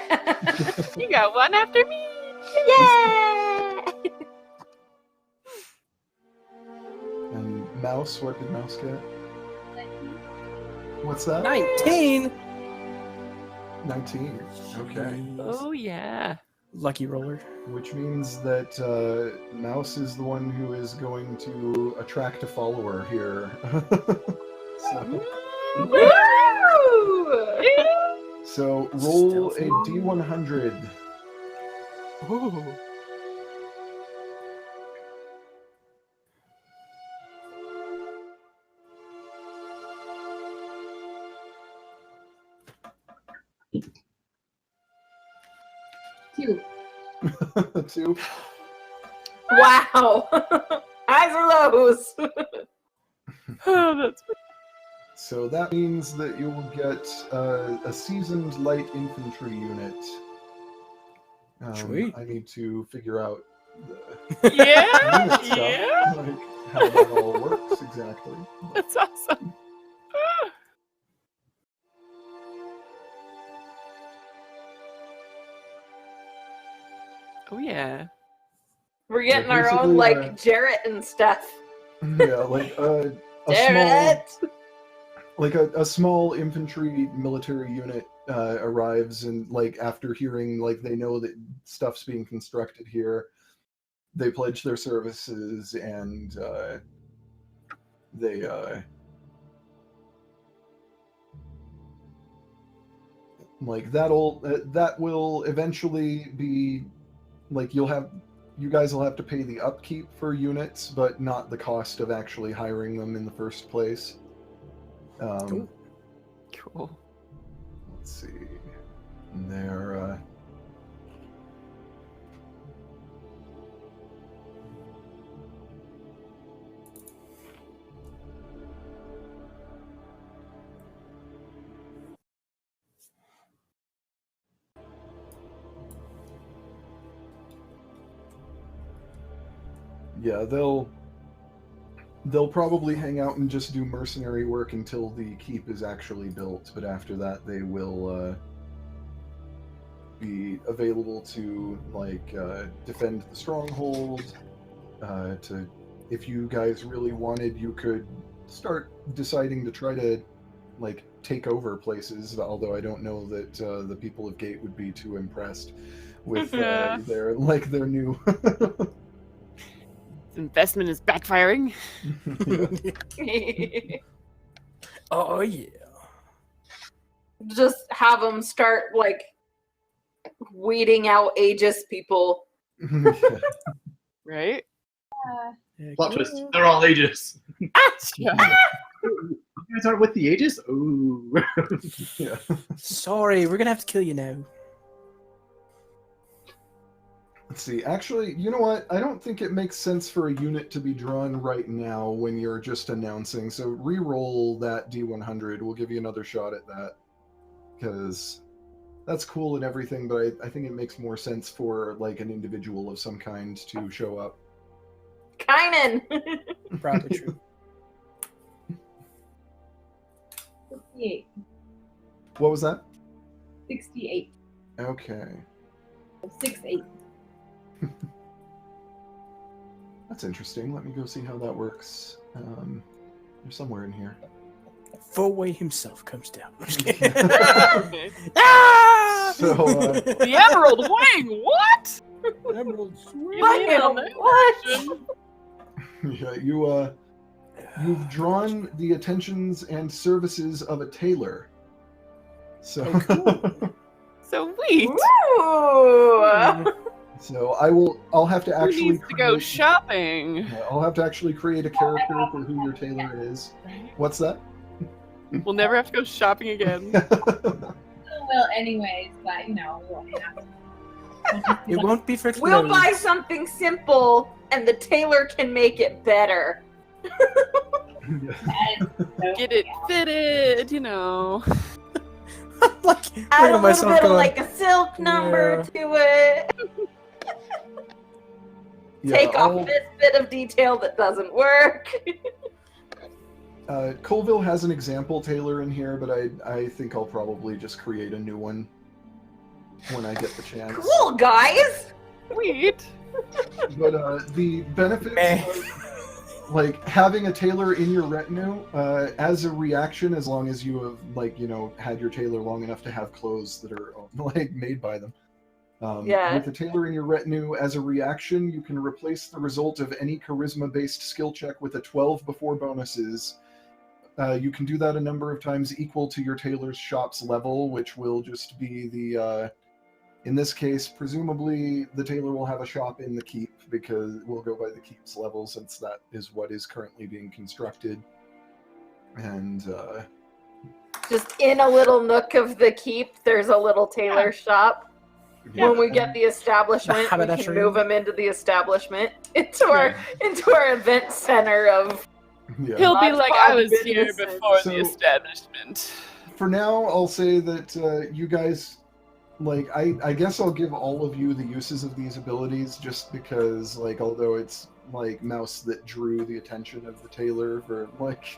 You got one after me. Yay! And Mouse, what did Mouse get? What's that? 19. 19. Okay. Oh yeah. Lucky roller. Which means that Mouse is the one who is going to attract a follower here. So, Woo! so roll a Stealthy. d100. Ooh. Two. 2. Wow! Highs or lows? Oh, that's So that means that you will get a seasoned light infantry unit. Sweet. I need to figure out the yeah, unit stuff, yeah. like how that all works exactly. That's awesome. Oh yeah. We're getting our basically, own, like, Jarrett and stuff. Yeah, like a small, Jarrett! like a small infantry military unit arrives, and like after hearing, like they know that stuff's being constructed here, they pledge their services, and they like that will eventually be like you guys will have to pay the upkeep for units, but not the cost of actually hiring them in the first place. Cool. Cool. Let's see. They're yeah, they'll probably hang out and just do mercenary work until the keep is actually built, but after that they will be available to like defend the stronghold, to if you guys really wanted, you could start deciding to try to like take over places. Although I don't know that the people of Gate would be too impressed with their new. This investment is backfiring. Oh yeah. Just have them start like weeding out ageist people. Yeah. Right? Plot twist. They're all ages. Yeah. You guys aren't with the ages? Ooh. Yeah. Sorry, we're gonna have to kill you now. Let's see. Actually, you know what? I don't think it makes sense for a unit to be drawn right now when you're just announcing. So re-roll that D100. We'll give you another shot at that. Because that's cool and everything, but I think it makes more sense for like an individual of some kind to show up. Kynan. Probably true. 68. What was that? 68. Okay. 68. That's interesting. Let me go see how that works. They're somewhere in here. Four-way himself comes down. I'm just kidding. Ah! So, The Emerald Wing. What? Emerald Swing. What? yeah, you've drawn the attentions and services of a tailor. So, Sweet. Ooh. so I'll have to Who actually needs to go shopping? Yeah, I'll have to actually create a character for who your tailor is. What's that? We'll never have to go shopping again. Well, anyways, but we won't have It won't be for clothes. We'll buy something simple, and the tailor can make it better. Get it fitted, like, Add a look at little myself bit of going, like a silk number to it. Yeah, Take off this bit of detail that doesn't work. Colville has an example tailor in here, but I think I'll probably just create a new one when I get the chance. Cool, guys. Sweet. But the benefits of, like, having a tailor in your retinue as a reaction, as long as you have had your tailor long enough to have clothes that are like made by them. Yeah. With a tailor in your retinue, as a reaction, you can replace the result of any charisma-based skill check with a 12 before bonuses. You can do that a number of times equal to your tailor's shop's level, which will just be the, in this case, presumably the tailor will have a shop in the keep, because we'll go by the keep's level, since that is what is currently being constructed. And, Just in a little nook of the keep, there's a little tailor shop. yeah, When we get the establishment, The we can haberdashery. move them into the establishment, into our event center of. yeah. He'll be like, I was Hodgepodge here businesses. before So- the establishment. For now, I'll say that you guys, like, I guess I'll give all of you the uses of these abilities, just because, like, although it's, like, Mouse that drew the attention of the tailor for, like...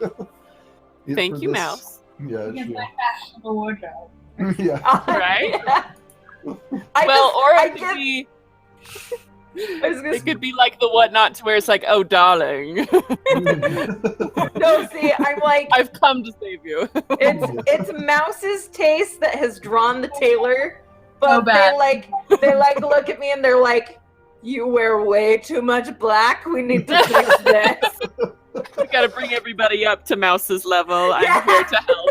Thank you, Mouse. Yeah, Because sure. my fashionable wardrobe. Yeah. Right? I It could give- be. I was gonna It could be like the what not to wear. It's like, oh, darling, No, see, I'm like, I've come to save you. it's Mouse's taste that has drawn the tailor, but So bad. they look at me and they're like, you wear way too much black. We need to fix this. We gotta bring everybody up to Mouse's level. I'm Yeah. here to help.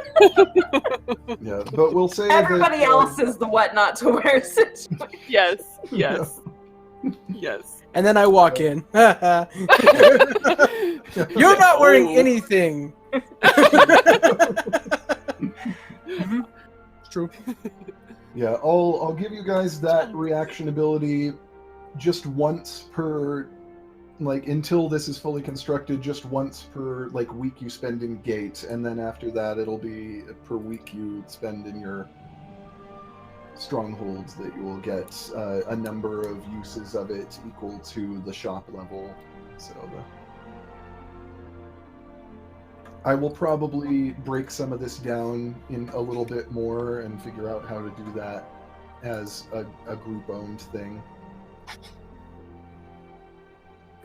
Yeah, but we'll say Everybody that, else is the what not to wear situation. Yes, yes, yes. And then I walk in. You're not wearing Oh. anything. Mhm. It's true. Yeah, I'll give you guys that reaction ability just once per, like, until this is fully constructed, just once per, like, week you spend in Gate, and then after that it'll be per week you spend in your strongholds that you will get a number of uses of it equal to the shop level. So I will probably break some of this down in a little bit more and figure out how to do that as a group-owned thing.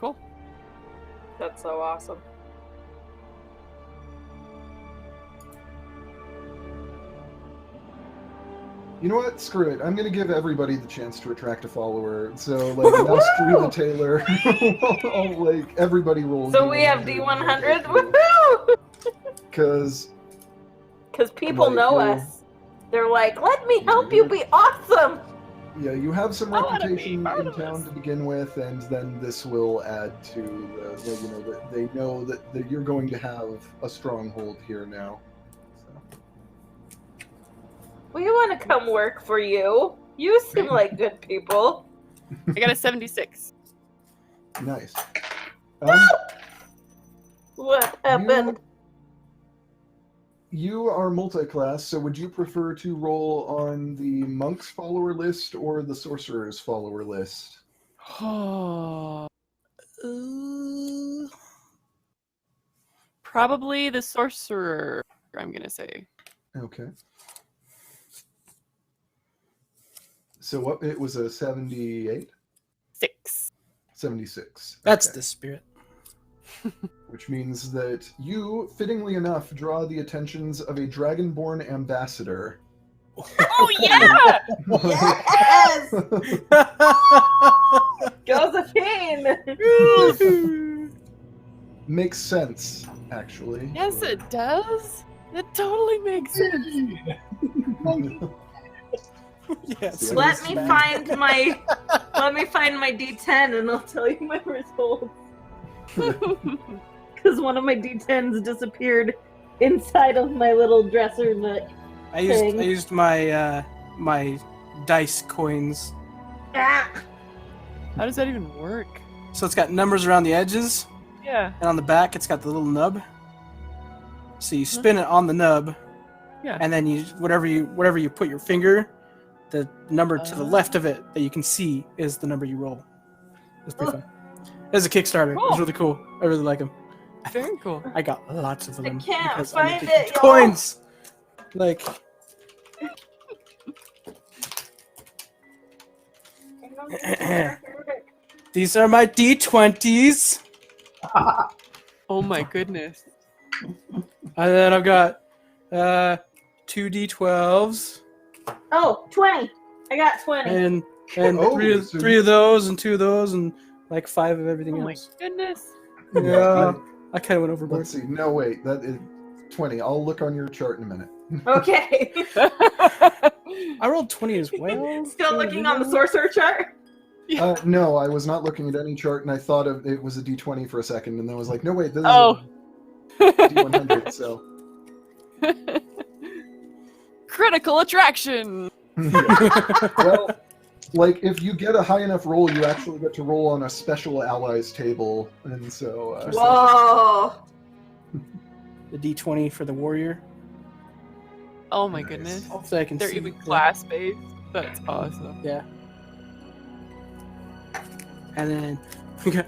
Cool. That's so awesome. You know what? Screw it. I'm gonna give everybody the chance to attract a follower. So, like, Mastery the Tailor, I'll, like, everybody roll. So we have D100. Woohoo! Because people Like, know you'll- us. They're like, let me help you be awesome. yeah, you have some I wanna be reputation part in of town this. to begin with, and then this will add to the, you know, that they know that you're going to have a stronghold here now. So. We want to come work for you. You seem like good people. I got a 76. Nice. What happened? You are multi-class, so would you prefer to roll on the monk's follower list or the sorcerer's follower list? Oh. Probably the sorcerer, I'm going to say. Okay. So what? It was a 78? 6. 76. That's Okay. the spirit. Which means that you, fittingly enough, draw the attentions of a dragonborn ambassador. Oh, yeah! Yes! Josephine! Makes sense, actually. Yes, it does. It totally makes sense. Yes. Let me find my D10 and I'll tell you my results. Because one of my D10s disappeared inside of my little dresser that I used my my dice coins. ah, How does that even work? So it's got numbers around the edges, Yeah. and on the back it's got the little nub. So you spin it on the nub, Yeah. and then whatever you put your finger, the number to the left of it that you can see is the number you roll. It's pretty fun. It's a Kickstarter. It was Cool. really cool. I really like them. Very cool. I got lots of them. I can't because I'm find addicted it, to y'all. coins. Like these are my D20s, Oh my goodness. and then I've got 2 D12s, oh, 20. I got 20. and Oh, so three of those, and 2 of those, and like 5 of everything Oh my else. goodness. Yeah, I kind of went overboard. Let's see. No, wait. That is 20. I'll look on your chart in a minute. Okay. I rolled 20 as well. Still looking on the sorcerer chart? No, I was not looking at any chart, and I thought it was a D20 for a second, and then I was like, no, wait, this is Oh. a D100, so. Critical attraction. Well, like, if you get a high enough roll, you actually get to roll on a special allies table, and so... Whoa. The D20 for the warrior. Oh my Nice. goodness. Hopefully I can They're see. even class based. That's awesome. Yeah. And then we got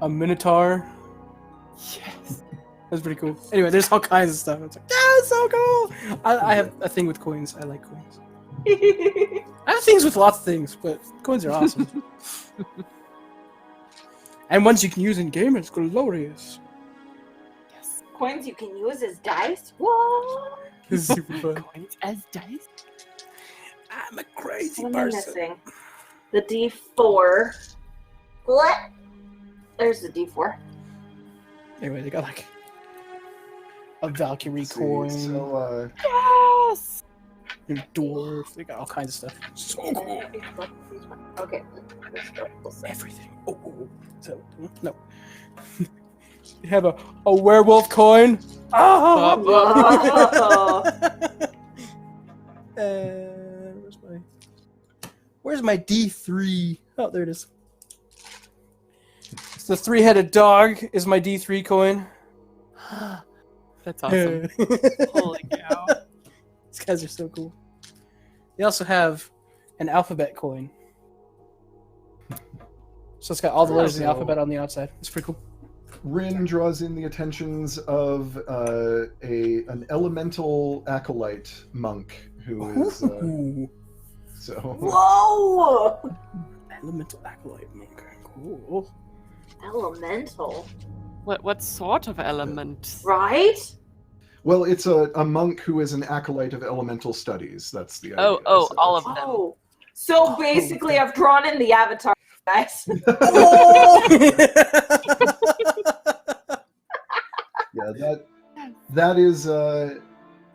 a minotaur. Yes. That's pretty cool. Anyway, there's all kinds of stuff. It's like, that's so cool. I have a thing with coins. I like coins. I have things with lots of things, but coins are awesome. And ones you can use in game, it's glorious. Yes. Coins you can use as dice? What? This is super fun. Coins as dice. I'm a crazy What am I person. missing? The D4. What? There's the D4. Anyway, they got like a Valkyrie let's see, coin, So, Yes. a dwarf. They got all kinds of stuff. So cool. Okay. Everything. Oh. So no. You have a werewolf coin. Oh. Whoa. Where's my D3? Oh, there it is. So the 3-headed dog is my D3 coin. That's awesome. Holy cow. These guys are so cool. They also have an alphabet coin. So it's got all the letters in the so- alphabet on the outside. It's pretty cool. Rin draws in the attentions of an elemental acolyte monk who is Ooh. so Whoa! Elemental acolyte monk. Cool. Elemental. What sort of element? Right? Well, it's a monk who is an acolyte of elemental studies. That's the idea. Oh, So all of that's- them. Oh. So basically, I've drawn in the avatar, guys. Oh! Yeah, that is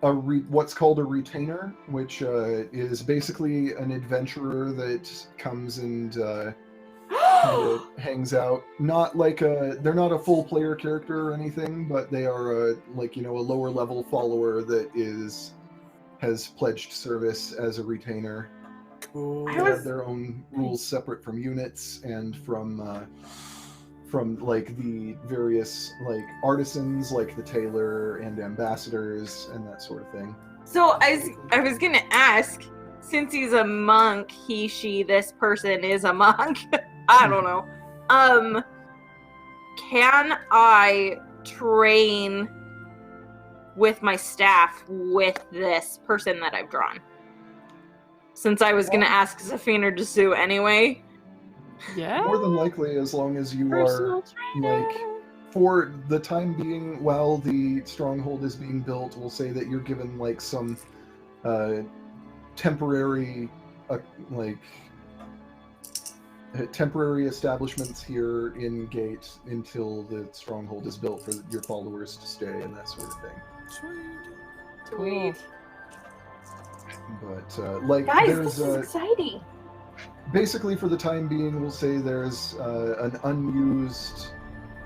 what's called a retainer, which is basically an adventurer that comes and kind of hangs out. Not like they're not a full player character or anything, but they are a lower level follower that has pledged service as a retainer. Cool. They have their own rules separate from units and from like the various like artisans, like the tailor and ambassadors and that sort of thing. So I was gonna ask, since he's a monk, he, she, this person is a monk. I don't know. Can I train with my staff with this person that I've drawn? Since I was gonna ask Zafine or Dessou anyway. Yeah. More than likely, as long as you Personal are like, for the time being, while the stronghold is being built, we'll say that you're given like some temporary temporary establishments here in Gate until the stronghold is built for your followers to stay and that sort of thing. Sweet. But like, Guys, there's this is exciting. basically for the time being, we'll say there's an unused,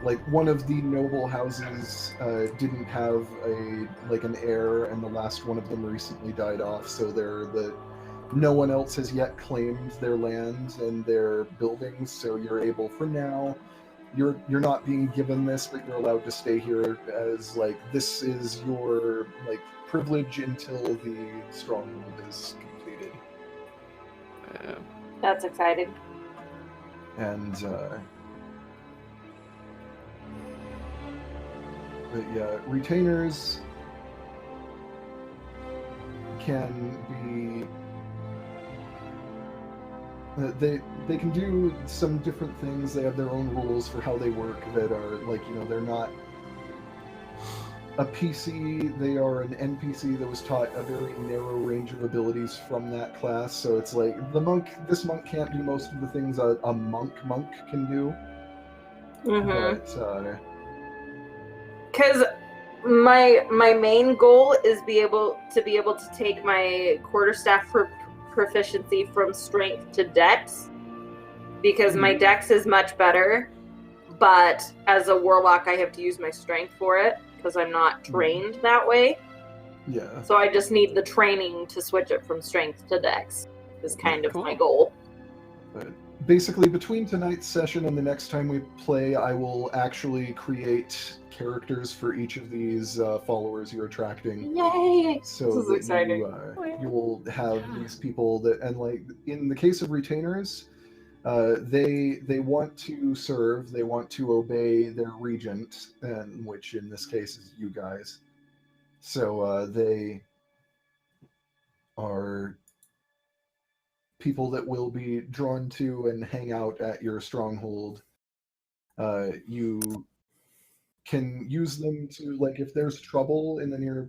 like one of the noble houses didn't have an heir, and the last one of them recently died off, so no one else has yet claimed their land and their buildings, so you're able, for now, you're not being given this, but you're allowed to stay here as like, this is your like privilege until the stronghold is completed. That's exciting. And but yeah, retainers can be they can do some different things. They have their own rules for how they work that are like, they're not a PC, they are an NPC that was taught a very narrow range of abilities from that class. So it's like this monk can't do most of the things a monk can do. Mm-hmm. But Because my main goal is be able to take my quarterstaff for proficiency from strength to dex, because my dex is much better, but as a warlock I have to use my strength for it because I'm not trained that way. yeah. So I just need the training to switch it from strength to dex is kind of my goal. But basically, between tonight's session and the next time we play, I will actually create characters for each of these followers you're attracting. Yay! So This is that exciting. you will have these people that, and like in the case of retainers, they want to serve, they want to obey their regent, and which in this case is you guys. So they are people that will be drawn to and hang out at your stronghold. You can use them to, like, if there's trouble in the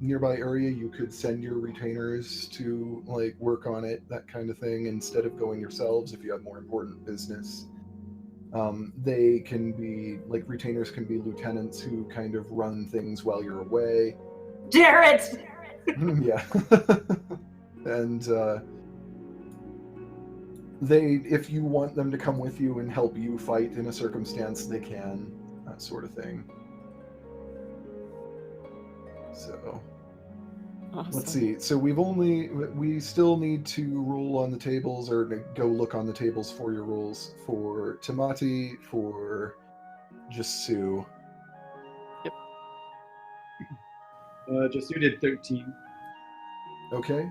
nearby area, you could send your retainers to like work on it, that kind of thing, instead of going yourselves if you have more important business. They can be like, retainers can be lieutenants who kind of run things while you're away. Jared! Yeah. And if you want them to come with you and help you fight in a circumstance, they can, that sort of thing. So Awesome. let's see. So we still need to roll on the tables, or to go look on the tables for your rolls for Tamati, for Dessou. Dessou did 13. Okay.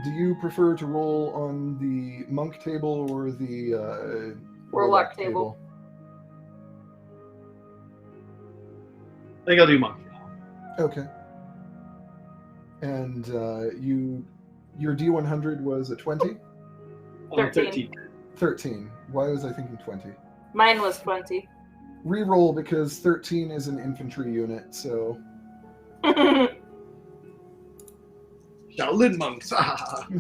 Do you prefer to roll on the monk table or the Warlock table? I think I'll do monk. Okay. And your D100 was a 20? 13. 13. Why was I thinking 20? Mine was 20. Reroll because 13 is an infantry unit, so Shaolin monks.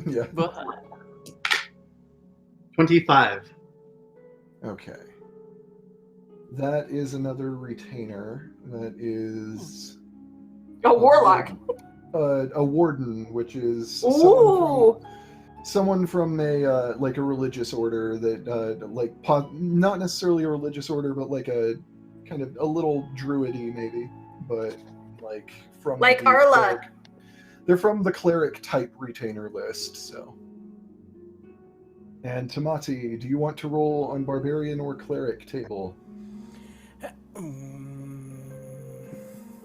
yeah. 25. Okay. That is another retainer. That is A warlock. a warden, which is Ooh. someone from a like a religious order that like not necessarily a religious order, but like a kind of a little druidy maybe, but like from Like the Arla. cleric. They're from the cleric type retainer list, so. And Tamati, do you want to roll on barbarian or cleric table?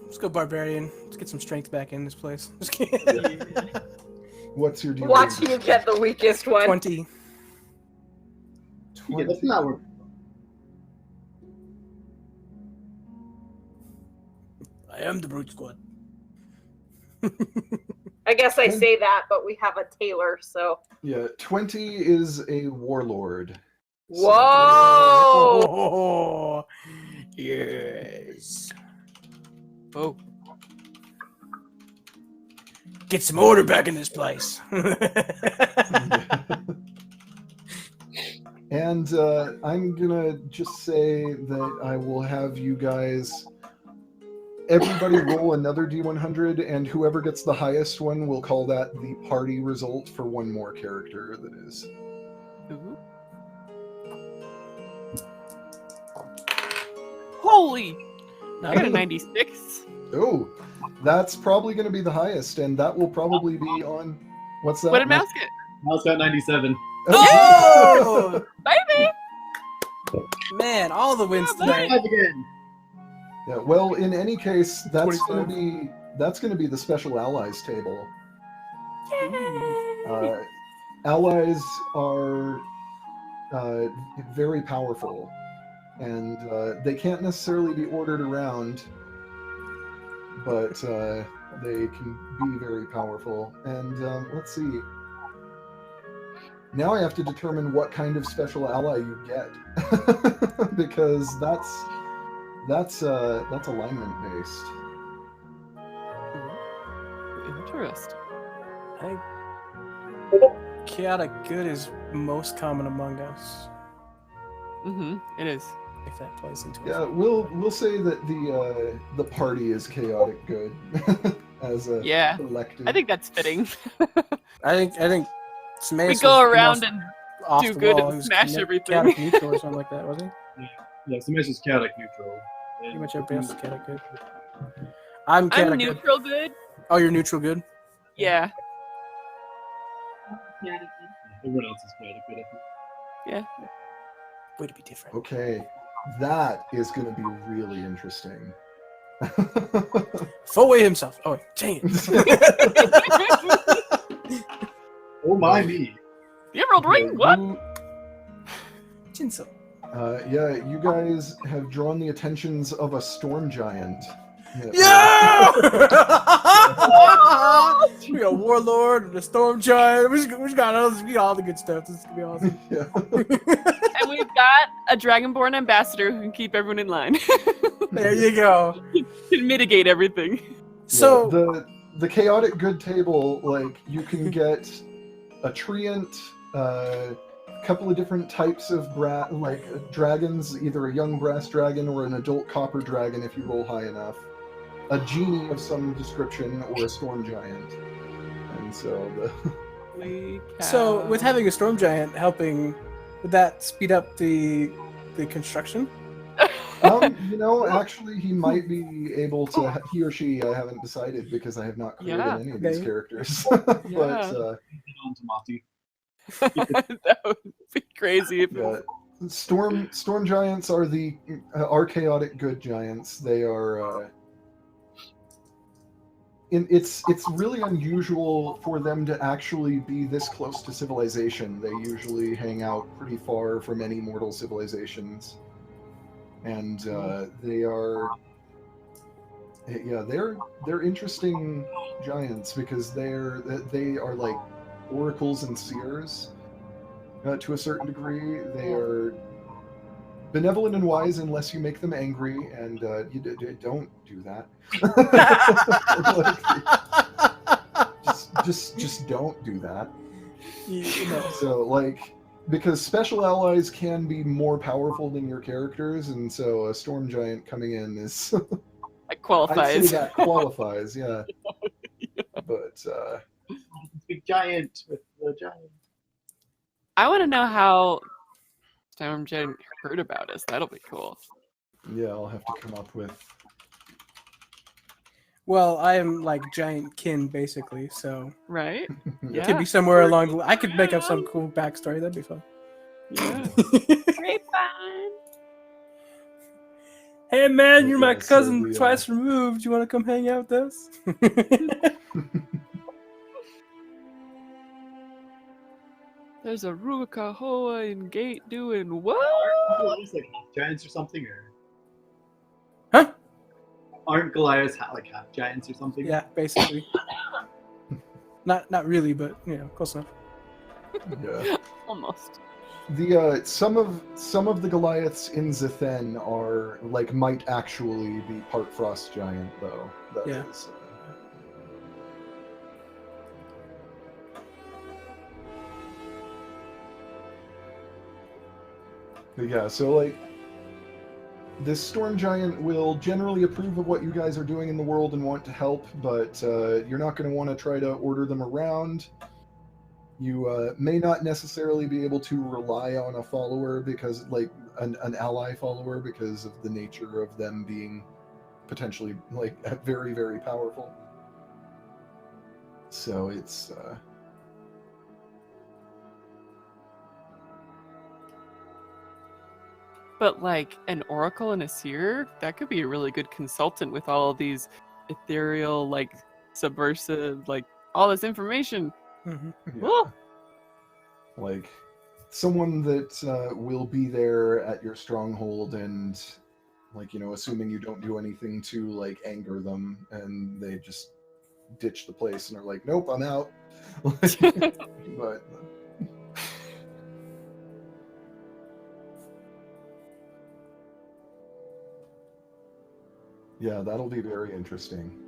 Let's go barbarian. Let's get some strength back in this place. Just kidding. What's your deal? Watch you get the weakest one. 20. You get the flower. I am the brute squad. I guess I say that, but we have a tailor, so. Yeah, 20 is a warlord. Whoa! Oh, yes. Oh, Get some order back in this place. And I'm gonna just say that I will have you guys, everybody roll another D100, and whoever gets the highest one will call that the party result for one more character that is. ooh. Holy! I got a 96. Oh, that's probably going to be the highest, and that will probably be on. What's that? What did Mouse get? Mouse got 97. Oh, Baby! man, all the wins tonight. Again. Yeah. Well, in any case, that's 25. going to be the special allies table. Yay! Allies are very powerful, and they can't necessarily be ordered around, but they can be very powerful. And let's see. Now I have to determine what kind of special ally you get, because that's alignment based. Interesting. I think chaotic good is most common among us. Mm-hmm. It is. If that plays into it. Yeah, we'll say that the party is chaotic good as a Yeah. collective. I think that's fitting. I think Smash We go was the around most and off do the good wall. and He was smash everything. Chaotic neutral or something like that, wasn't he? Yeah, Smash is chaotic neutral. Pretty much everybody else is chaotic good. I'm chaotic I'm good. neutral good. Oh, you're neutral good? Yeah. Everyone else is chaotic good, I think. Yeah. Way to be different. Okay, that is going to be really interesting. Full way himself. Oh, dang it. Oh my me. The Emerald Ring? What? Tinsel. Yeah, you guys have drawn the attentions of a storm giant. Yeah! We got Warlord and the Storm Giant. We got all the good stuff. This is gonna be awesome. Yeah. And we've got a Dragonborn ambassador who can keep everyone in line. There you go. Can mitigate everything. So the chaotic good table, like you can get a treant, a couple of different types of dragons, either a young brass dragon or an adult copper dragon if you roll high enough, a genie of some description, or a storm giant. And So with having a Storm Giant helping, would that speed up the construction? actually, he might be able to. He or she, I haven't decided because I have not created any of these characters. Yeah. But On Tamati. That would be crazy if yeah, storm giants are are chaotic good giants. They are. It's really unusual for them to actually be this close to civilization. They usually hang out pretty far from any mortal civilizations, and they are. Yeah, they're interesting giants because they are like oracles and seers to a certain degree. benevolent and wise unless you make them angry, and don't do that. just don't do that. So like, because special allies can be more powerful than your characters, and so a storm giant coming in is That qualifies. I'd say that qualifies, yeah. But Big giant with the giant. I want to know how Storm Giant heard about us. That'll be cool. yeah, I'll have to come up with. Well, I am like giant kin, basically, so Right? it Yeah. could be somewhere along the I could make up some cool backstory. That'd be fun. Yeah. Great fun. Hey, man, you're my Yeah, so cousin we, twice removed. You want to come hang out with us? There's a Ruakahoa gate doing what? Goliaths like half giants or something, or Huh? aren't Goliaths like half giants or something? Yeah, basically. Not really, but close enough. Yeah. Almost. The some of the Goliaths in Zithen are like might actually be part frost giant though. That Yeah. is, But yeah, so like this storm giant will generally approve of what you guys are doing in the world and want to help, but you're not going to want to try to order them around. You may not necessarily be able to rely on a follower because, like, an ally follower because of the nature of them being potentially, like, very, very powerful. So it's... But like an oracle and a seer, that could be a really good consultant with all of these ethereal, like subversive, like all this information. Mm-hmm. Yeah. Ooh. Like someone that will be there at your stronghold and, like, assuming you don't do anything to like anger them, and they just ditch the place and are like, nope, I'm out. But yeah, that'll be very interesting.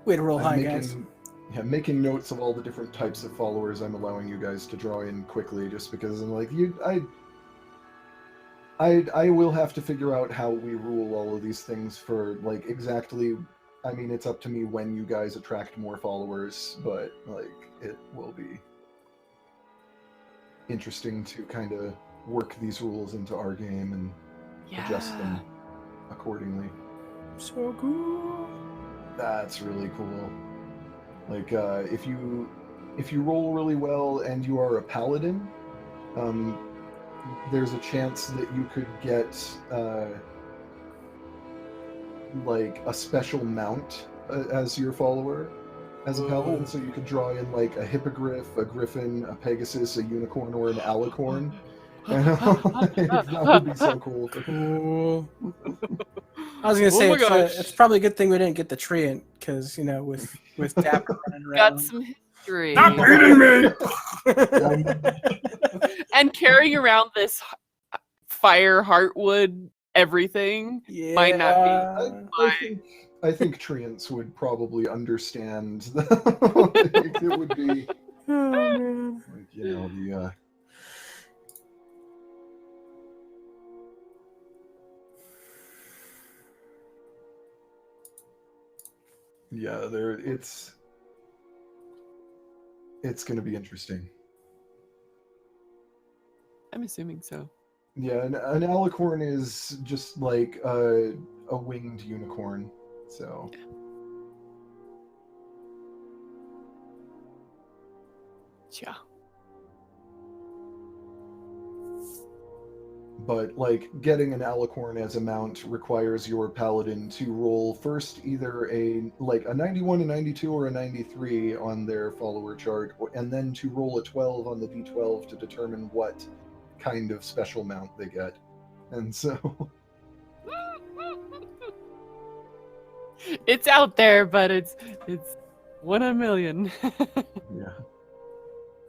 Way to roll I'm high, making, guys. Yeah, making notes of all the different types of followers I'm allowing you guys to draw in quickly, just because I'm like, I will have to figure out how we rule all of these things for like exactly. I mean, it's up to me when you guys attract more followers, but like it will be interesting to kind of work these rules into our game and adjust them accordingly. So cool. That's really cool. Like, if you roll really well and you are a paladin, there's a chance that you could get like a special mount as your follower as a paladin. So you could draw in like a hippogriff, a griffin, a pegasus, a unicorn, or an alicorn. That would be so cool. Cool. I was gonna say it's probably a good thing we didn't get the treant because with Dapper running around. Got some history. Stop beating me! And carrying around this fire heartwood everything might not be. I think treants would probably understand. It would be. Oh man. Like, the. Yeah, it's going to be interesting. I'm assuming so. Yeah, an alicorn is just like a winged unicorn, so. Yeah. But like getting an alicorn as a mount requires your paladin to roll first either a 91, a 92, or a 93 on their follower chart, and then to roll a 12 on the d12 to determine what kind of special mount they get. And so it's out there, but it's 1 in a million. yeah.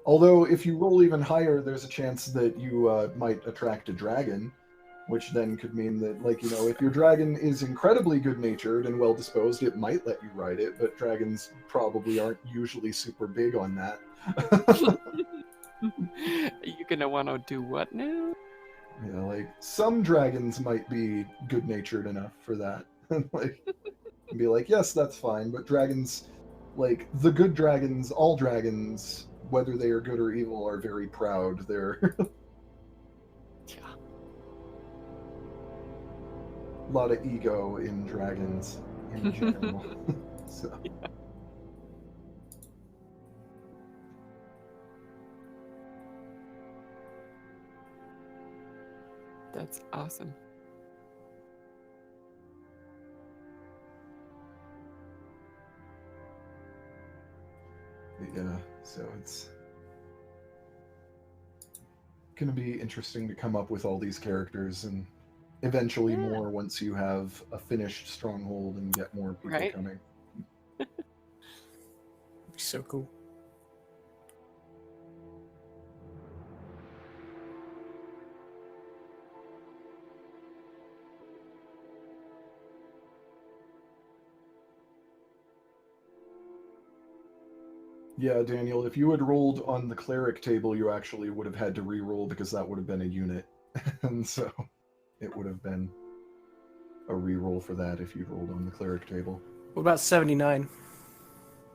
Although, if you roll even higher, there's a chance that you might attract a dragon, which then could mean that, like, you know, if your dragon is incredibly good-natured and well-disposed, it might let you ride it, but dragons probably aren't usually super big on that. You're gonna want to do what now? Yeah, like, some dragons might be good-natured enough for that. Like, and be like, yes, that's fine, but dragons, like, the good dragons, all dragons, whether they are good or evil, are very proud. They're... Yeah. A lot of ego in dragons in general. So. That's awesome. Yeah, so it's going to be interesting to come up with all these characters and eventually more once you have a finished stronghold and get more people coming. So cool. Yeah, Daniel, if you had rolled on the cleric table, you actually would have had to re-roll because that would have been a unit. And so it would have been a re-roll for that if you rolled on the cleric table. What about 79?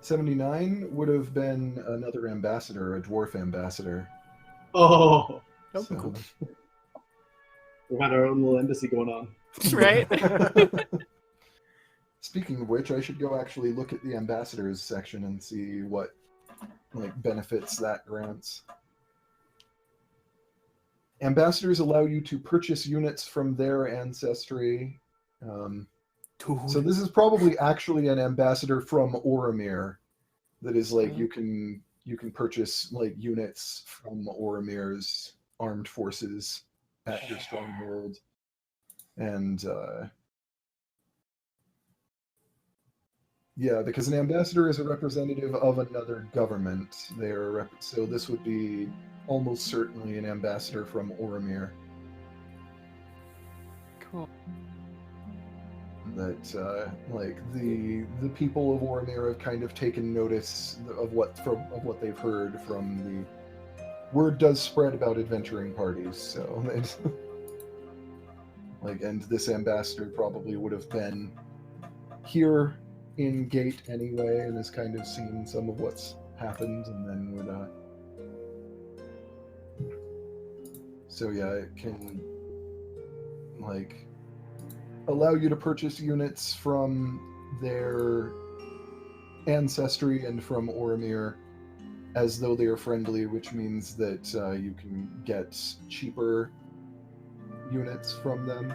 79 would have been another ambassador, a dwarf ambassador. Oh, Oh, So- cool. we had our own little embassy going on. Right? Speaking of which, I should go actually look at the ambassadors section and see what benefits that grants. Ambassadors allow you to purchase units from their ancestry. So this is probably actually an ambassador from Oromir. That is like you can purchase units from Oromir's armed forces at your stronghold, and yeah, because an ambassador is a representative of another government. So this would be almost certainly an ambassador from Oromir. Cool. That the people of Oromir have kind of taken notice of what they've heard from the word does spread about adventuring parties. So and this ambassador probably would have been here in Gate anyway, and has kind of seen some of what's happened, and then would so yeah, it can allow you to purchase units from their ancestry and from Oromir as though they are friendly, which means that you can get cheaper units from them.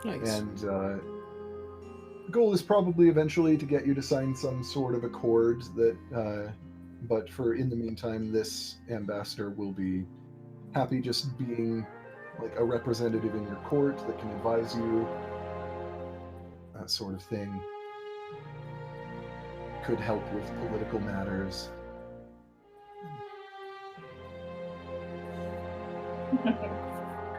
Nice. And the goal is probably eventually to get you to sign some sort of accord that, but for in the meantime, this ambassador will be happy just being a representative in your court that can advise you, that sort of thing. Could help with political matters.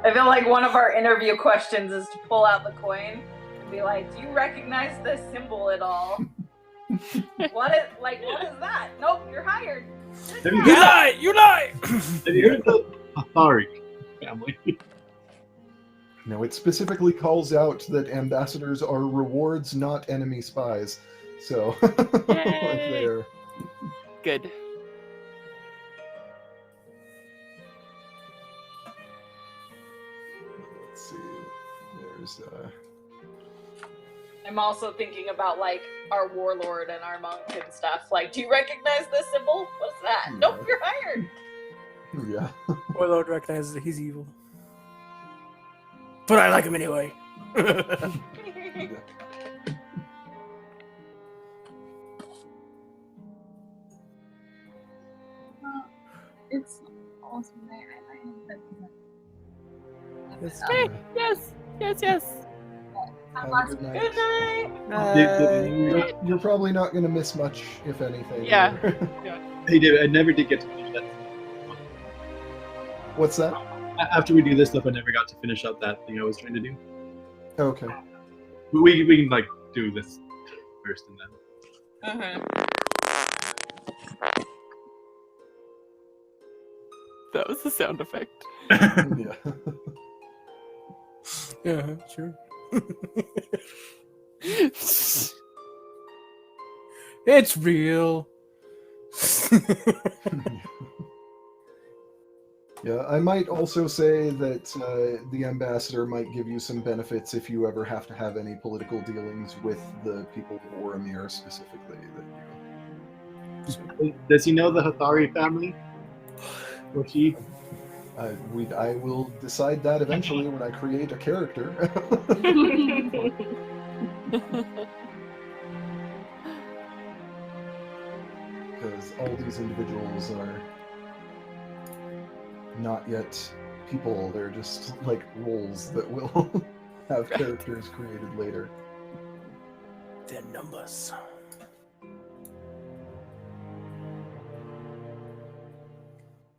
I feel like one of our interview questions is to pull out the coin and be like, "Do you recognize this symbol at all?" What is that? Nope, you're hired. Have you You lie! You lie! Have you heard of the Athari family? No, it specifically calls out that ambassadors are rewards, not enemy spies. So, Yay! they're... Good. Let's see. There's I'm also thinking about our warlord and our monk and stuff. Do you recognize this symbol? What's that? No. Nope, you're hired. yeah. Warlord recognizes that he's evil. But I like him anyway. It's awesome. It's Hey, yes, yes, yes. Have a good night. Good night. You're probably not going to miss much, if anything. Yeah. Hey, David, I never did get to finish that What's that? After we do this stuff, I never got to finish up that thing I was trying to do. Okay. We can like do this first and then. That was the sound effect. Yeah. Yeah, sure. It's real. Yeah, I might also say that the ambassador might give you some benefits if you ever have to have any political dealings with the people of Oromir specifically. Does he know the Hathari family? Or she? I will decide that eventually when I create a character. Because all these individuals are not yet people, they're just like roles that will have characters created later. They're numbers.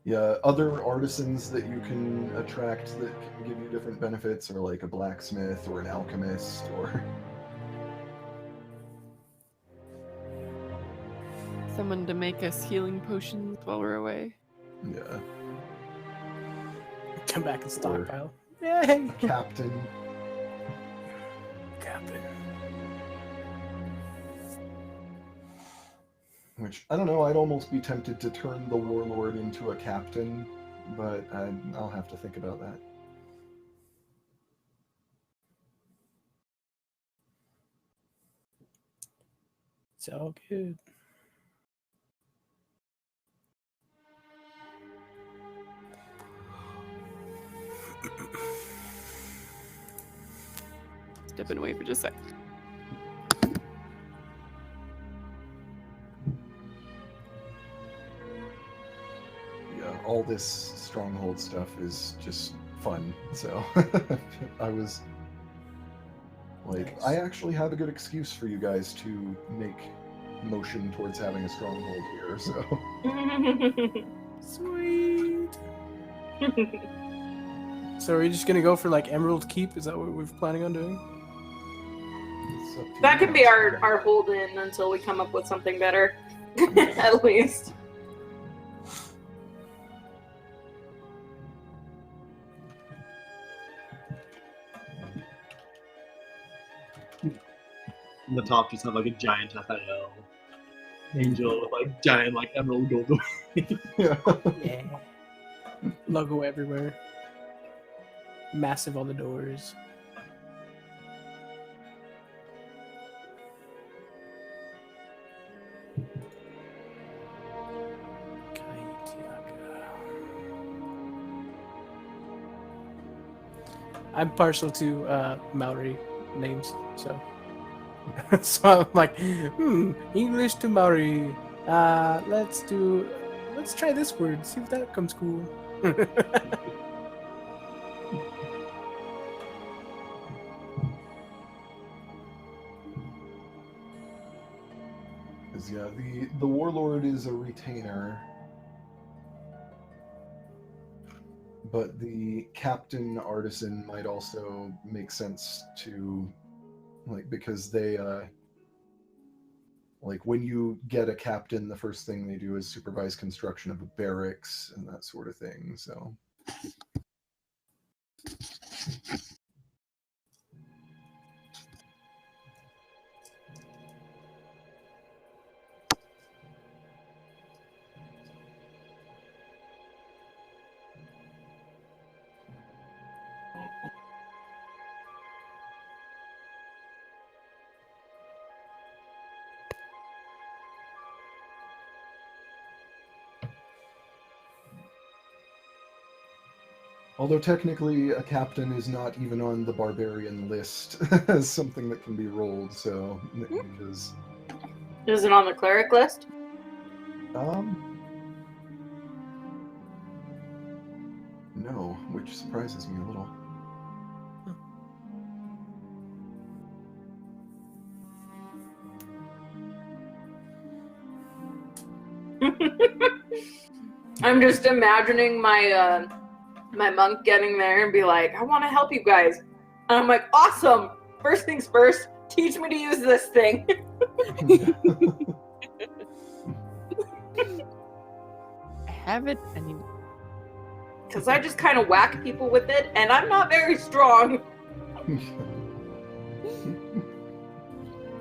Yeah, other artisans that you can attract that can give you different benefits are like a blacksmith or an alchemist or... Someone to make us healing potions while we're away. Yeah. Come back and stockpile. Yay! Captain. Captain. Which, I don't know, I'd almost be tempted to turn the warlord into a captain, but I'll have to think about that. It's all good. Stepping away for just a sec. Yeah, all this stronghold stuff is just fun, so I was like, I actually have a good excuse for you guys to make motion towards having a stronghold here, so... Sweet! So are we just gonna go for like Emerald Keep? Is that what we're planning on doing? It's up to That you could be guys. our hold in until we come up with something better. At least. On the top just have like a giant Raphael angel with like giant like emerald gold. Yeah. Yeah. Logo everywhere. Massive on the doors. I'm partial to Maori names, so so I'm like, English to Maori. Let's try this word. See if that comes cool. Because yeah, the warlord is a retainer, but the captain artisan might also make sense to, like, because they like when you get a captain, the first thing they do is supervise construction of a barracks and that sort of thing. So although technically a captain is not even on the barbarian list as something that can be rolled, so because Is it on the cleric list? no, which surprises me a little. I'm just imagining my my monk getting there and be like, I want to help you guys. And I'm like, awesome. First things first, teach me to use this thing. I have it anyway. Because I just kind of whack people with it, and I'm not very strong.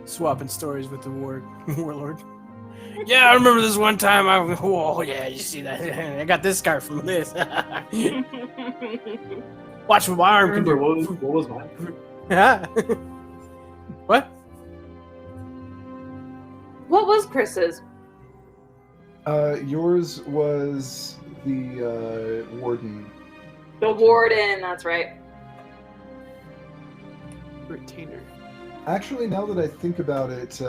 Swapping stories with the warlord. Yeah, I remember this one time. Oh yeah, you see that? I got this scar from this. Watch what my arm can Remember, do. what was mine? What? What was Chris's? Yours was the warden. The warden, that's right. Retainer. Actually, now that I think about it,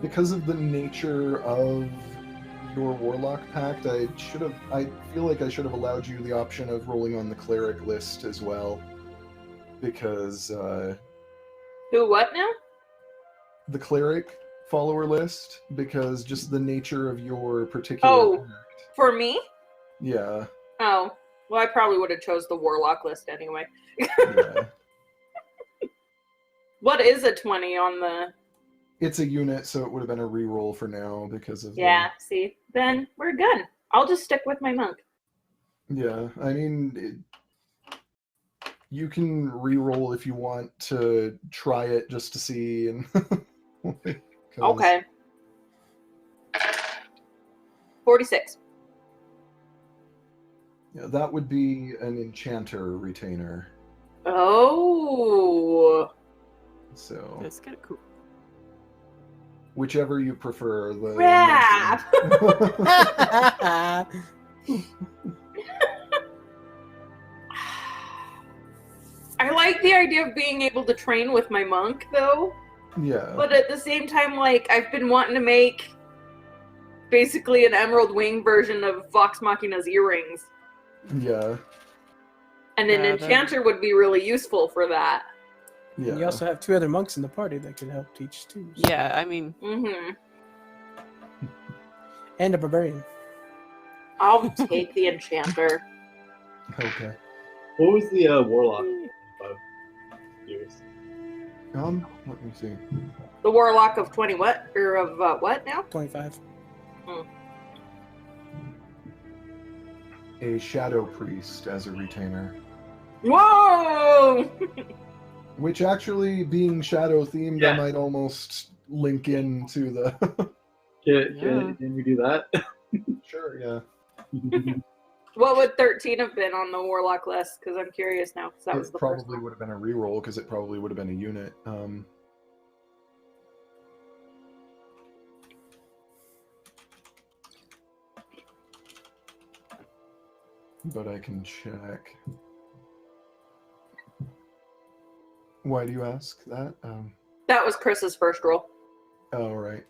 because of the nature of your warlock pact, I feel like I should have allowed you the option of rolling on the cleric list as well. Because Who, what now? the cleric follower list, because just the nature of your particular pact. For me? Yeah. Oh, well, I probably would have chose the warlock list anyway. Yeah. What is a 20 on the... It's a unit, so it would have been a reroll for now because of Yeah, see? Then we're good. I'll just stick with my monk. Yeah, I mean, you can reroll if you want to try it just to see. And 'cause- Okay. 46. Yeah, that would be an enchanter retainer. Oh. So That's kind of cool. whichever you prefer. The Crap! I like the idea of being able to train with my monk, though. Yeah. But at the same time, like, I've been wanting to make basically an Emerald Wing version of Vox Machina's earrings. Yeah. And an Yeah, enchanter would be really useful for that. Yeah. You also have 2 other monks in the party that can help teach too. so- Yeah, I mean, Mm-hmm. And a barbarian. I'll take the enchanter. Okay. What was the warlock? 5 years. Let me see. The warlock of 20 what? Or of what now? 25. A shadow priest as a retainer. Whoa! Which actually, being shadow themed, Yeah. I might almost link into the. Can we do that? Sure, yeah. What would 13 have been on the warlock list? Because I'm curious now. Because that was It the first probably one. would have been a reroll because it probably would have been a unit. But I can check. Why do you ask that? That was Chris's first roll. Oh, right.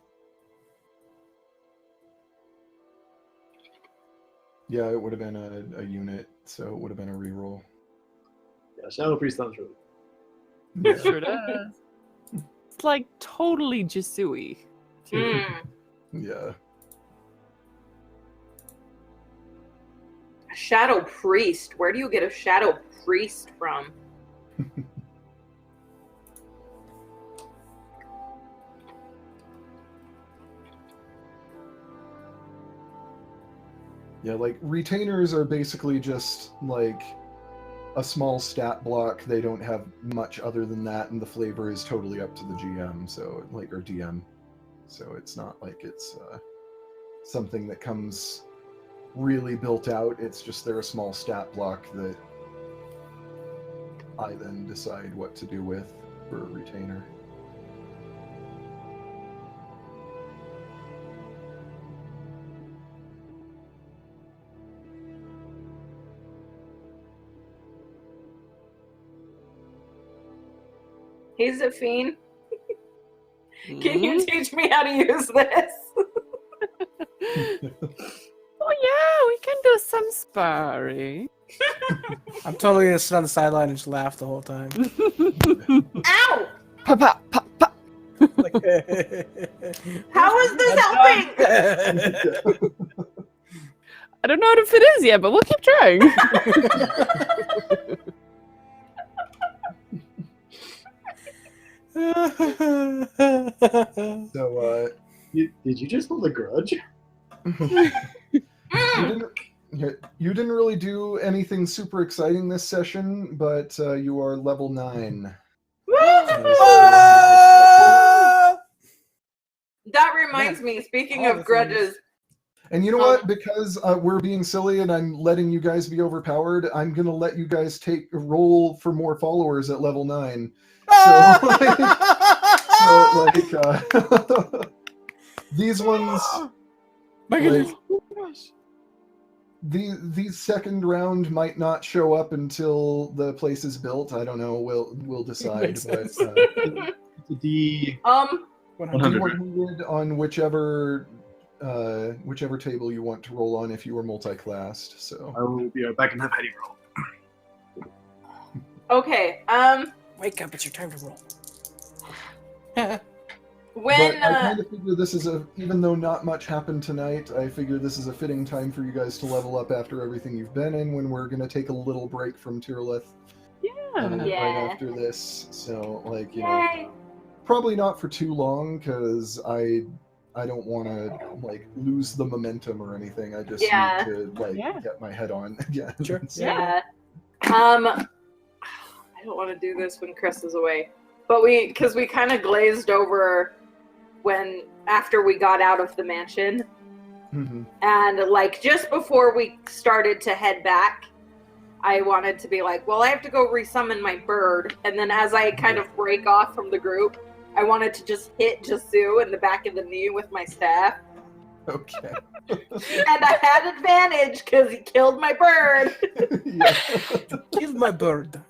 Yeah, it would have been a unit, so it would have been a reroll. Yeah, Shadow Priest sounds really. Yeah. sure does. It's like totally Jisui. too. Yeah. A shadow priest. Where do you get a shadow priest from? Yeah, like retainers are basically just like a small stat block. They don't have much other than that, and the flavor is totally up to the GM, so like or DM. So it's not like it's something that comes really built out. It's just they're a small stat block that I then decide what to do with for a retainer. Hey, Zafine. Can you Mhm. teach me how to use this? Oh yeah, we can do some sparring. I'm totally gonna sit on the sideline and just laugh the whole time. Ow! Pa, pa, pa, pa. Like, How is this helping? I don't know if it is yet, but we'll keep trying. So, Did you just hold a grudge? you didn't really do anything super exciting this session, but you are level 9. That reminds me, speaking all of the grudges, And you know what? Because we're being silly and I'm letting you guys be overpowered, I'm gonna let you guys take a roll for more followers at level 9. These ones, My goodness. these second round might not show up until the place is built. I don't know. We'll decide. Makes But sense. D 100 100. on whichever table you want to roll on if you were multi-classed. So I will be right back and have Hetty roll. okay, Wake up, it's your time to roll. when, but I kind of figure this is even though not much happened tonight, I figure this is a fitting time for you guys to level up after everything you've been in, when we're going to take a little break from Tyrileth right after this. So, like, you know, probably not for too long, because I don't want to, like, lose the momentum or anything. I just need to, like, get my head on again. Sure. yeah. I don't want to do this when Chris is away. But because we kind of glazed over after we got out of the mansion. Mm-hmm. And like just before we started to head back, I wanted to be like, well, I have to go resummon my bird. And then as I kind of break off from the group, I wanted to just hit Jasu in the back of the knee with my staff. Okay. And I had advantage because he killed my bird. Kill my bird.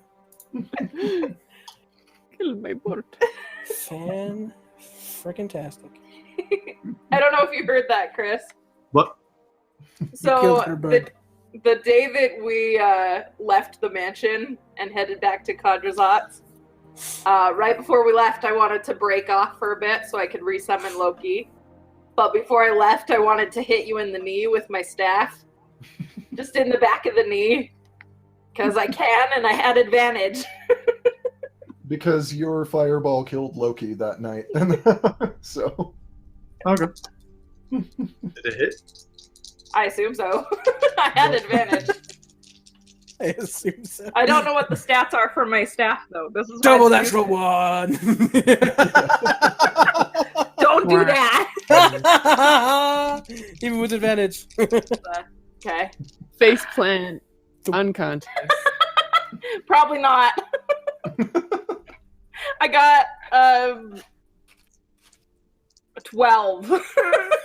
Kill my bird. Fan-freaking-tastic. I don't know if you heard that, Chris. What? So killed her bird. the day that we left the mansion and headed back to Kadrazat's, right before we left, I wanted to break off for a bit so I could resummon Loki. But before I left, I wanted to hit you in the knee with my staff. Just in the back of the knee. Because I can, and I had advantage. Because your fireball killed Loki that night. So. Okay. Did it hit? I assume so. I had advantage. I assume so. I don't know what the stats are for my staff, though. This is Double why natural one. Don't do that. Even with advantage. Okay. Face plant. Unconscious. Probably not. I got 12. Yeah,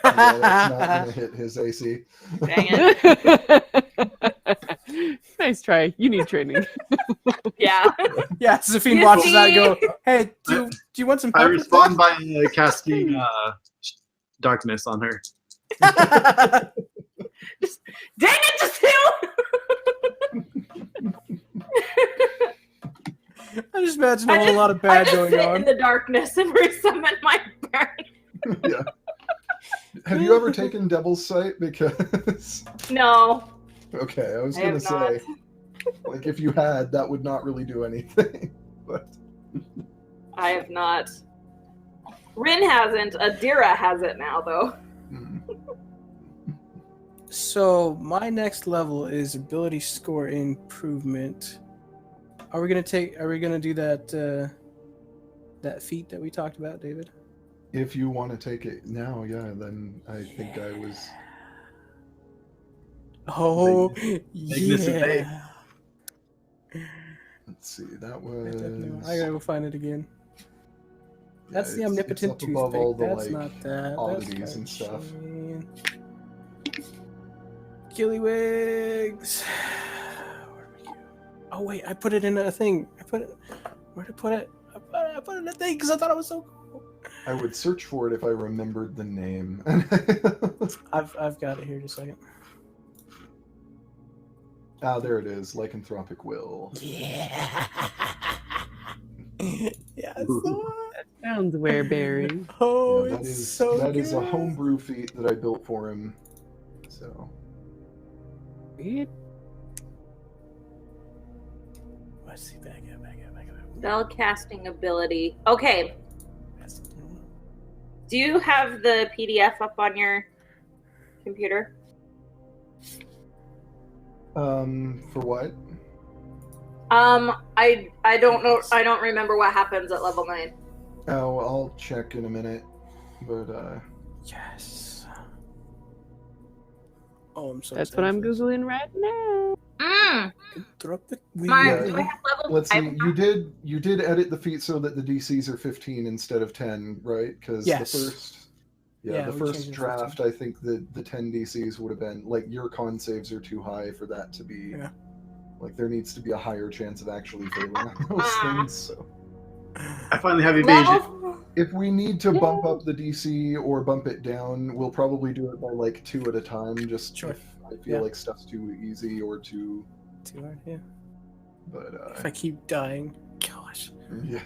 that's not gonna hit his AC. Dang it. Nice try. You need training. Yeah. Yeah, Zafine You watches that and see? go, hey, do you want some I help with respond by casting darkness on her. that? Dang it, Jasu! I just imagine a whole lot of bad going sit in on. the darkness and resummon my bird. Yeah. Have you ever taken Devil's Sight? Because No. okay, I was I gonna have say, like, if you had, that would not really do anything. But I have not. Rin hasn't. Adira has it now, though. So my next level is ability score improvement. Are we gonna do that that feat that we talked about, David? if you want to take it now, yeah, then I think I was. Oh, Magnificent day. yeah. Let's see, that I was. gotta go find it again. That's the it's omnipotent up above all toothpick. the, That's like, not that. oddities That's and stuff. Gillywigs. Where did we go? Oh wait, I put it in a thing. Where'd I put it? I put it in a thing because I thought it was so cool. I would search for it if I remembered the name. I've got it here. Just a second. Ah, there it is. Lycanthropic Will. Yeah. Yeah, it's the one. Sounds wereberry. Oh, Yeah, it's so that good. is a homebrew feat that I built for him. So Sweet. Let's see. Back up. Spell casting ability. Okay. Do you have the PDF up on your computer? For what? I don't know. I don't remember what happens at level 9. Oh, I'll check in a minute. But Yes. Oh, I'm so That's excited what I'm for this. Googling right now. Throw up the My, Yeah. do I have level let's 5? see. You did edit the feat so that the DCs are 15 instead of 10, right? Because Yes. the first. Yeah, the we first changed it to draft, I think the 10 DCs would have been like your con saves are too high for that to be. Yeah. Like there needs to be a higher chance of actually failing on those things. So I finally have evasion. Level. if we need to bump up the DC or bump it down, we'll probably do it by like 2 at a time. Just Sure. if I feel Yeah. like stuff's too easy or too. Too hard, yeah. But If I keep dying. Gosh. yeah.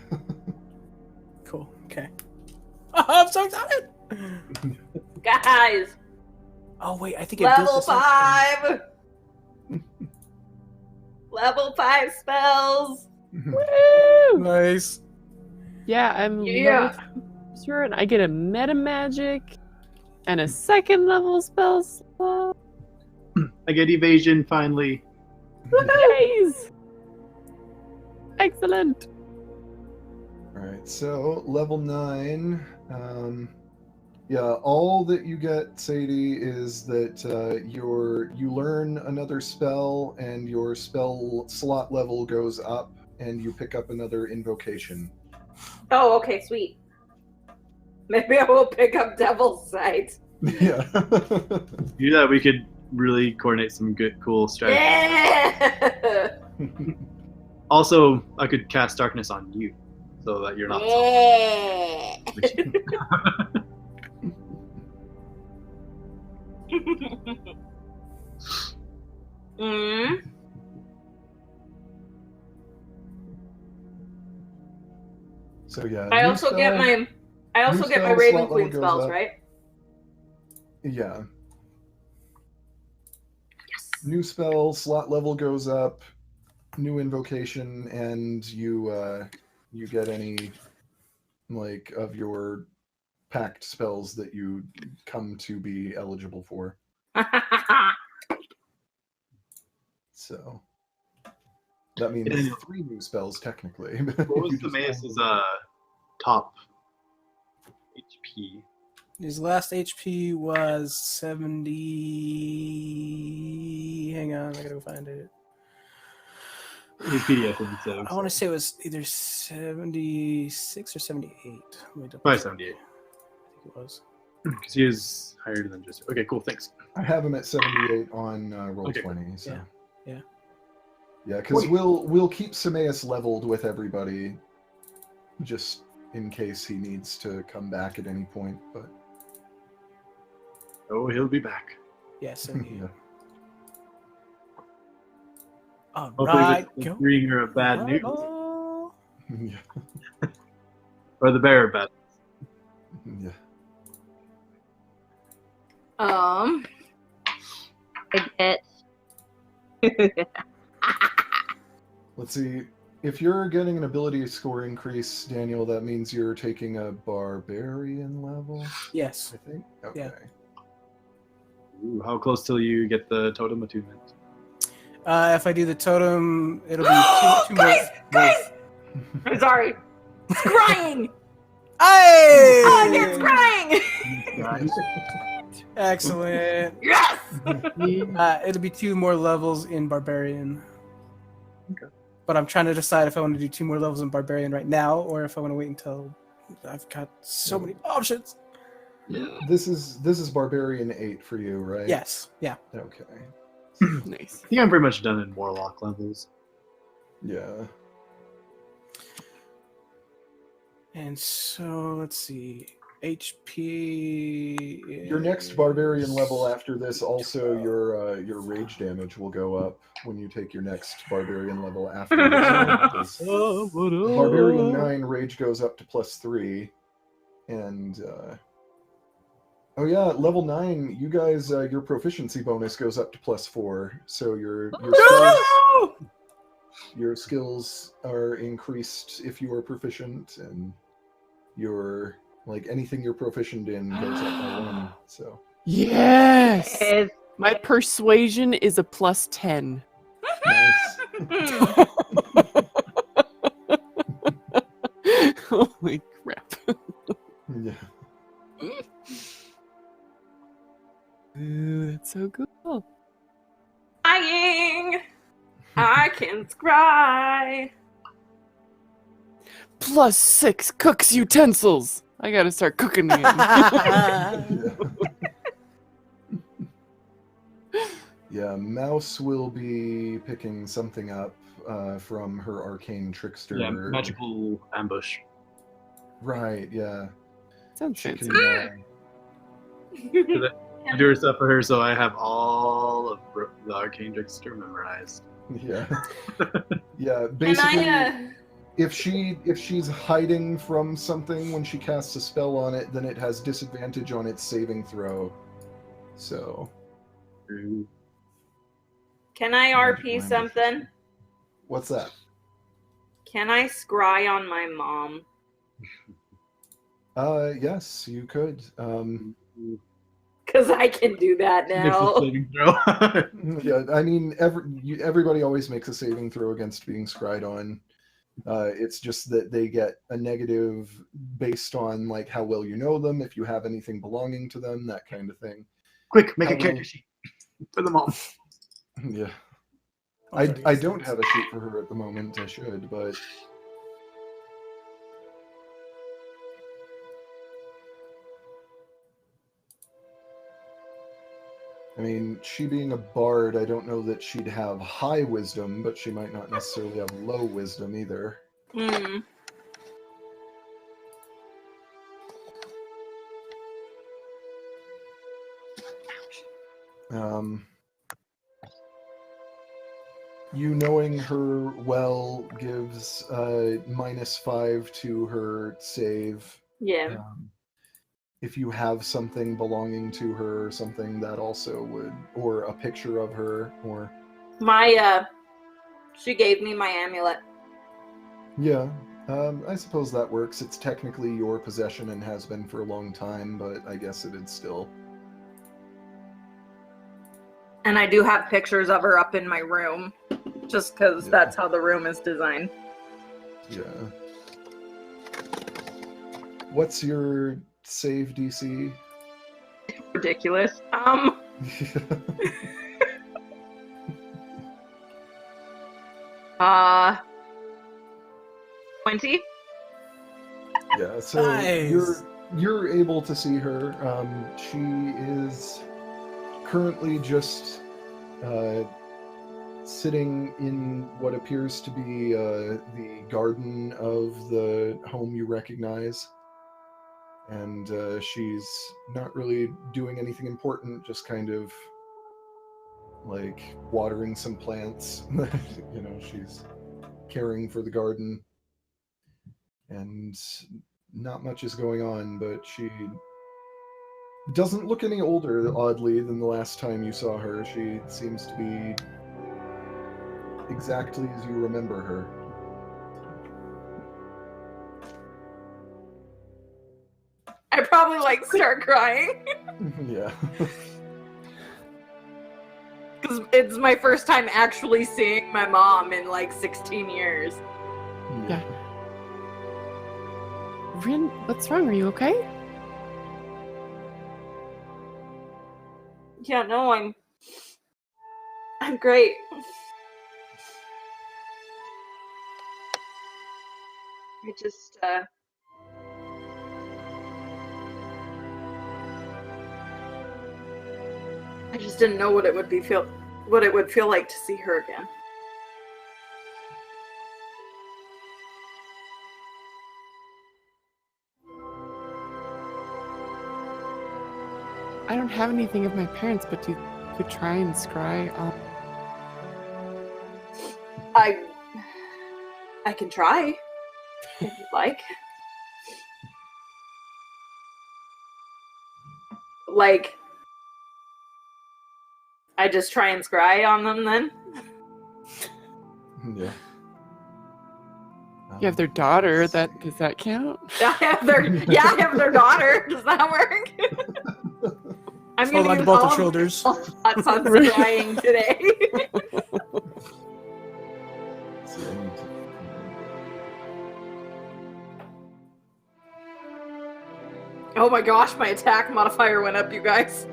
Cool. Okay. Oh, I'm so excited! Guys, Oh, wait. I think I built level this up. 5. Level 5 spells. Woo! Nice. Yeah, I'm Yeah. sure, and I get a meta magic and a second level spell slot. I get evasion finally. Nice! Excellent. Alright, so level 9. Yeah, all that you get, Sadie, is that you learn another spell and your spell slot level goes up and you pick up another invocation. Oh, okay, sweet. Maybe I will pick up Devil's Sight. Yeah. Do that, we could really coordinate some good, cool strategies. Yeah. Also, I could cast darkness on you, so that you're not. Yeah. Mm. So yeah. I new also get spell- my new Raven spell Queen slot level goes spells, up. right? Yeah. Yes. New spell slot level goes up, new invocation, and you get any like of your packed spells that you come to be eligible for. So that means Yeah. 3 new spells technically. What was You just Timaeus' find- top HP? His last HP was 70. Hang on, I gotta go find it. His PDF and so. I want to say it was either 76 or 78. Let me double Probably check. 78. I think it was. Because he is higher than just. Okay, cool. Thanks. I have him at 78 on roll Okay. 20. So. Yeah. Yeah. Yeah, because we'll keep Timaeus leveled with everybody, just in case he needs to come back at any point. But Oh, he'll be back. Yeah, 78. yeah. All Hopefully, right, with the go. bringer of bad news, Oh. Yeah. or the bearer of bad. Yeah. I get. Let's see. If you're getting an ability score increase, Daniel, that means you're taking a barbarian level, Yes. I think. Okay. Yeah. Ooh, how close till you get the totem attunement? If I do the totem, it'll be two more. Guys! I'm sorry. Scrying! Hey! Oh, it's crying! Excellent. Yes! It'll be 2 more levels in barbarian. Okay. But I'm trying to decide if I want to do 2 more levels in barbarian right now, or if I want to wait until I've got so many options. This is barbarian 8 for you, right? Yes. Yeah. Okay. Nice. I think I'm pretty much done in warlock levels. Yeah. And so let's see. HP. Your next barbarian level after this, also your rage damage will go up when you take your next barbarian level after this. Barbarian 9 rage goes up to +3, and Oh yeah, level 9, you guys, your proficiency bonus goes up to +4, so your skills are increased if you are proficient, and your anything you're proficient in goes up by 1. So Yes! Yes. My persuasion is a +10. nice. Holy crap. Yeah. Ooh, that's so cool. Dying. I can scry. +6 cooks utensils. I gotta start cooking again. Yeah, Mouse will be picking something up from her arcane trickster. Yeah, magical ambush. Right, yeah. Sounds She fancy. can, I do her stuff for her, so I have all of the arcane trickster memorized. yeah. Yeah, Can basically, I, if she's hiding from something when she casts a spell on it, then it has disadvantage on its saving throw. So, can I Magical RP ambush. something? What's that? Can I scry on my mom? Yes, you could. Because I can do that Makes a now. saving throw. Yeah, I mean, everybody always makes a saving throw against being scryed on. It's just that they get a negative based on how well you know them, if you have anything belonging to them, that kind of thing. Quick, make a How character sheet for them all. Yeah. I don't have a sheet for her at the moment. I should, but I mean, she being a bard, I don't know that she'd have high wisdom, but she might not necessarily have low wisdom either. Hmm. You knowing her well gives -5 to her save. Yeah. If you have something belonging to her, something that also would, or a picture of her, or She gave me my amulet. yeah, I suppose that works. It's technically your possession and has been for a long time, but I guess it'd still. And I do have pictures of her up in my room. Just because Yeah. that's how the room is designed. Yeah. What's your save DC? Ridiculous. 20? Yeah, so Nice. you're able to see her. She is currently just sitting in what appears to be the garden of the home you recognize. And she's not really doing anything important, just kind of watering some plants. She's caring for the garden. And not much is going on, but she doesn't look any older, oddly, than the last time you saw her. She seems to be exactly as you remember her. I probably start crying. Yeah. Because it's my first time actually seeing my mom in 16 years. Yeah. Rin, what's wrong? Are you okay? Yeah, no, I'm great. I just didn't know what it would feel like to see her again. I don't have anything of my parents, but you could try and scry on. I can try if you'd like. like, I just try and scry on them then? Yeah. You have their daughter. Does that count? I have their daughter. Does that work? I'm Hold gonna on to use both all the shoulders. shots on scrying today. See, I need to... Oh my gosh, my attack modifier went up, you guys.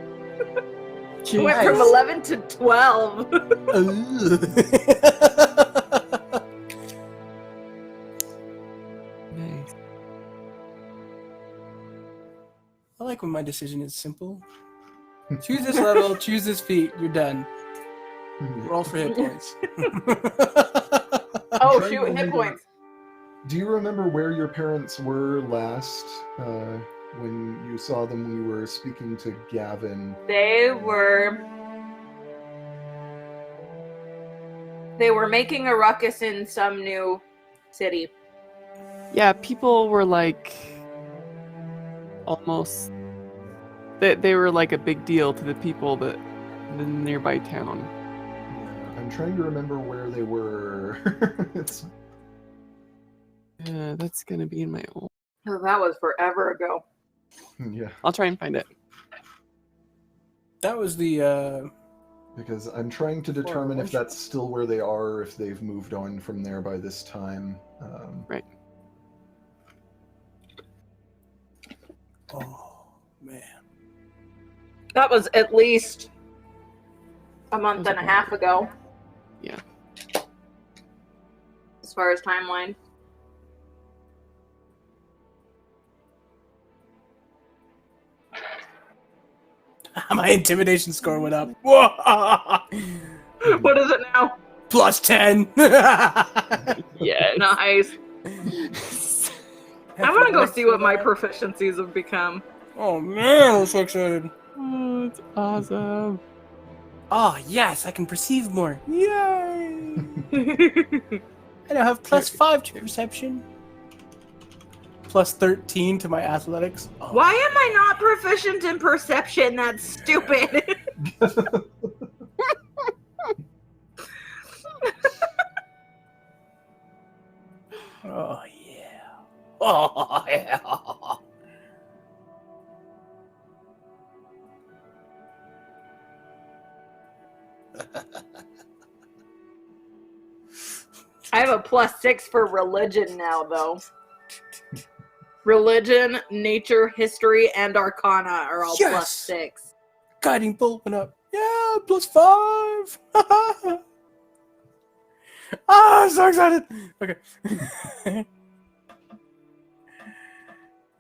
It went Nice. from 11 to 12. Nice. I like when my decision is simple. Choose this level, choose this feat, you're done. Roll for hit points. Oh, Trying to shoot, hit remember- points. Do you remember where your parents were last when you saw them when you were speaking to Gavin? They were making a ruckus in some new city. Yeah, people were like almost. They were like a big deal to the people that the nearby town. Yeah, I'm trying to remember where they were. It's... Yeah, that's gonna be in my old. Oh, that was forever ago. Yeah, I'll try and find it. That was the because I'm trying to determine if that's still where they are, or if they've moved on from there by this time. Right. oh man. That was at least a month and a half ago. Yeah. As far as timeline. My intimidation score went up. Whoa! What is it now? Plus 10. Yes. Nice. I'm gonna go see what my proficiencies have become. Oh man, I'm so excited. Oh, it's awesome. Oh yes, I can perceive more. Yay! I now have plus 5 to perception. Plus 13 to my athletics. Oh. Why am I not proficient in perception? That's stupid. Oh yeah. Oh yeah. I have a plus 6 for religion now, though. Religion, nature, history, and arcana are all Yes! plus 6. Guiding bolt went up. Yeah, plus 5. I'm so excited. Okay.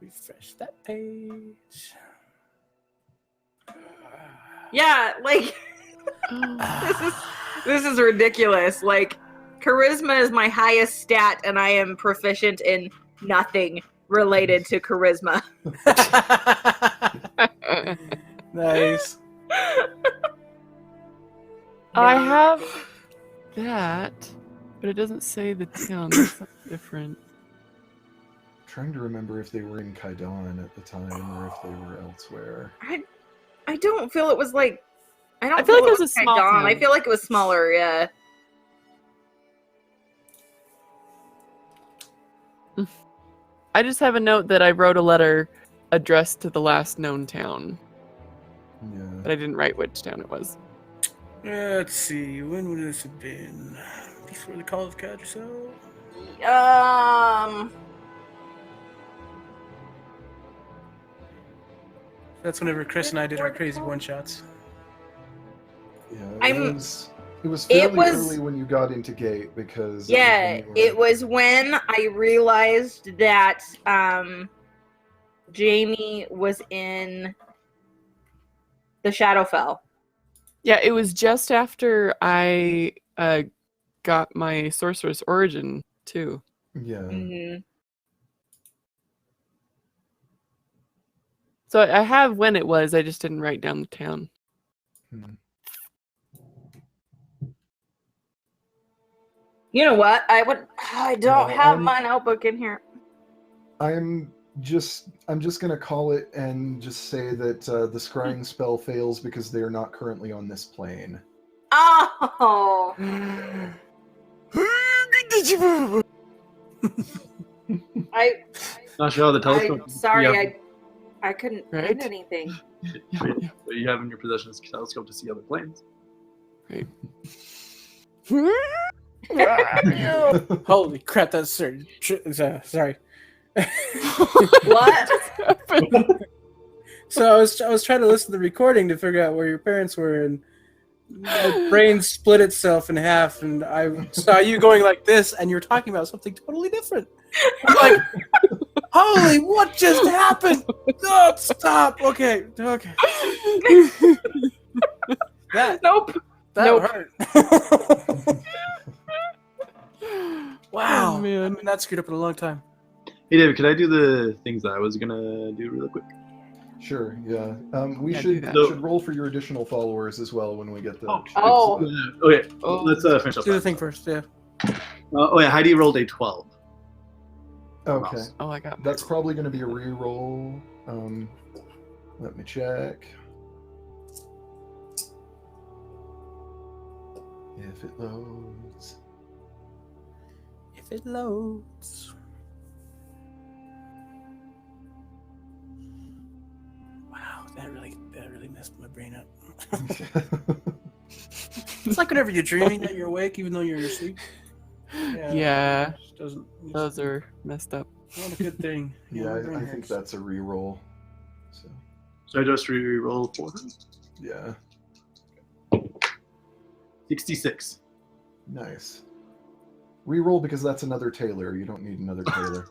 Refresh that page. Yeah, like this is ridiculous. Like, charisma is my highest stat, and I am proficient in nothing related to charisma. Nice. I have that, but it doesn't say the town. That's different. Trying to remember if they were in Kaidan at the time or if they were elsewhere. I don't feel it was like. I feel like it was a small Kaidan. town. I feel like it was smaller. Yeah. I just have a note that I wrote a letter addressed to the last known town, Yeah. but I didn't write which town it was. Let's see. When would this have been? Before the Call of Caduceus? That's whenever Chris and I did our crazy one-shots. Yeah, it was fairly early when you got into Gate because Yeah, it was when I realized that Jamie was in the Shadowfell. Yeah, it was just after I got my Sorceress Origin, too. Yeah. Mm-hmm. So I have when it was, I just didn't write down the town. You know what? I don't have my notebook in here. I'm I'm just gonna call it and just say that the scrying spell fails because they are not currently on this plane. Oh. Not sure how the telescope. Sorry, I couldn't Right? find anything. What you have in your possession is a telescope to see other planes. Right. Holy crap! That's sorry. Sorry. What? So I was trying to listen to the recording to figure out where your parents were, and my brain split itself in half, and I saw you going like this, and you were talking about something totally different. I'm like, holy, what just happened? No, stop. Okay. That Nope. That hurt. Wow. Oh, man. I mean, that screwed up in a long time. Hey David, could I do the things that I was gonna do really quick? Sure, yeah. We Yeah, should do that. should roll for your additional followers as well when we get the. Oh. Okay, Oh. let's finish up. Do the thing first, yeah. Heidi rolled a 12. Okay, Oh, I got that's probably going to be a re-roll. Let me check. If it loads. If it loads. Wow, that really messed my brain up. It's like whenever you're dreaming that you're awake, even though you're asleep. Yeah. It just doesn't. Those are messed up. Not a good thing. Yeah, my brain I think hurts. that's a re-roll. So, So I just re-roll for her. yeah, 66. nice. Re-roll because that's another Taylor. You don't need another Taylor.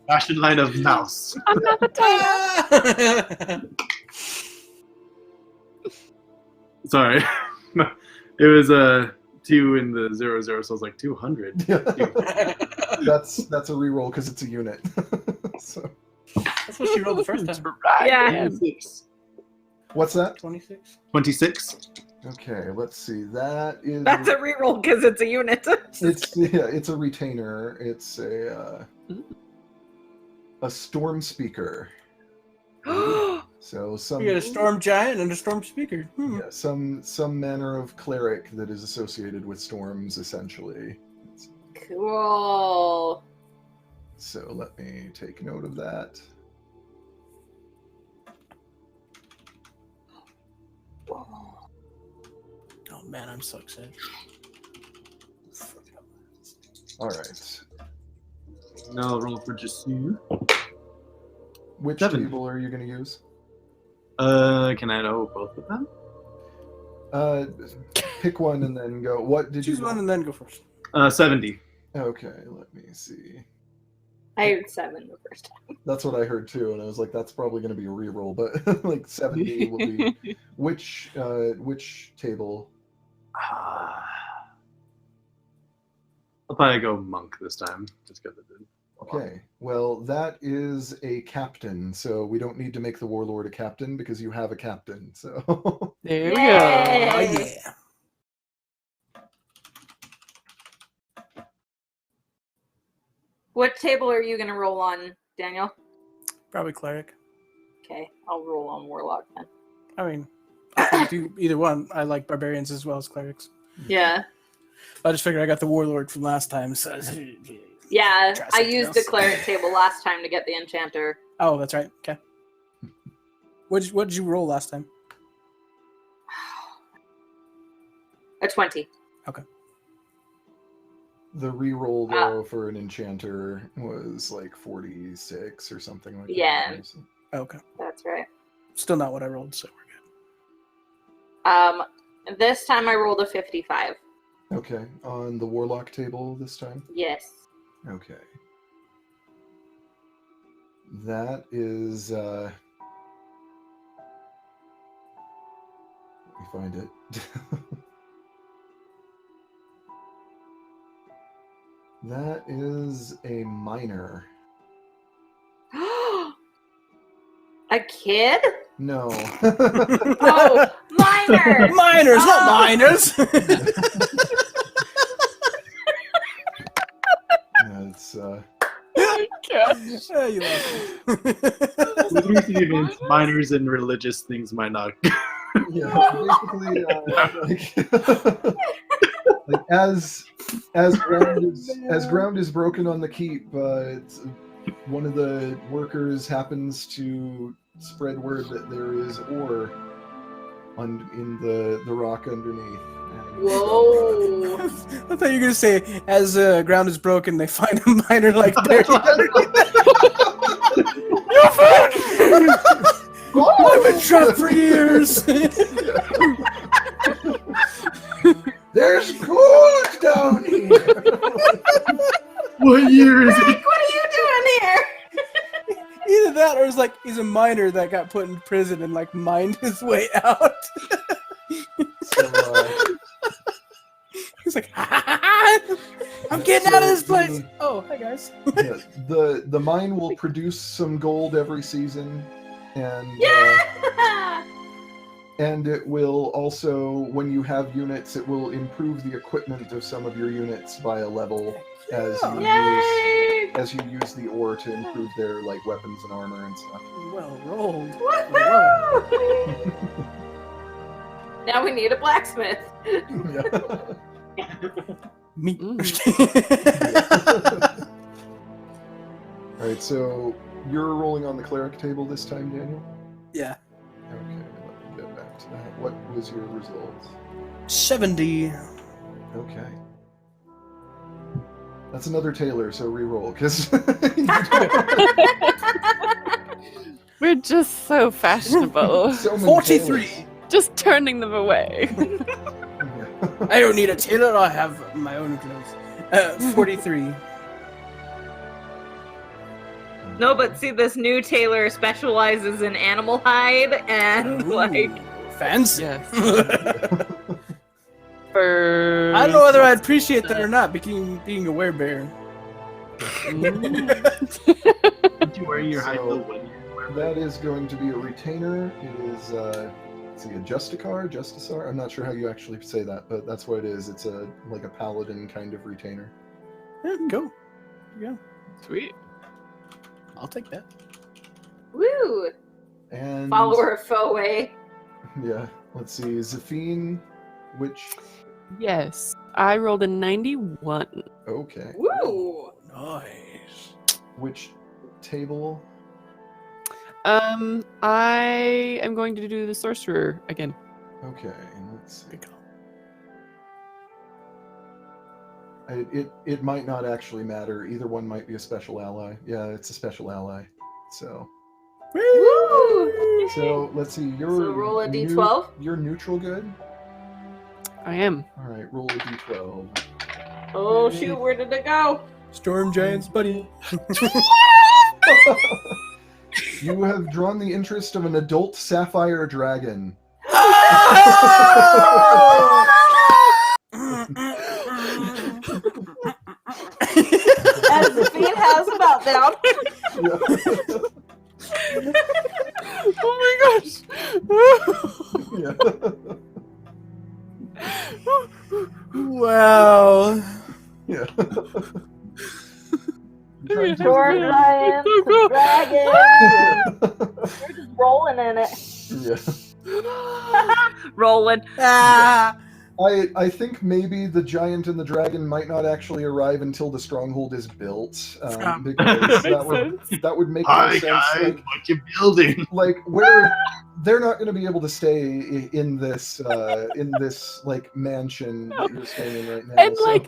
Fashion line of mouse. I'm not the Sorry. It was 2 in the 00, so it was like 200. That's a re-roll because it's a unit. So, That's what she rolled the first time. Yeah. 26. what's that? 26. 26. Okay, let's see. That is. That's a reroll because it's a unit. It's a retainer. It's a storm speaker. So some We got a storm giant and a storm speaker. yeah, some manner of cleric that is associated with storms, essentially. Cool. So let me take note of that. Oh man, I'm so excited. All right. Now I'll roll for just you. Which 7. table are you going to use? Can I know both of them? Pick one and then go. What did Choose you? one and then go first. 70. Okay, let me see. I heard 7 the first time. That's what I heard too, and I was like, that's probably going to be a reroll, but like 70 will be. Which table? I'll probably go monk this time, just because it did. Okay, well, that is a captain, so we don't need to make the warlord a captain because you have a captain. So There we Yay! Oh go. yeah. What table are you going to roll on, Daniel? Probably cleric. Okay, I'll roll on warlock then. I mean, I can do either one. I like barbarians as well as clerics. Yeah. I just figured I got the warlord from last time. So. Yeah, Try I something used else. the cleric table last time to get the enchanter. Oh, that's right. Okay. What did you roll last time? A 20. the reroll though for an enchanter was like 46 or something like Yeah. that. So- Okay. That's right. Still not what I rolled, so we're good. This time I rolled a 55. Okay, on the warlock table this time. Yes. Okay. That is let me find it. That is a minor. A kid? No. Oh, minor! Miners, not Oh. miners. Yeah, it's gosh. You lost me. With recent events, minors and religious things might not. Yeah, basically, like as ground is broken on the keep, one of the workers happens to spread word that there is ore in the rock underneath. And Whoa. I thought you were gonna say, as ground is broken, they find a miner like buried underneath. I've been trapped for years. There's gold down here. What year is it? What are you doing here? Either that, or it's like he's a miner that got put in prison and like mined his way out. So, He's like, I'm getting out of this place. Oh, hi guys. yeah, the mine will produce some gold every season, and Yeah. and it will also, when you have units, it will improve the equipment of some of your units by a level as you use the ore to improve their like weapons and armor and stuff. Well rolled. Woohoo! Now we need a blacksmith. Yeah. Me. All right, so you're rolling on the cleric table this time, Daniel? Yeah. Okay, let me get back to that. What was your result? 70. Okay. That's another Taylor, so re-roll, because We're just so fashionable. so many 43. Taylors. Just turning them away. Yeah. I don't need a tailor. I have my own clothes. 43. No, but see, this new tailor specializes in animal hide and like. Fancy. Yes. I For don't know whether I'd appreciate that or not, being a werebear. Did you wear your high So- heel when you wear That is going to be a retainer. It is, let's see, a Justicar? I'm not sure how you actually say that, but that's what it is. It's like a paladin kind of retainer. Yeah, go. Yeah, Sweet. I'll take that. Woo! And Follower of Foe. yeah, let's see, Zafine, which Yes. I rolled a 91. okay, Woo! Nice. which table? I am going to do the sorcerer again. Okay, let's see. Good call. It might not actually matter. Either one might be a special ally. Yeah, it's a special ally. So Woo! let's see. So roll a d12? You're neutral good. I am. All right, roll a d12. Oh shoot, where did it go? Storm Giants, buddy. You have drawn the interest of an adult sapphire dragon. As the feet has a meltdown. Oh my gosh. Yeah. Wow. Yeah. Storm giant, So cool. dragon. We're just rolling in it. Yeah. Rolling. Ah. I think maybe the giant and the dragon might not actually arrive until the stronghold is built, because that would make more Hi sense. guys, Like, what you building? like where they're not going to be able to stay in this like mansion that you're staying in right now. And, like,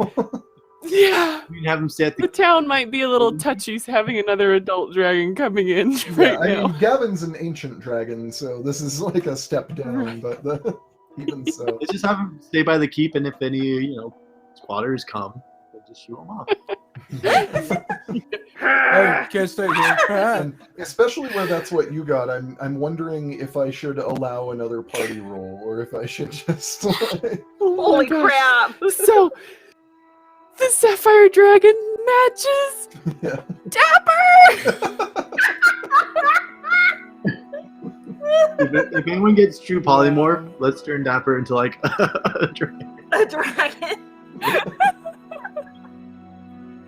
Yeah. We'd have them stay at The the. town might be a little touchy having another adult dragon coming in yeah, right I now. mean, Gavin's an ancient dragon, so this is like a step down, but even so. Let's just have them stay by the keep, and if any squatters come, we'll just shoot them off. Hey, can't stay here. And especially where that's what you got, I'm wondering if I should allow another party roll, or if I should just like... Oh my Holy gosh. crap! So, the sapphire dragon matches Yeah. Dapper! If anyone gets true polymorph, let's turn Dapper into like a dragon. A dragon.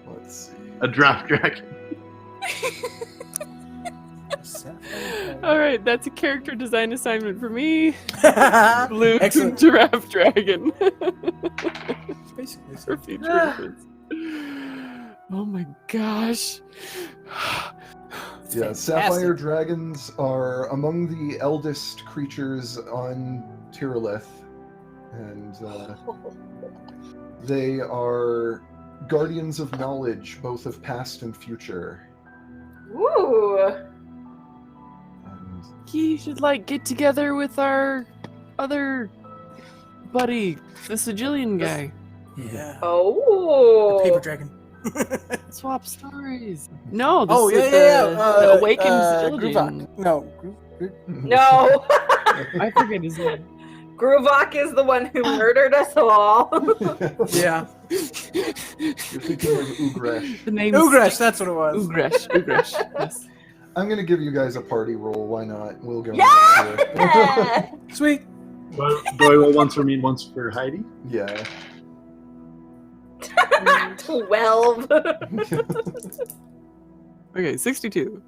Let's see. A draft dragon. All right, that's a character design assignment for me. Blue Excellent. giraffe dragon. Basically, For future reference. Oh my gosh. Yeah, sapphire dragons are among the eldest creatures on Tyrileth, and they are guardians of knowledge, both of past and future. Ooh. And You should like get together with our other buddy, the Sigillian guy. Yeah. Oh. The paper dragon. Swap stories. No, this Oh is yeah. the Awakened Sigillian. Gruvok. No. No. I forget his name. Gruvok is the one who murdered us all. Yeah. You're thinking of Ugresh. The name Ugresh, that's what it was. Ugresh. Yes. I'm gonna give you guys a party roll. Why not? We'll go. Yeah! Sweet. Do I roll once for me and once for Heidi? Yeah. 12. Okay, 62.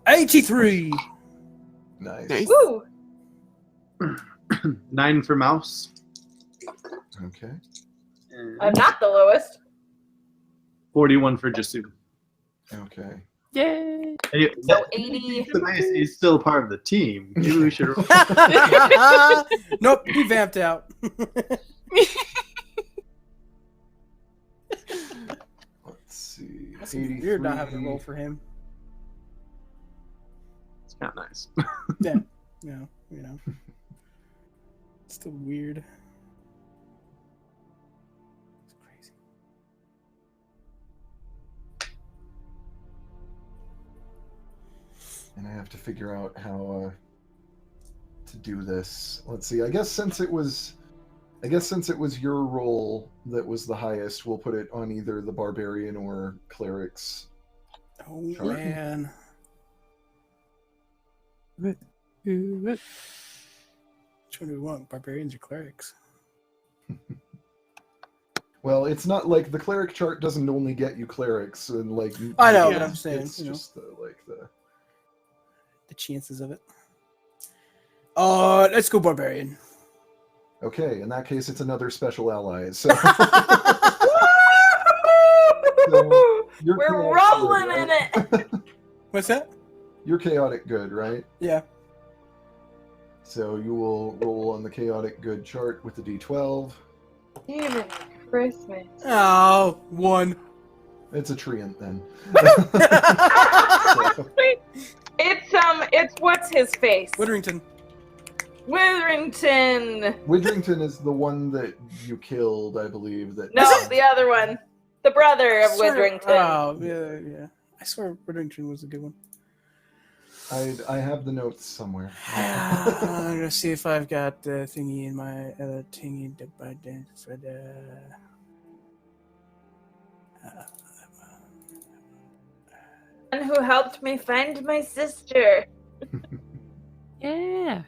83. Nice. Nice. Woo! 9 for Mouse. Okay. And I'm not the lowest. 41 for Jasu. Okay. Yay! So 80. He's still part of the team. Maybe we should roll. Nope, he vamped out. Let's see. That's weird not having to roll for him. It's kind of nice. Yeah. You know. It's still weird. It's crazy. And I have to figure out how to do this. Let's see. I guess since it was your roll that was the highest, we'll put it on either the barbarian or clerics. Oh Sure. man. What? Which one do we want? Barbarians or clerics? Well, it's not like the cleric chart doesn't only get you clerics and like. I know, Yeah. but I'm saying, It's just the the chances of it. Let's go barbarian. Okay, in that case, it's another special ally. So you're We're chaotic rolling good, in right? it. What's that? You're chaotic good, right? Yeah. So you will roll on the chaotic good chart with the D12. Even Christmas. Oh, 1. It's a treant then. It's what's his face? Witherington. Witherington. Widrington is the one that you killed, I believe. That No, the other one. The brother of Swear- Witherington. Oh, yeah. I swear Witherington was a good one. I have the notes somewhere. I'm gonna see if I've got the thingy in my thingy for the. And who helped me find my sister. Yeah.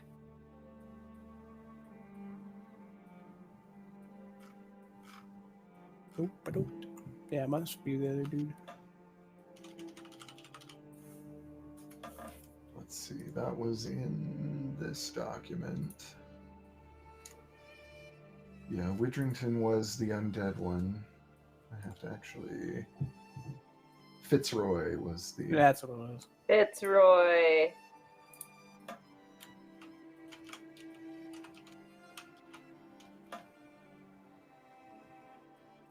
Nope, I don't. Yeah, it must be the other dude. Let's see, that was in this document. Yeah, Widrington was the undead one. I have to actually. Fitzroy was the. That's what it was. Fitzroy.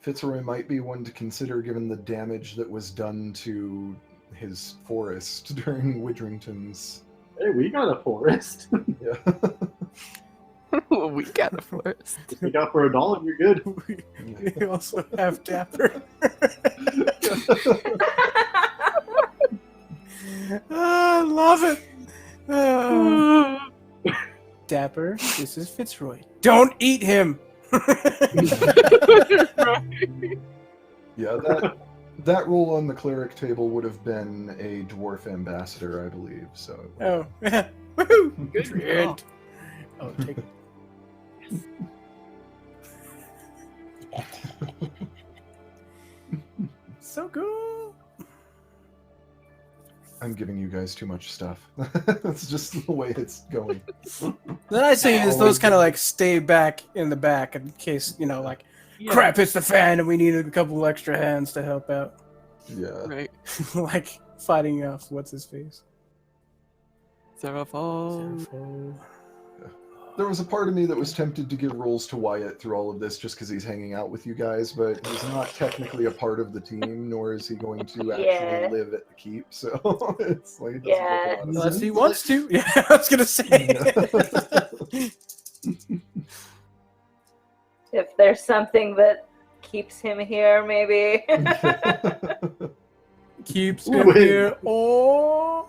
Fitzroy might be one to consider given the damage that was done to his forest during Widrington's. Hey, we got a forest. Yeah. Well, we got a forest. We got for $1, you're good. We also have Dapper. I love it. Dapper, this is Fitzroy. Don't eat him. Yeah, that role on the cleric table would have been a dwarf ambassador, I believe. So. Oh, yeah. Woohoo! Good Treant. Oh, take it. So cool. I'm giving you guys too much stuff. That's just the way it's going. The nice thing is those kind of like stay back in the back in case, like, crap hits the fan and we need a couple extra hands to help out. Yeah. Right. Like fighting off what's his face. Serapho. There was a part of me that was tempted to give rolls to Wyatt through all of this just because he's hanging out with you guys, but he's not technically a part of the team, nor is he going to actually live at the keep. So it's like it doesn't make a lot of Unless sense. he wants to. Yeah, I was gonna say. If there's something that keeps him here, maybe. Keeps him here. Oh.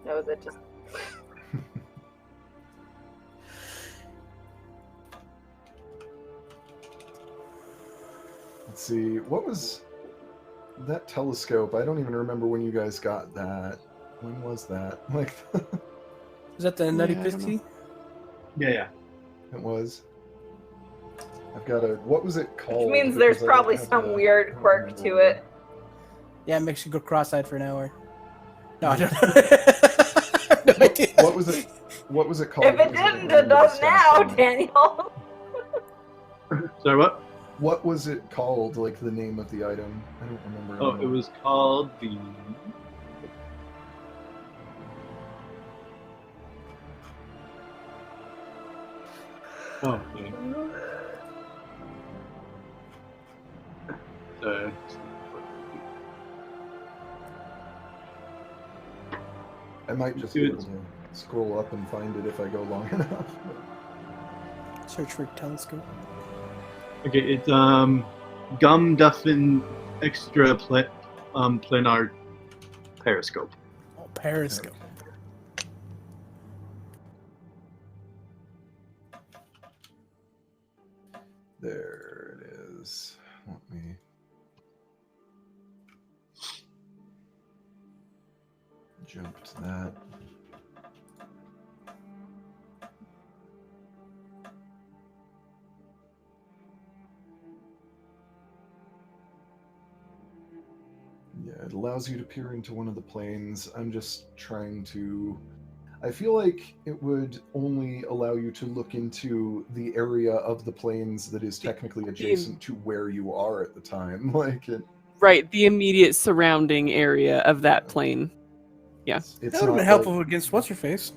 That was it. Just Let's see, what was that telescope? I don't even remember when you guys got that. When was that? Like, Is that the Nutty I don't Pixie? Yeah. it was. I've got a. What was it called? which means there's Because I probably have some the- weird I don't quirk remember to what- it. Yeah, it makes you go cross-eyed for an hour. No, I don't know. No idea. What was it? What was it called? If it Because I don't didn't, remember it the does stats now, on it. Daniel. Sorry, what? What was it called? Like the name of the item? I don't remember. Oh, it was called the. Oh, yeah. Uh, I might just be able to scroll up and find it if I go long enough. Search for telescope. okay, it's Gum Duffin Extra Planar Periscope. Oh, periscope. There it is. Let me. Jump to that. Yeah, it allows you to peer into one of the planes. I'm just trying to. I feel like it would only allow you to look into the area of the planes that is technically adjacent to where you are at the time. Like it. Right, the immediate surrounding area of that plane. Yeah. It's That would have not been helpful like- against what's her face.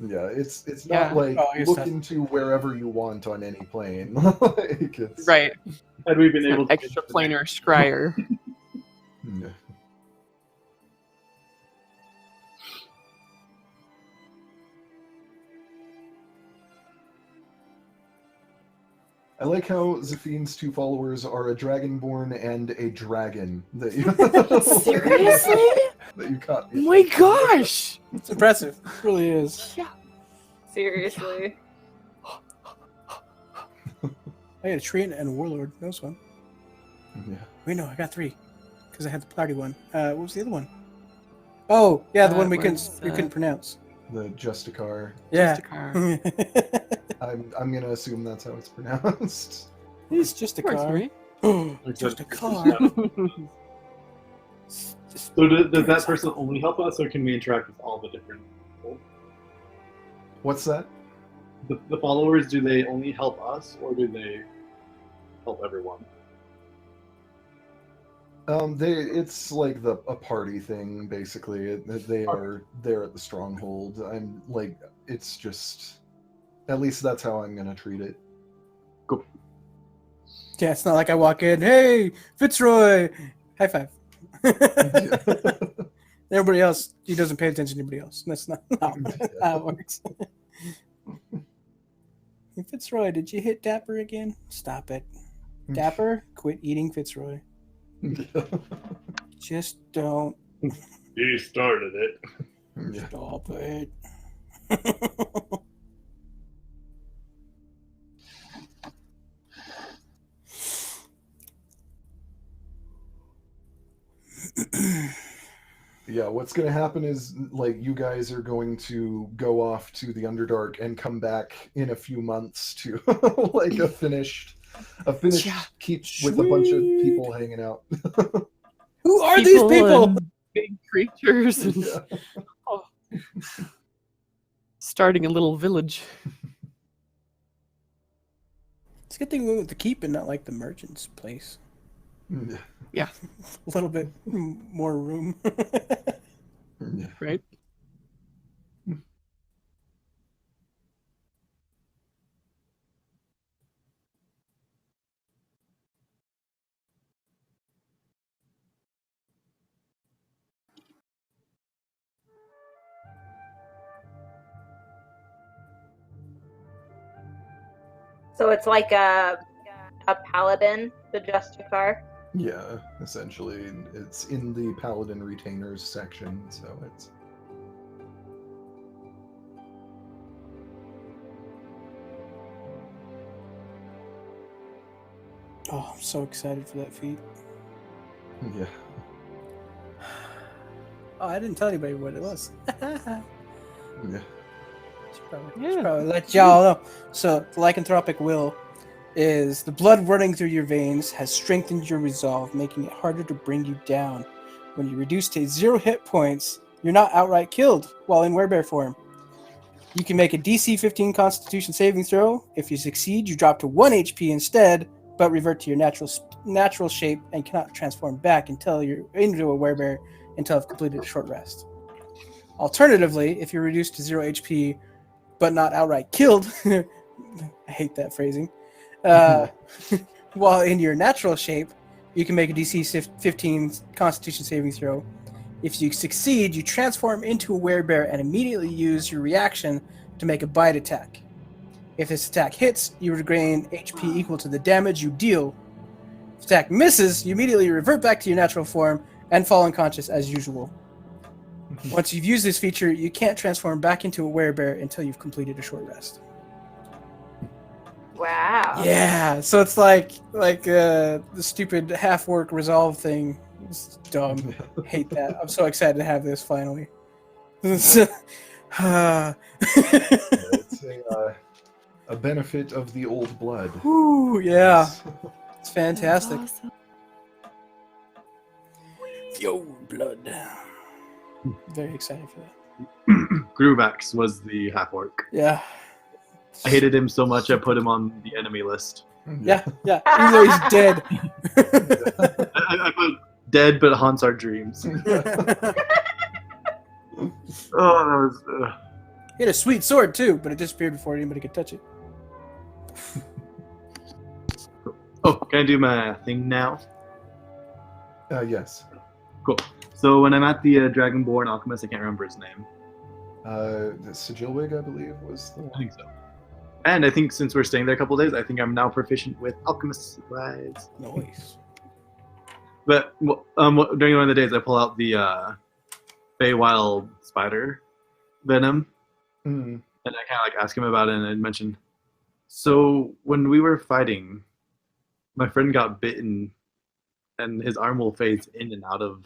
Yeah, it's Yeah. not like Oh, I guess look that's- into wherever you want on any plane. Like it's, Right. Had we been It's able an to extra planar scryer. Yeah. I like how Zephine's two followers are a dragonborn and a dragon that you Seriously? that you caught. Oh my gosh! It's impressive. It really is. Yeah. Seriously. I got a treant and a warlord. That was fun. Yeah. Wait, no, I got 3 because I had the party one. What was the other one? Oh, yeah, the one we was, couldn't pronounce. The Justicar. Yeah. Just a car. I'm gonna assume that's how it's pronounced. It's just a Works for car. me. Oh, Like just a that- car. So does that person only help us, or can we interact with all the different people? What's that? The followers, do they only help us, or do they help everyone? It's like a party thing basically. They are there at the stronghold. I'm like, it's just, at least that's how I'm gonna treat it. Yeah, it's not like I walk in, hey, Fitzroy, high five. Everybody else, he doesn't pay attention to anybody else. That's not how it works. Hey, Fitzroy, did you hit Dapper again? Stop it. Dapper, quit eating Fitzroy. Just don't. You started it. Yeah. Stop it. Yeah, what's going to happen is, like, you guys are going to go off to the Underdark and come back in a few months to, like, a finished keep with a bunch of people hanging out. Who are these people? And big creatures. And, Yeah. oh. Starting a little village. It's a good thing we went with the keep and not like the merchant's place. Yeah. A little bit more room. Yeah. Right? So it's like a paladin to Justicar. Yeah, essentially, it's in the Paladin Retainers section, so it's... Oh, I'm so excited for that feat. Yeah. Oh, I didn't tell anybody what it was. Yeah. Should probably let y'all know. So, the lycanthropic will is the blood running through your veins has strengthened your resolve, making it harder to bring you down. When you reduce to 0 hit points, you're not outright killed while in werebear form. You can make a DC 15 Constitution saving throw. If you succeed, you drop to 1 HP instead, but revert to your natural shape and cannot transform back until you're into a werebear until I've completed a short rest. Alternatively, if you're reduced to 0 HP but not outright killed, I hate that phrasing, while in your natural shape, you can make a DC 15 Constitution saving throw. If you succeed, you transform into a werebear and immediately use your reaction to make a bite attack. If this attack hits, you regain HP equal to the damage you deal. If the attack misses, you immediately revert back to your natural form and fall unconscious as usual. Once you've used this feature, you can't transform back into a werebear until you've completed a short rest. Wow. Yeah, so it's like the stupid half-work resolve thing. It's dumb. Hate that. I'm so excited to have this finally. It's a benefit of the old blood. Ooh, yeah. It's fantastic. That's awesome. The old blood. Very excited for that. Grubax was the half-orc. Yeah. I hated him so much I put him on the enemy list. Yeah. Even though he's dead. I put dead, but haunts our dreams. Oh, that was... He had a sweet sword too, but it disappeared before anybody could touch it. Oh, can I do my thing now? Yes. Cool. So when I'm at the Dragonborn Alchemist, I can't remember his name. Sigilwig, I believe, was the I one. think so. And I think since we're staying there a couple of days, I think I'm now proficient with alchemist supplies. Nice. But during one of the days, I pull out the Feywild spider venom, Mm. and I kind of like ask him about it, and I mentioned, so when we were fighting, my friend got bitten, and his arm will phase in and out of,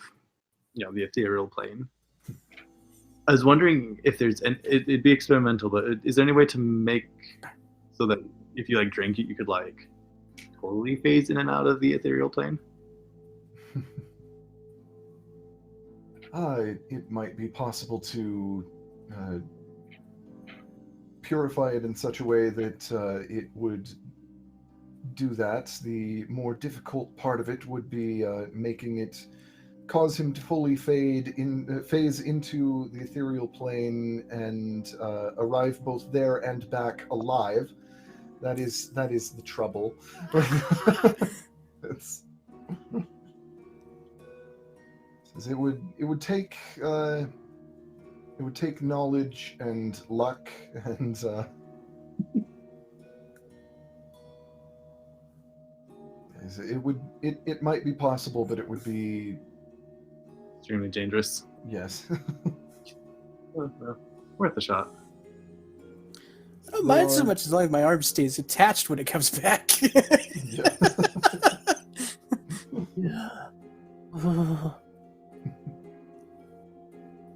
the ethereal plane. I was wondering if there's, and it'd be experimental, but is there any way to make so that if you like drink it, you could like totally phase in and out of the ethereal plane? It might be possible to purify it in such a way that it would do that. The more difficult part of it would be making it cause him to fully phase into the ethereal plane and arrive both there and back alive. That is the trouble. It would take knowledge and luck and it might be possible, but it would be Extremely dangerous. yes. Worth a shot. I don't mind so much as long as my arm stays attached when it comes back. Yeah.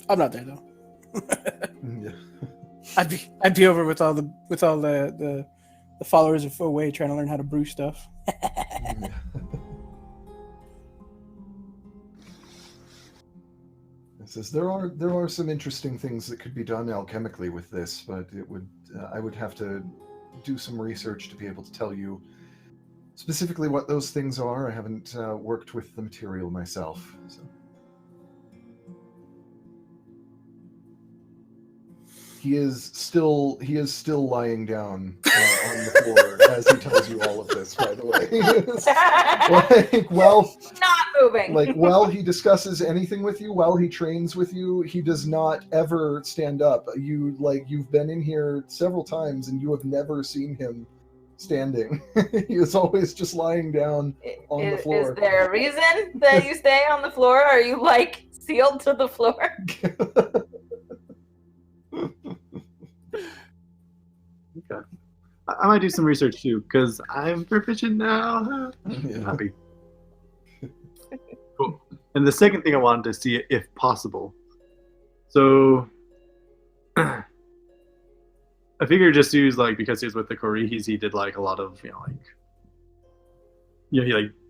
I'm not there though. Yeah. I'd be over with all the followers of Away trying to learn how to brew stuff. Yeah. It says there are some interesting things that could be done alchemically with this, but it would I would have to do some research to be able to tell you specifically what those things are. I haven't worked with the material myself. So. He is still lying down on the floor as he tells you all of this. By the way, Not moving. while he discusses anything with you, while he trains with you, he does not ever stand up. You've been in here several times and you have never seen him standing. He is always just lying down on the floor. Is there a reason that you stay on the floor? Are you like sealed to the floor? Okay. I might do some research too, because I'm proficient now. Yeah. Happy. Cool. And the second thing I wanted to see, if possible. So, I figured just use, because he was with the Korihis, he did, a lot of, he,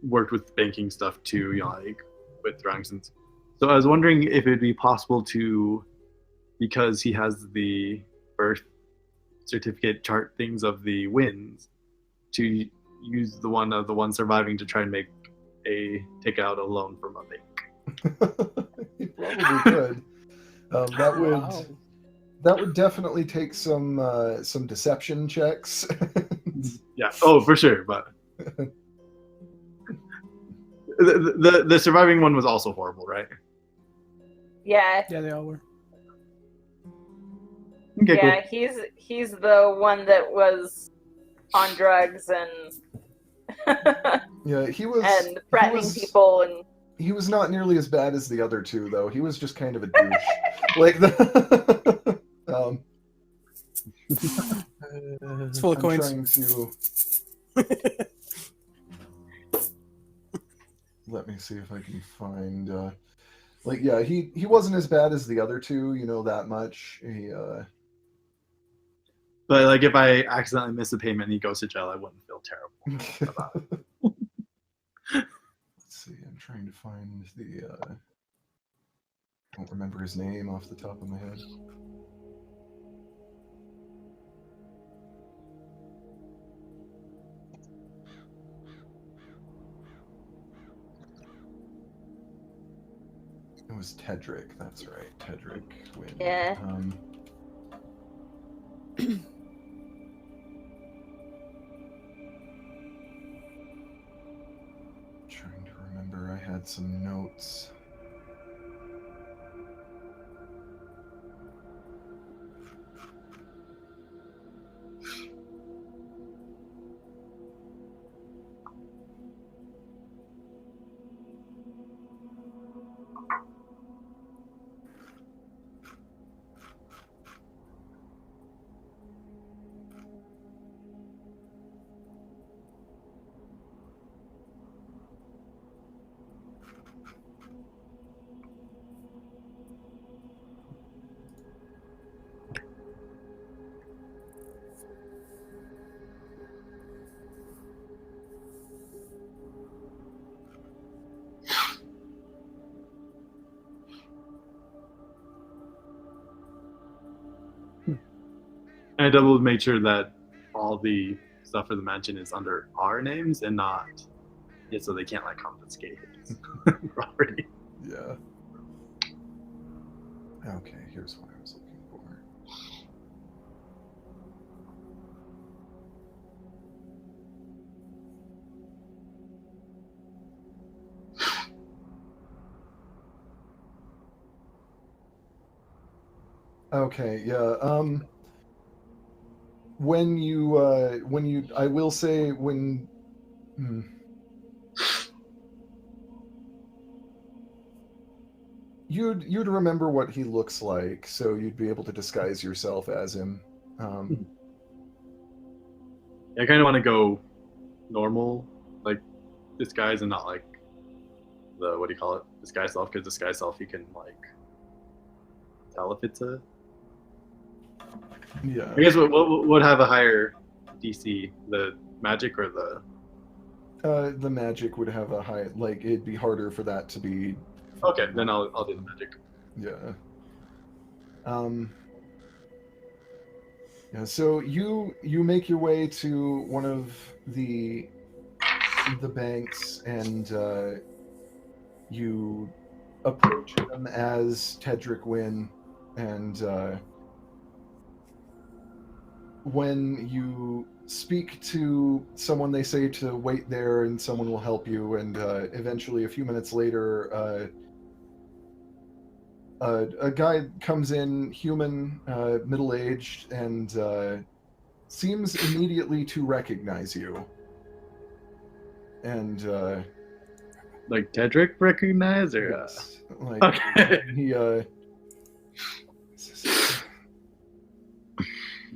worked with banking stuff too, with Drangsons. So I was wondering if it'd be possible to, because he has the birth certificate chart things of the winds, to use the one surviving to try and take out a loan from a bank. He probably could. That would definitely take some deception checks. Yeah. Oh, for sure. But the surviving one was also horrible, right? Yeah. Yeah, they all were. Okay, Yeah, cool. he's the one that was on drugs and Yeah, he was and threatening people and he was not nearly as bad as the other two, though. He was just kind of a douche. It's full of coins. Trying to let me see if I can find. He wasn't as bad as the other two. You know that much. But if I accidentally miss a payment and he goes to jail, I wouldn't feel terrible about it. Let's see. I'm trying to find the. I don't remember his name off the top of my head. It was Tedric. That's right, Tedric. Wynn. Yeah. Trying to remember, I had some notes. And I double made sure that all the stuff for the mansion is under our names and not, so they can't confiscate his property. Yeah. Okay, here's what I was looking for. Okay, yeah. I will say when. You'd remember what he looks like, so you'd be able to disguise yourself as him. I kind of want to go normal, disguise, and not the disguise self, because disguise self you can tell if it's a. Yeah. I guess what would have a higher DC, the magic or the? The magic would have a high, like it'd be harder for that to be. Okay, then I'll do the magic. Yeah. Yeah. So you make your way to one of the banks, and you approach them as Tedric Wynn, and when you speak to someone, they say to wait there and someone will help you, and eventually a few minutes later a guy comes in, human, middle-aged, and seems immediately to recognize you. And Like Tedric recognize or? yes, like Okay. he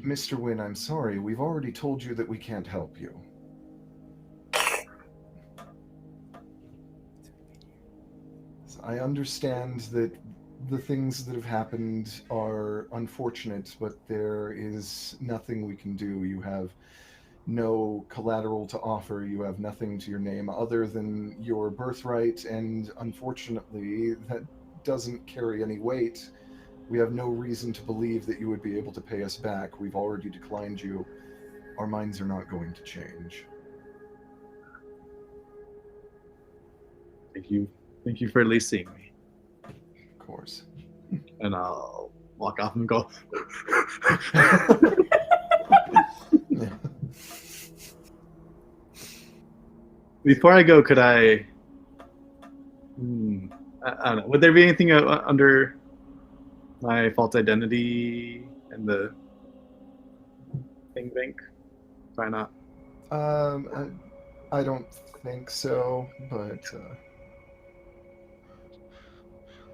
Mr. Wynn, I'm sorry. We've already told you that we can't help you. I understand that the things that have happened are unfortunate, but there is nothing we can do. You have no collateral to offer. You have nothing to your name other than your birthright, and unfortunately, that doesn't carry any weight. We have no reason to believe that you would be able to pay us back. We've already declined you. Our minds are not going to change. Thank you for at least seeing me. Of course. And I'll walk off and go. Yeah. Before I go, could I don't know. Would there be anything under my false identity in the thing bank? Why not? I don't think so, but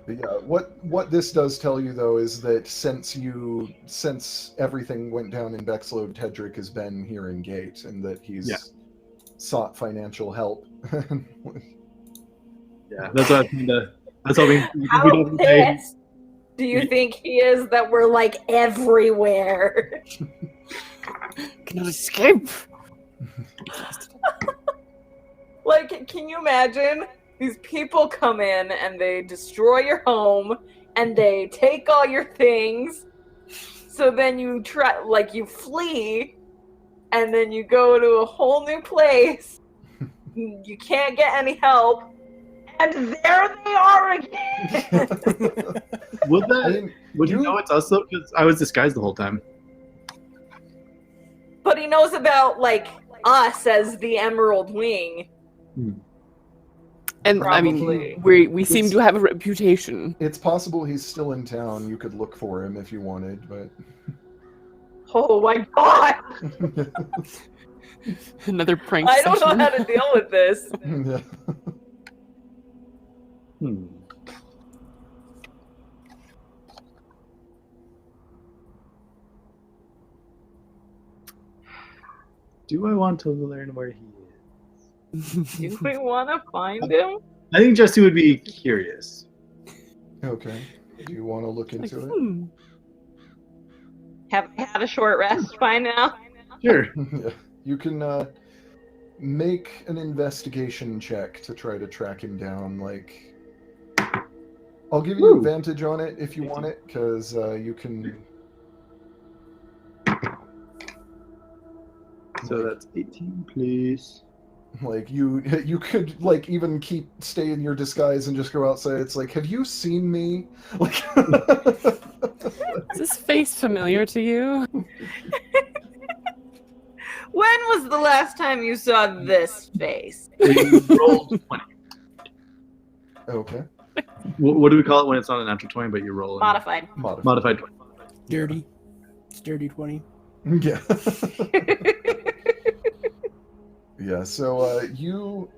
yeah, what this does tell you though is that since everything went down in Bexlode, Tedric has been here in Gate, and that he's sought financial help. Yeah, that's what that's what we How don't say. pissed do you think he is that we're like everywhere? Cannot escape. Like, can you imagine? These people come in and they destroy your home and they take all your things. So then you you flee and then you go to a whole new place. You can't get any help. And there they are again. Would you know it's us though? Because I was disguised the whole time. But he knows about us as the Emerald Wing. And Probably. I mean, we seem to have a reputation. It's possible he's still in town. You could look for him if you wanted, but Oh my god! Another prank I don't session. know how to deal with this. yeah. Do I want to learn where he is? Do we want to find him? I think Jesse would be curious. Okay. Do you want to look Like, into it? Have I had a short rest by now? Sure. Yeah. You can make an investigation check to try to track him down. Like, I'll give you advantage on it if you want it, because you can. So that's 18, please. Like you could like even stay in your disguise and just go outside. It's like, have you seen me? Like, Is this face familiar to you? When was the last time you saw this face? You rolled 20. okay. What do we call it when it's not a natural 20, but you roll? Modified. Modified 20. Dirty. It's dirty 20. Yeah. Yeah. So you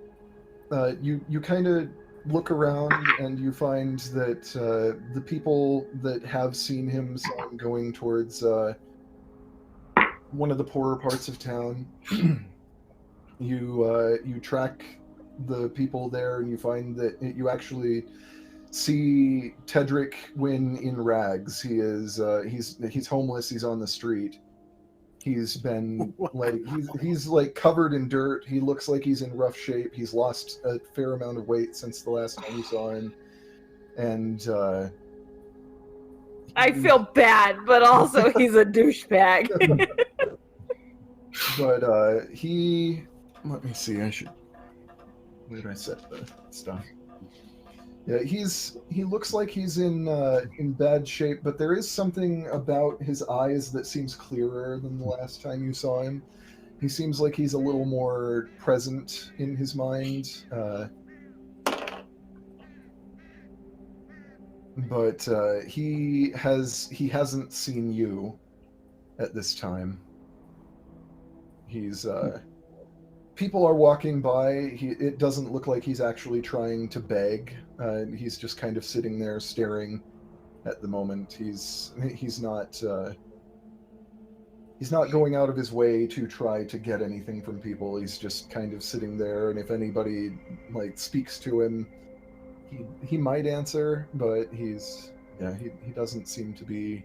kind of look around and you find that the people that have seen him saw him going towards one of the poorer parts of town. You track the people there, and you find that you actually see Tedric Wynn in rags. He is he's homeless. He's on the street. He's been like he's like covered in dirt. He looks like he's in rough shape. He's lost a fair amount of weight since the last time you saw him, and I feel bad, but also he's a douchebag. but he. Let me see. Where did I set the stuff? Yeah, he looks like he's in bad shape, but there is something about his eyes that seems clearer than the last time you saw him. He seems like he's a little more present in his mind. But he hasn't seen you at this time. He's people are walking by. It doesn't look like he's actually trying to beg. He's just kind of sitting there staring at the moment. He's not going out of his way to try to get anything from people. He's just kind of sitting there, and if anybody like speaks to him, he might answer, but he doesn't seem to be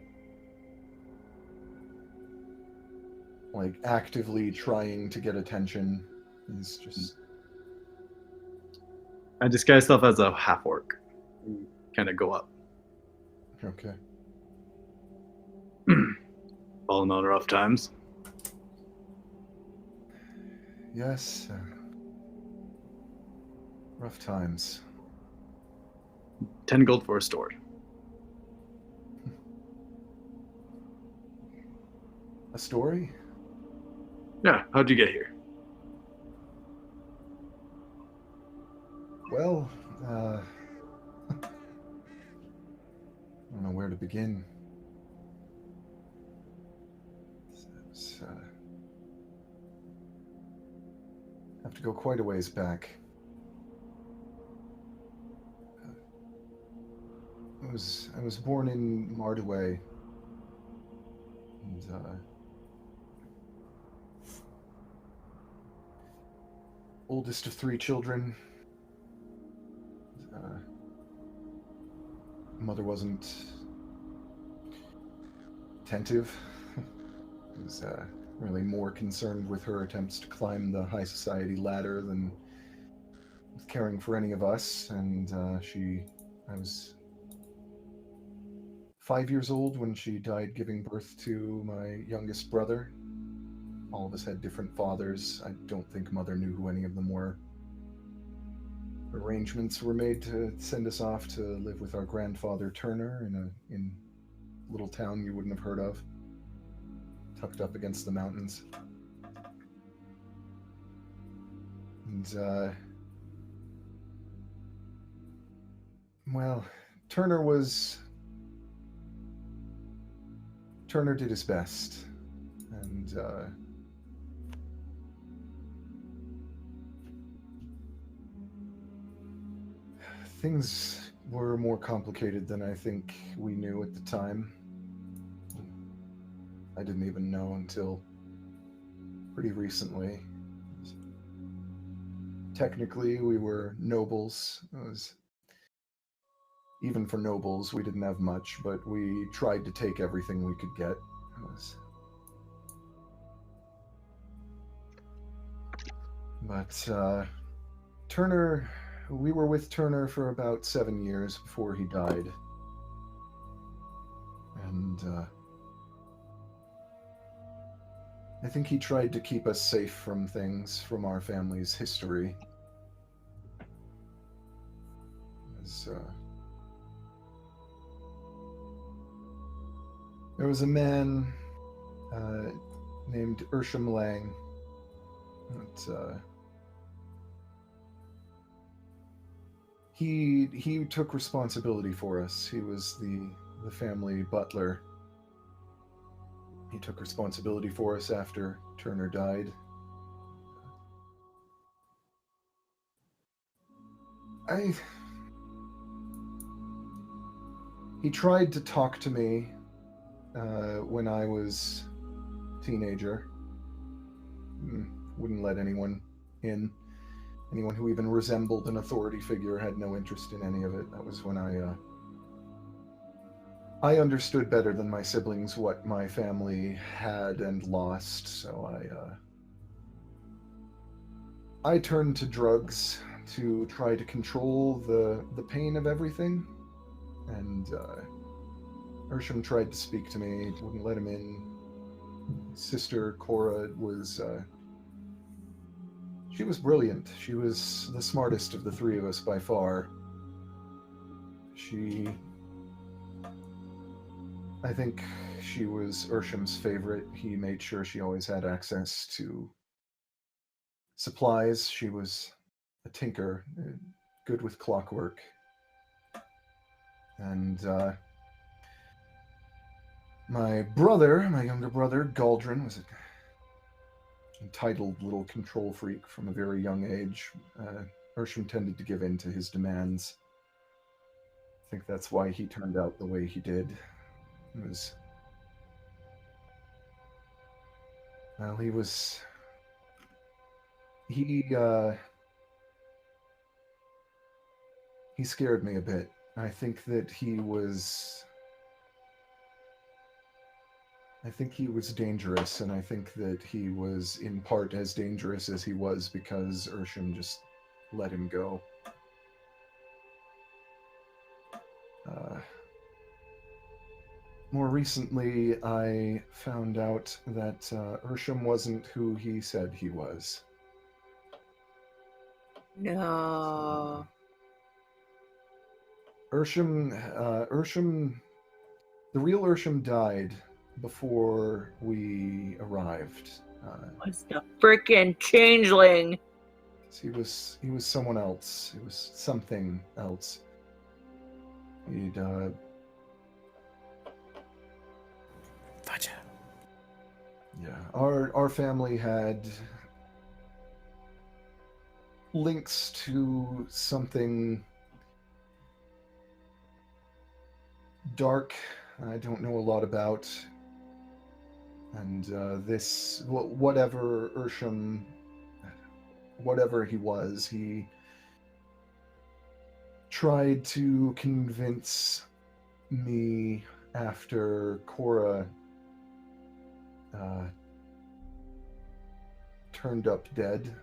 like actively trying to get attention. He's just I disguise myself as a half orc. Kind of go up. okay. Falling on rough times. Yes. Rough times. 10 gold for a sword. A story? Yeah, how'd you get here? Well, I don't know where to begin. Have to go quite a ways back. I was born in Mardaway, and oldest of 3 children. Mother wasn't attentive. Was really more concerned with her attempts to climb the high society ladder than with caring for any of us. And I was 5 years old when she died giving birth to my youngest brother. All of us had different fathers. I don't think Mother knew who any of them were. Arrangements were made to send us off to live with our grandfather Turner in a little town you wouldn't have heard of, tucked up against the mountains. And well, Turner did his best, and things were more complicated than I think we knew at the time. I didn't even know until pretty recently. Technically, we were nobles. Even for nobles, we didn't have much, but we tried to take everything we could get. But Turner, we were with Turner for about 7 years before he died. And I think he tried to keep us safe from things from our family's history. There was a man named Ursham Lang that he took responsibility for us. He was the family butler. He took responsibility for us after Turner died. He tried to talk to me when I was a teenager. Wouldn't let anyone in. anyone who even resembled an authority figure had no interest in any of it. That was when I understood better than my siblings what my family had and lost, so I turned to drugs to try to control the pain of everything, and Ursham tried to speak to me, wouldn't let him in. Sister Cora was she was brilliant. She was the smartest of the three of us by far. I think she was Ursham's favorite. He made sure she always had access to supplies. She was a tinker, good with clockwork. And my younger brother, Galdrin, was an entitled little control freak from a very young age. Ursham tended to give in to his demands. I think that's why he turned out the way he did. He scared me a bit. I think he was dangerous, and I think that he was in part as dangerous as he was because Ursham just let him go. More recently, I found out that Ursham wasn't who he said he was. No. Ursham, the real Ursham died before we arrived. Was the frickin' changeling? He was someone else. He was something else. He'd Gotcha. Yeah, our family had links to something dark I don't know a lot about, and whatever Ursham, whatever he was, he tried to convince me after Cora turned up dead.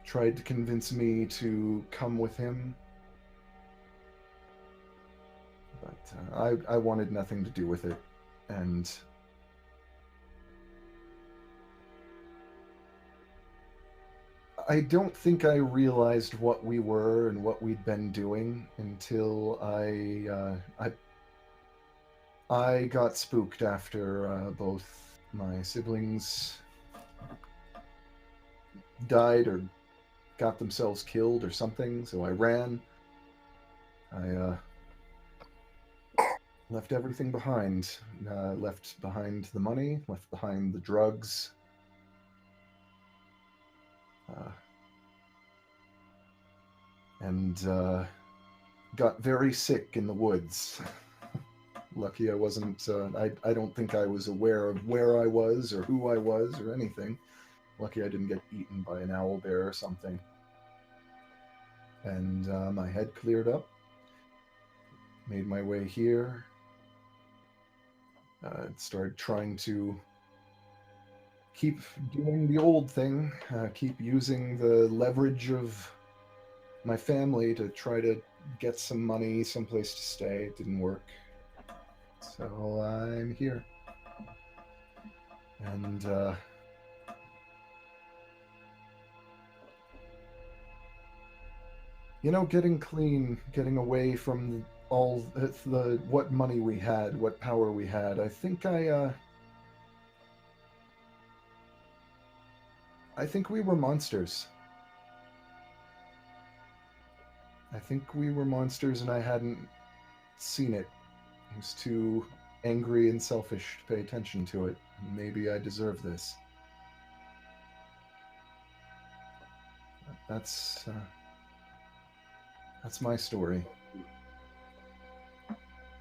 Tried to convince me to come with him, but I wanted nothing to do with it, and I don't think I realized what we were and what we'd been doing until I got spooked after both my siblings died or got themselves killed or something, so I ran. I left everything behind. Left behind the money, left behind the drugs. And got very sick in the woods. Lucky I wasn't, I don't think I was aware of where I was or who I was or anything. Lucky I didn't get eaten by an owl bear or something. And my head cleared up. Made my way here. Started trying to keep doing the old thing. Keep using the leverage of my family to try to get some money, someplace to stay. It didn't work. So I'm here. And getting clean, getting away from all the what money we had, what power we had, I think we were monsters. I think we were monsters and I hadn't seen it. I was too angry and selfish to pay attention to it. Maybe I deserve this. That's my story.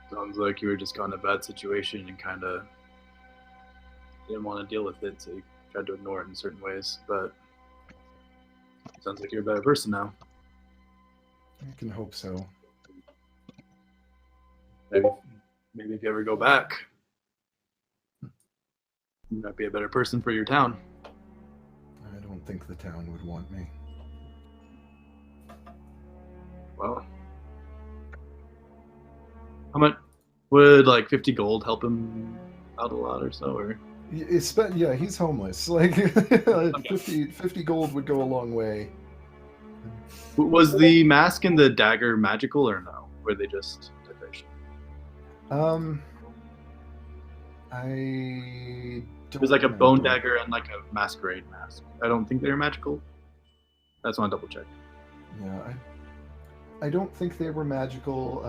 Sounds like you were just caught in a bad situation and kind of didn't want to deal with it, so you tried to ignore it in certain ways. But Sounds like you're a better person now. I can hope so. Maybe if you ever go back, you might be a better person for your town. I don't think the town would want me. Well, how much would like 50 gold help him out a lot or so? Or Yeah, he's homeless. Like 50 gold would go a long way. was the mask and the dagger magical or no? Were they just decoration? I don't It was like a bone remember. dagger and like a masquerade mask. I don't think they're magical. That's want to double check. Yeah, I don't think they were magical.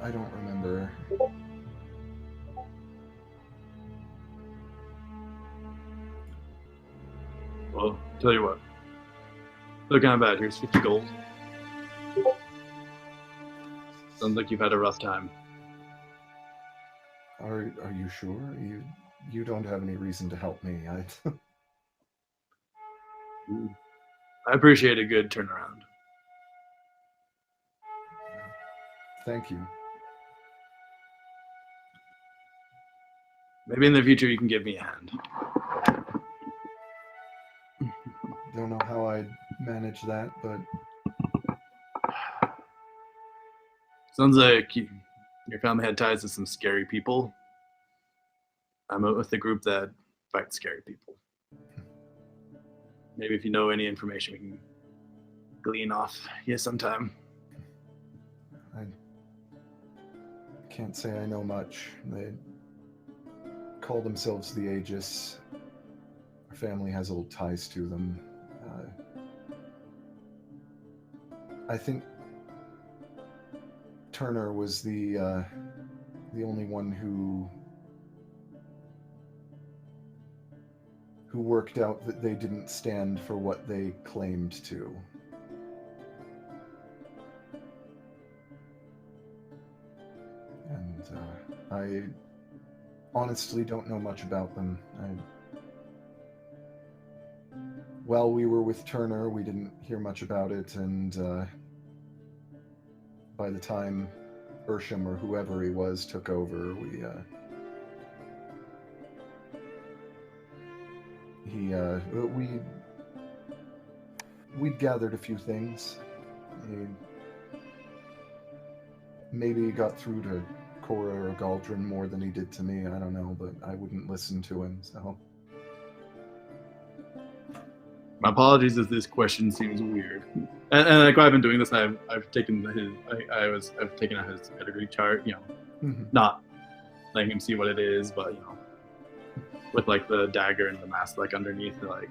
I don't remember. Well, tell you what. Look kind of bad. Here's 50 gold. Sounds like you've had a rough time. Are you sure? You don't have any reason to help me. I appreciate a good turnaround. Thank you. Maybe in the future you can give me a hand. Don't know how I'd manage that, but Sounds like your family had ties to some scary people. I'm with a group that fights scary people. Maybe if you know any information, we can glean off you sometime. I can't say I know much. They call themselves the Aegis. Our family has old ties to them. I think Turner was the only one who worked out that they didn't stand for what they claimed to. And I honestly don't know much about them. While we were with Turner, we didn't hear much about it, and by the time Ursham or whoever he was took over, we'd gathered a few things. Maybe he got through to Cora or Galdrin more than he did to me. I don't know, but I wouldn't listen to him. So My apologies if this question seems weird. And like while I've been doing this, I've taken I've taken out his pedigree chart. You know, not letting him see what it is, but you know, with like the dagger and the mask like underneath. They're like,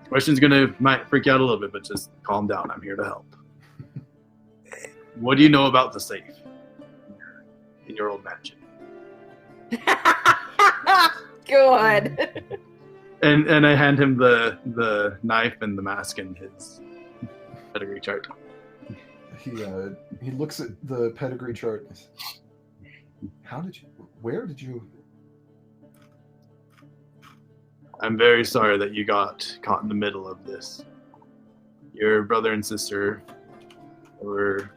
question's might freak you out a little bit, but just calm down. I'm here to help. What do you know about the safe in your old mansion? Good. And I hand him the knife and the mask and his pedigree chart. He looks at the pedigree chart. And says, where did you? I'm very sorry that you got caught in the middle of this. Your brother and sister were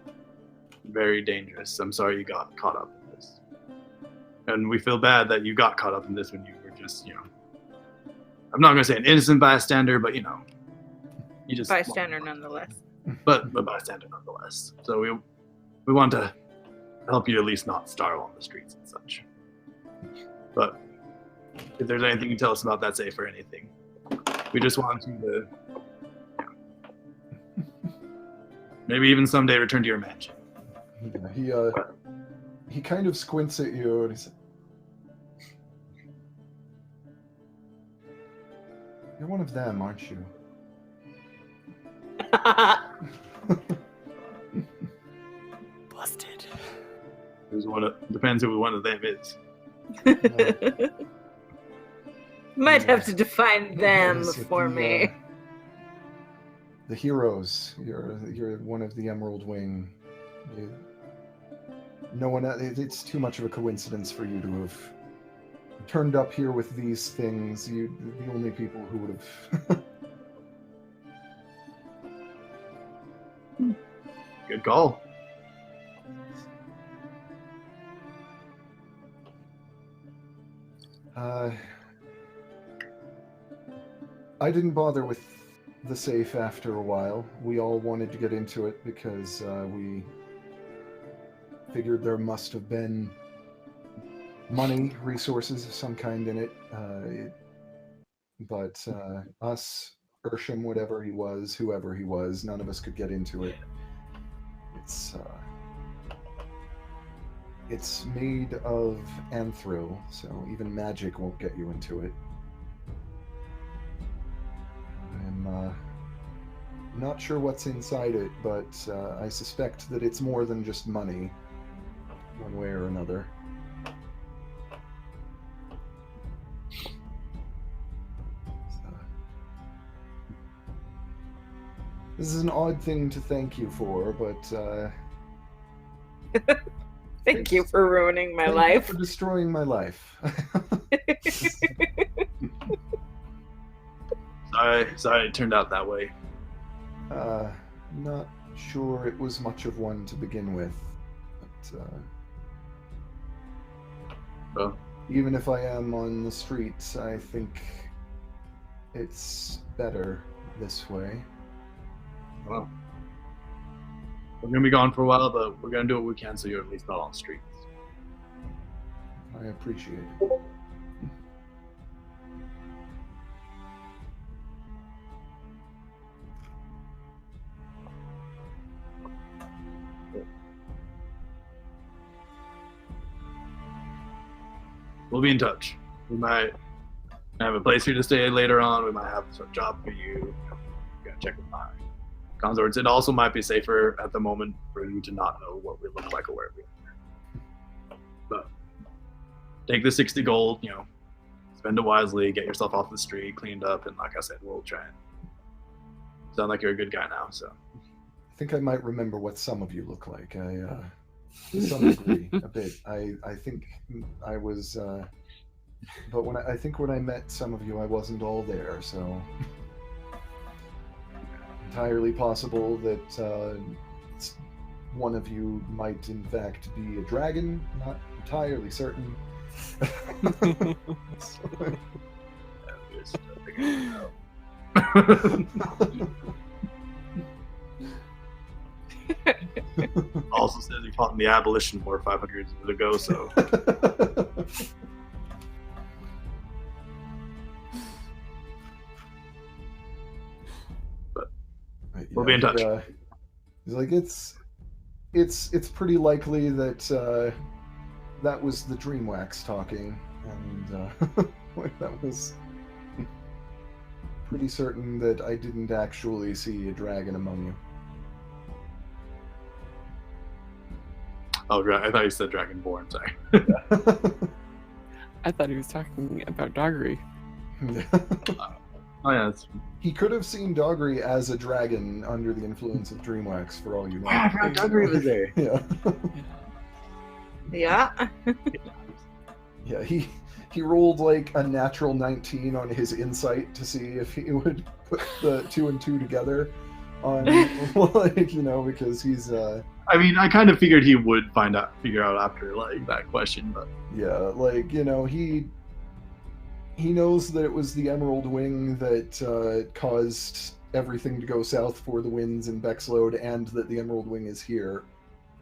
very dangerous. I'm sorry you got caught up in this. And we feel bad that you got caught up in this when you were just, you know, I'm not going to say an innocent bystander, but, you know, you just... Bystander nonetheless. But a bystander nonetheless. So we want to help you at least not starve on the streets and such. But if there's anything you can tell us about that safe or anything, we just want you to, you know, maybe even someday return to your mansion. Yeah, he kind of squints at you and he says, "You're one of them, aren't you?" Busted. Depends who one of them is. Might have to define them Yes, for me. The heroes. You're one of the Emerald Wing. no one. It's too much of a coincidence for you to have turned up here with these things. You, the only people who would have. Good call. I didn't bother with the safe after a while. We all wanted to get into it because we figured there must have been money, resources of some kind in it. But us, Ursham, whatever he was, whoever he was, none of us could get into it. It's made of anthro, so even magic won't get you into it. I'm not sure what's inside it, but I suspect that it's more than just money, one way or another. This is an odd thing to thank you for, but Thank you for ruining my thank life. you for destroying my life. Sorry it turned out that way. Not sure it was much of one to begin with, but Well, even if I am on the streets, I think it's better this way. well, we're gonna be gone for a while, but we're gonna do what we can so you're at least not on the streets. I appreciate it. We'll be in touch. We might have a place for you to stay later on. We might have a job for you. Gotta check with my consorts. It also might be safer at the moment for you to not know what we look like or where we are. But take the 60 gold, spend it wisely, get yourself off the street, cleaned up, and like I said, we'll try and sound like you're a good guy now. So I think I might remember what some of you look like. To some degree, a bit. I think I was, but when I met some of you, I wasn't all there. So entirely possible that one of you might in fact be a dragon. Not entirely certain. Also says he fought in the abolition war 500 years ago, so we'll be in touch. He's like, it's pretty likely that that was the Dreamwax talking, and that was pretty certain that I didn't actually see a dragon among you. Oh, I thought you said Dragonborn. Sorry. I thought he was talking about Doggery. Oh yeah, that's... He could have seen Doggery as a dragon under the influence of Dreamwax, for all you know. Wow, I forgot Doggery was there. Yeah. Yeah. Yeah, he rolled like a natural 19 on his insight to see if he would put the 2 and 2 together on, because he's I mean, I kind of figured he would figure out after like that question, but yeah, he knows that it was the Emerald Wing that caused everything to go south for the winds in Bexlode, and that the Emerald Wing is here.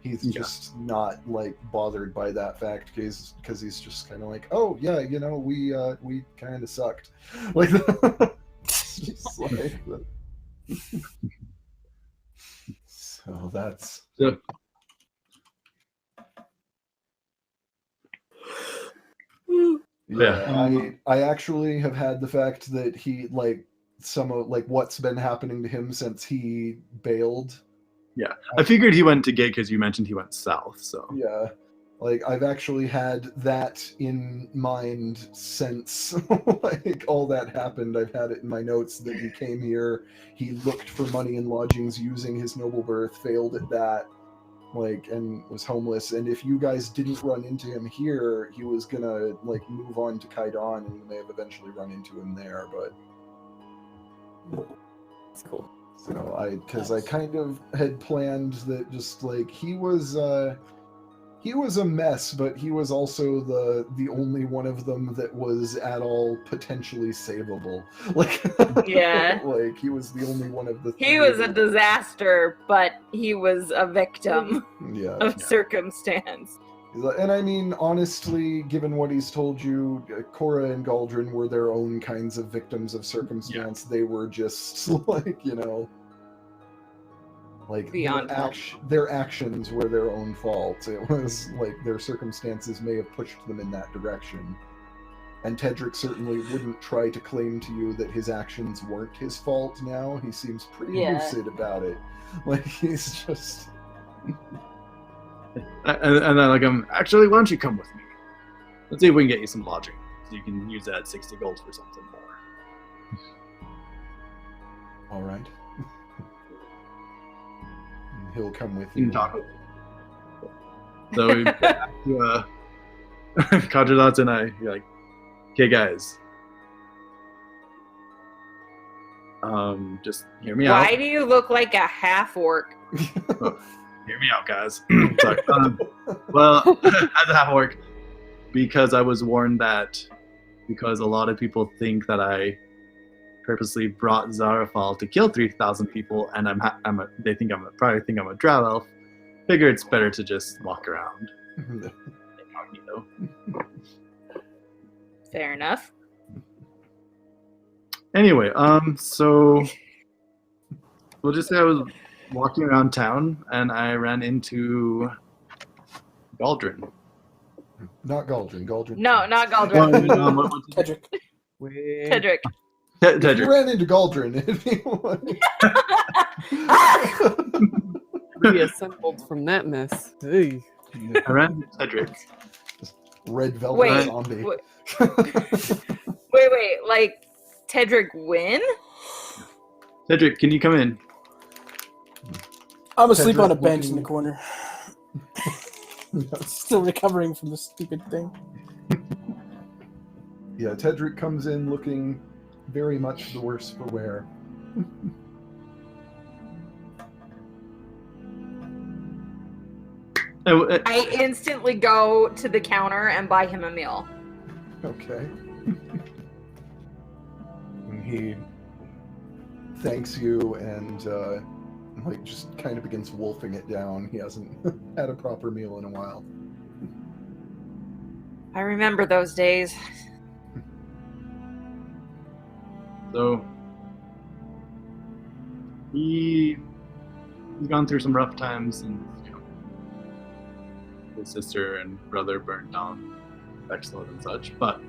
He's just not like bothered by that fact because he's just kind of like, oh yeah, we kind of sucked, like. It's just like so that's. Yeah. Yeah, I actually have had the fact that he some of what's been happening to him since he bailed. Yeah, I figured he went to Gate because you mentioned he went south. So yeah, I've actually had that in mind since all that happened. I've had it in my notes that he came here, he looked for money and lodgings using his noble birth, failed at that, and was homeless. And if you guys didn't run into him here, he was gonna move on to Kaidan, and you may have eventually run into him there. But That's cool. so because I kind of had planned that just he was a mess, but he was also the only one of them that was at all potentially savable. Yeah. He was the only one of the He three was a that- disaster, but he was a victim yeah. of circumstance. And I mean, honestly, given what he's told you, Cora and Galdrin were their own kinds of victims of circumstance. They were just Beyond help. their actions were their own fault. It was their circumstances may have pushed them in that direction. And Tedric certainly wouldn't try to claim to you that his actions weren't his fault now. He seems pretty lucid about it. He's just... And then actually, why don't you come with me? Let's see if we can get you some lodging. So you can use that 60 gold for something more. All right. And he'll come with You you. can talk with me. So we get back to Kadradats and I. You're like, okay, guys. Just hear me out. Why do you look like a half orc? Hear me out, guys. Sorry. Well, as a half orc, because I was warned that because a lot of people think that I purposely brought Zarafal to kill 3,000 people, and they probably think I'm a drow elf. Figure it's better to just walk around incognito. Fair enough. Anyway, so we'll just say I was walking around town and I ran into Galdrin. Not Galdrin. Galdrin. No, not Galdrin. Tedric. Tedric. If Tedric. you ran into Galdrin, it'd be Reassembled from that mess. Hey. I ran into Tedric. red velvet Wait, zombie. wait, like Tedric win? Tedric, can you come in? I'm asleep Tedric on a bench looking- in the corner. Still recovering from the stupid thing. Yeah, Tedric comes in looking very much the worse for wear. I instantly go to the counter and buy him a meal. Okay. And he thanks you and just kind of begins wolfing it down. He hasn't had a proper meal in a while. I remember those days. So he's gone through some rough times, and his sister and brother burned down Vexlode and such. But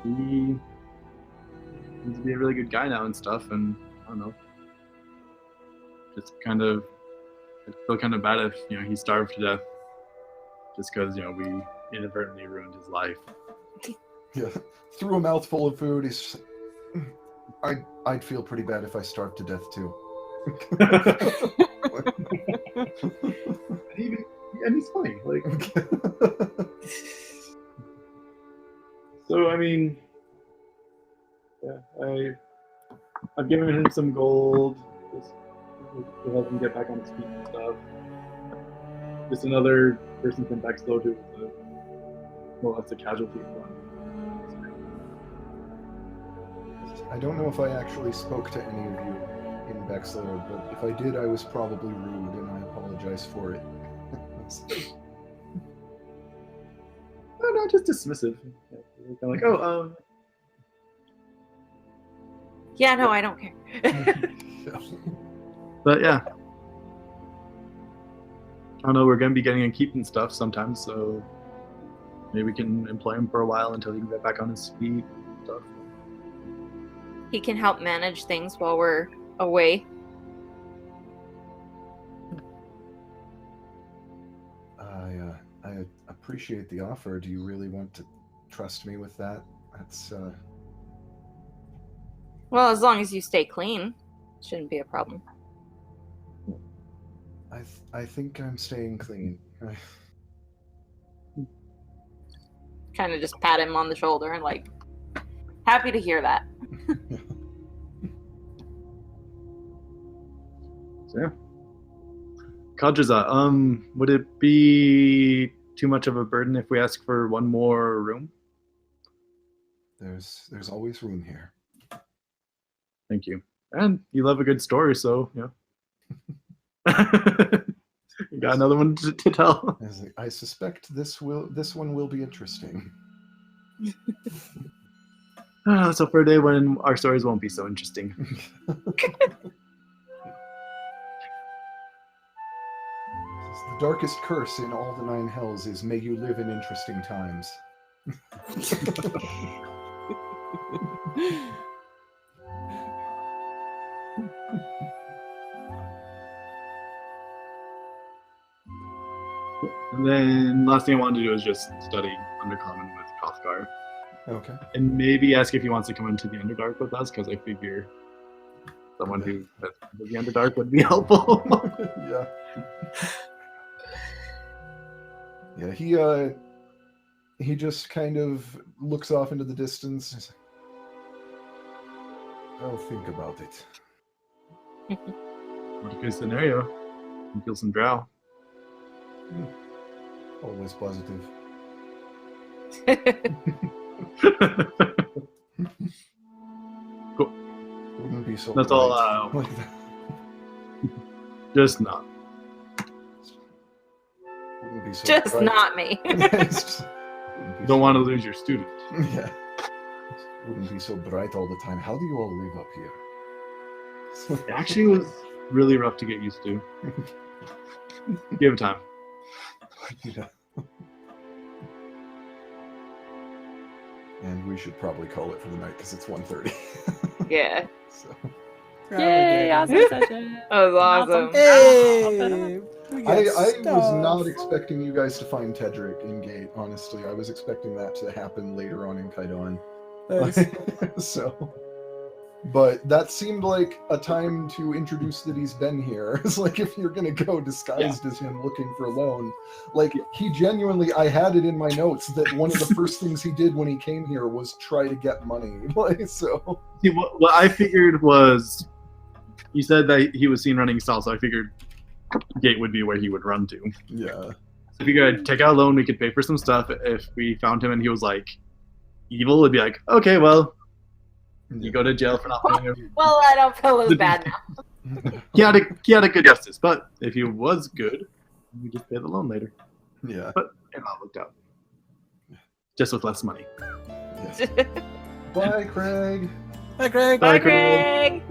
he seems to be a really good guy now and stuff. And I don't know, just I feel kind of bad if he starved to death just because we inadvertently ruined his life. Yeah, through a mouthful of food, he's. I'd feel pretty bad if I starved to death too. And he's funny, So I mean, yeah, I've given him some gold just to help him get back on his feet and stuff. Just another person from Vexlode who was that's a casualty of one. I don't know if I actually spoke to any of you in Vexlode, but if I did, I was probably rude, and I apologize for it. No, just dismissive. Kind of like, Yeah, no, I don't care. But yeah. I don't know, we're going to be getting a keep and stuff sometimes, so maybe we can employ him for a while until he can get back on his feet and stuff. He can help manage things while we're away. I appreciate the offer. Do you really want to trust me with that? That's Well, as long as you stay clean, shouldn't be a problem. I think I'm staying clean. Kind of just pat him on the shoulder and like, happy to hear that. So, yeah. Kadraza, would it be too much of a burden if we ask for one more room? There's always room here. Thank you. And you love a good story, so yeah. You got another one to tell. I suspect this one will be interesting. So for a day when our stories won't be so interesting. The darkest curse in all the 9 hells is may you live in interesting times. And then last thing I wanted to do is just study Undercommon with Kothgar. Okay. And maybe ask if he wants to come into the Underdark with us, because I figure someone who has been to the Underdark would be helpful. Yeah. Yeah, he just kind of looks off into the distance. I'll think about it. Worst case scenario, you can feel some drow. Always positive. Cool. Wouldn't be so That's bright all. like that. Just not. Wouldn't be so Just bright. not me. It's just- wouldn't be You don't so- want to lose your student. Yeah. Wouldn't be so bright all the time. How do you all live up here? It actually was really rough to get used to. Give it time. Yeah. And we should probably call it for the night because it's 1:30. Yeah. So Yay, awesome session. That was awesome. Hey, we I got was stuff. not expecting you guys to find Tedric in Gate, honestly. I was expecting that to happen later on in Kaidan. Nice. So, but that seemed like a time to introduce that he's been here. It's like if you're gonna go disguised as him looking for a loan, like he genuinely, I had it in my notes that one of the first things he did when he came here was try to get money. Like so. See, what I figured was, you said that he was seen running south, so I figured Gate would be where he would run to. Yeah. So I figured I'd take out a loan, we could pay for some stuff. If we found him and he was like evil, it'd be like, okay, well, you go to jail for not paying him. Well, I don't feel as bad now. He had a good justice, but if he was good, we just pay the loan later. Yeah. But it all worked out. Just with less money. Yes. Bye, Craig. Hi, Greg. Bye, Bye, Craig.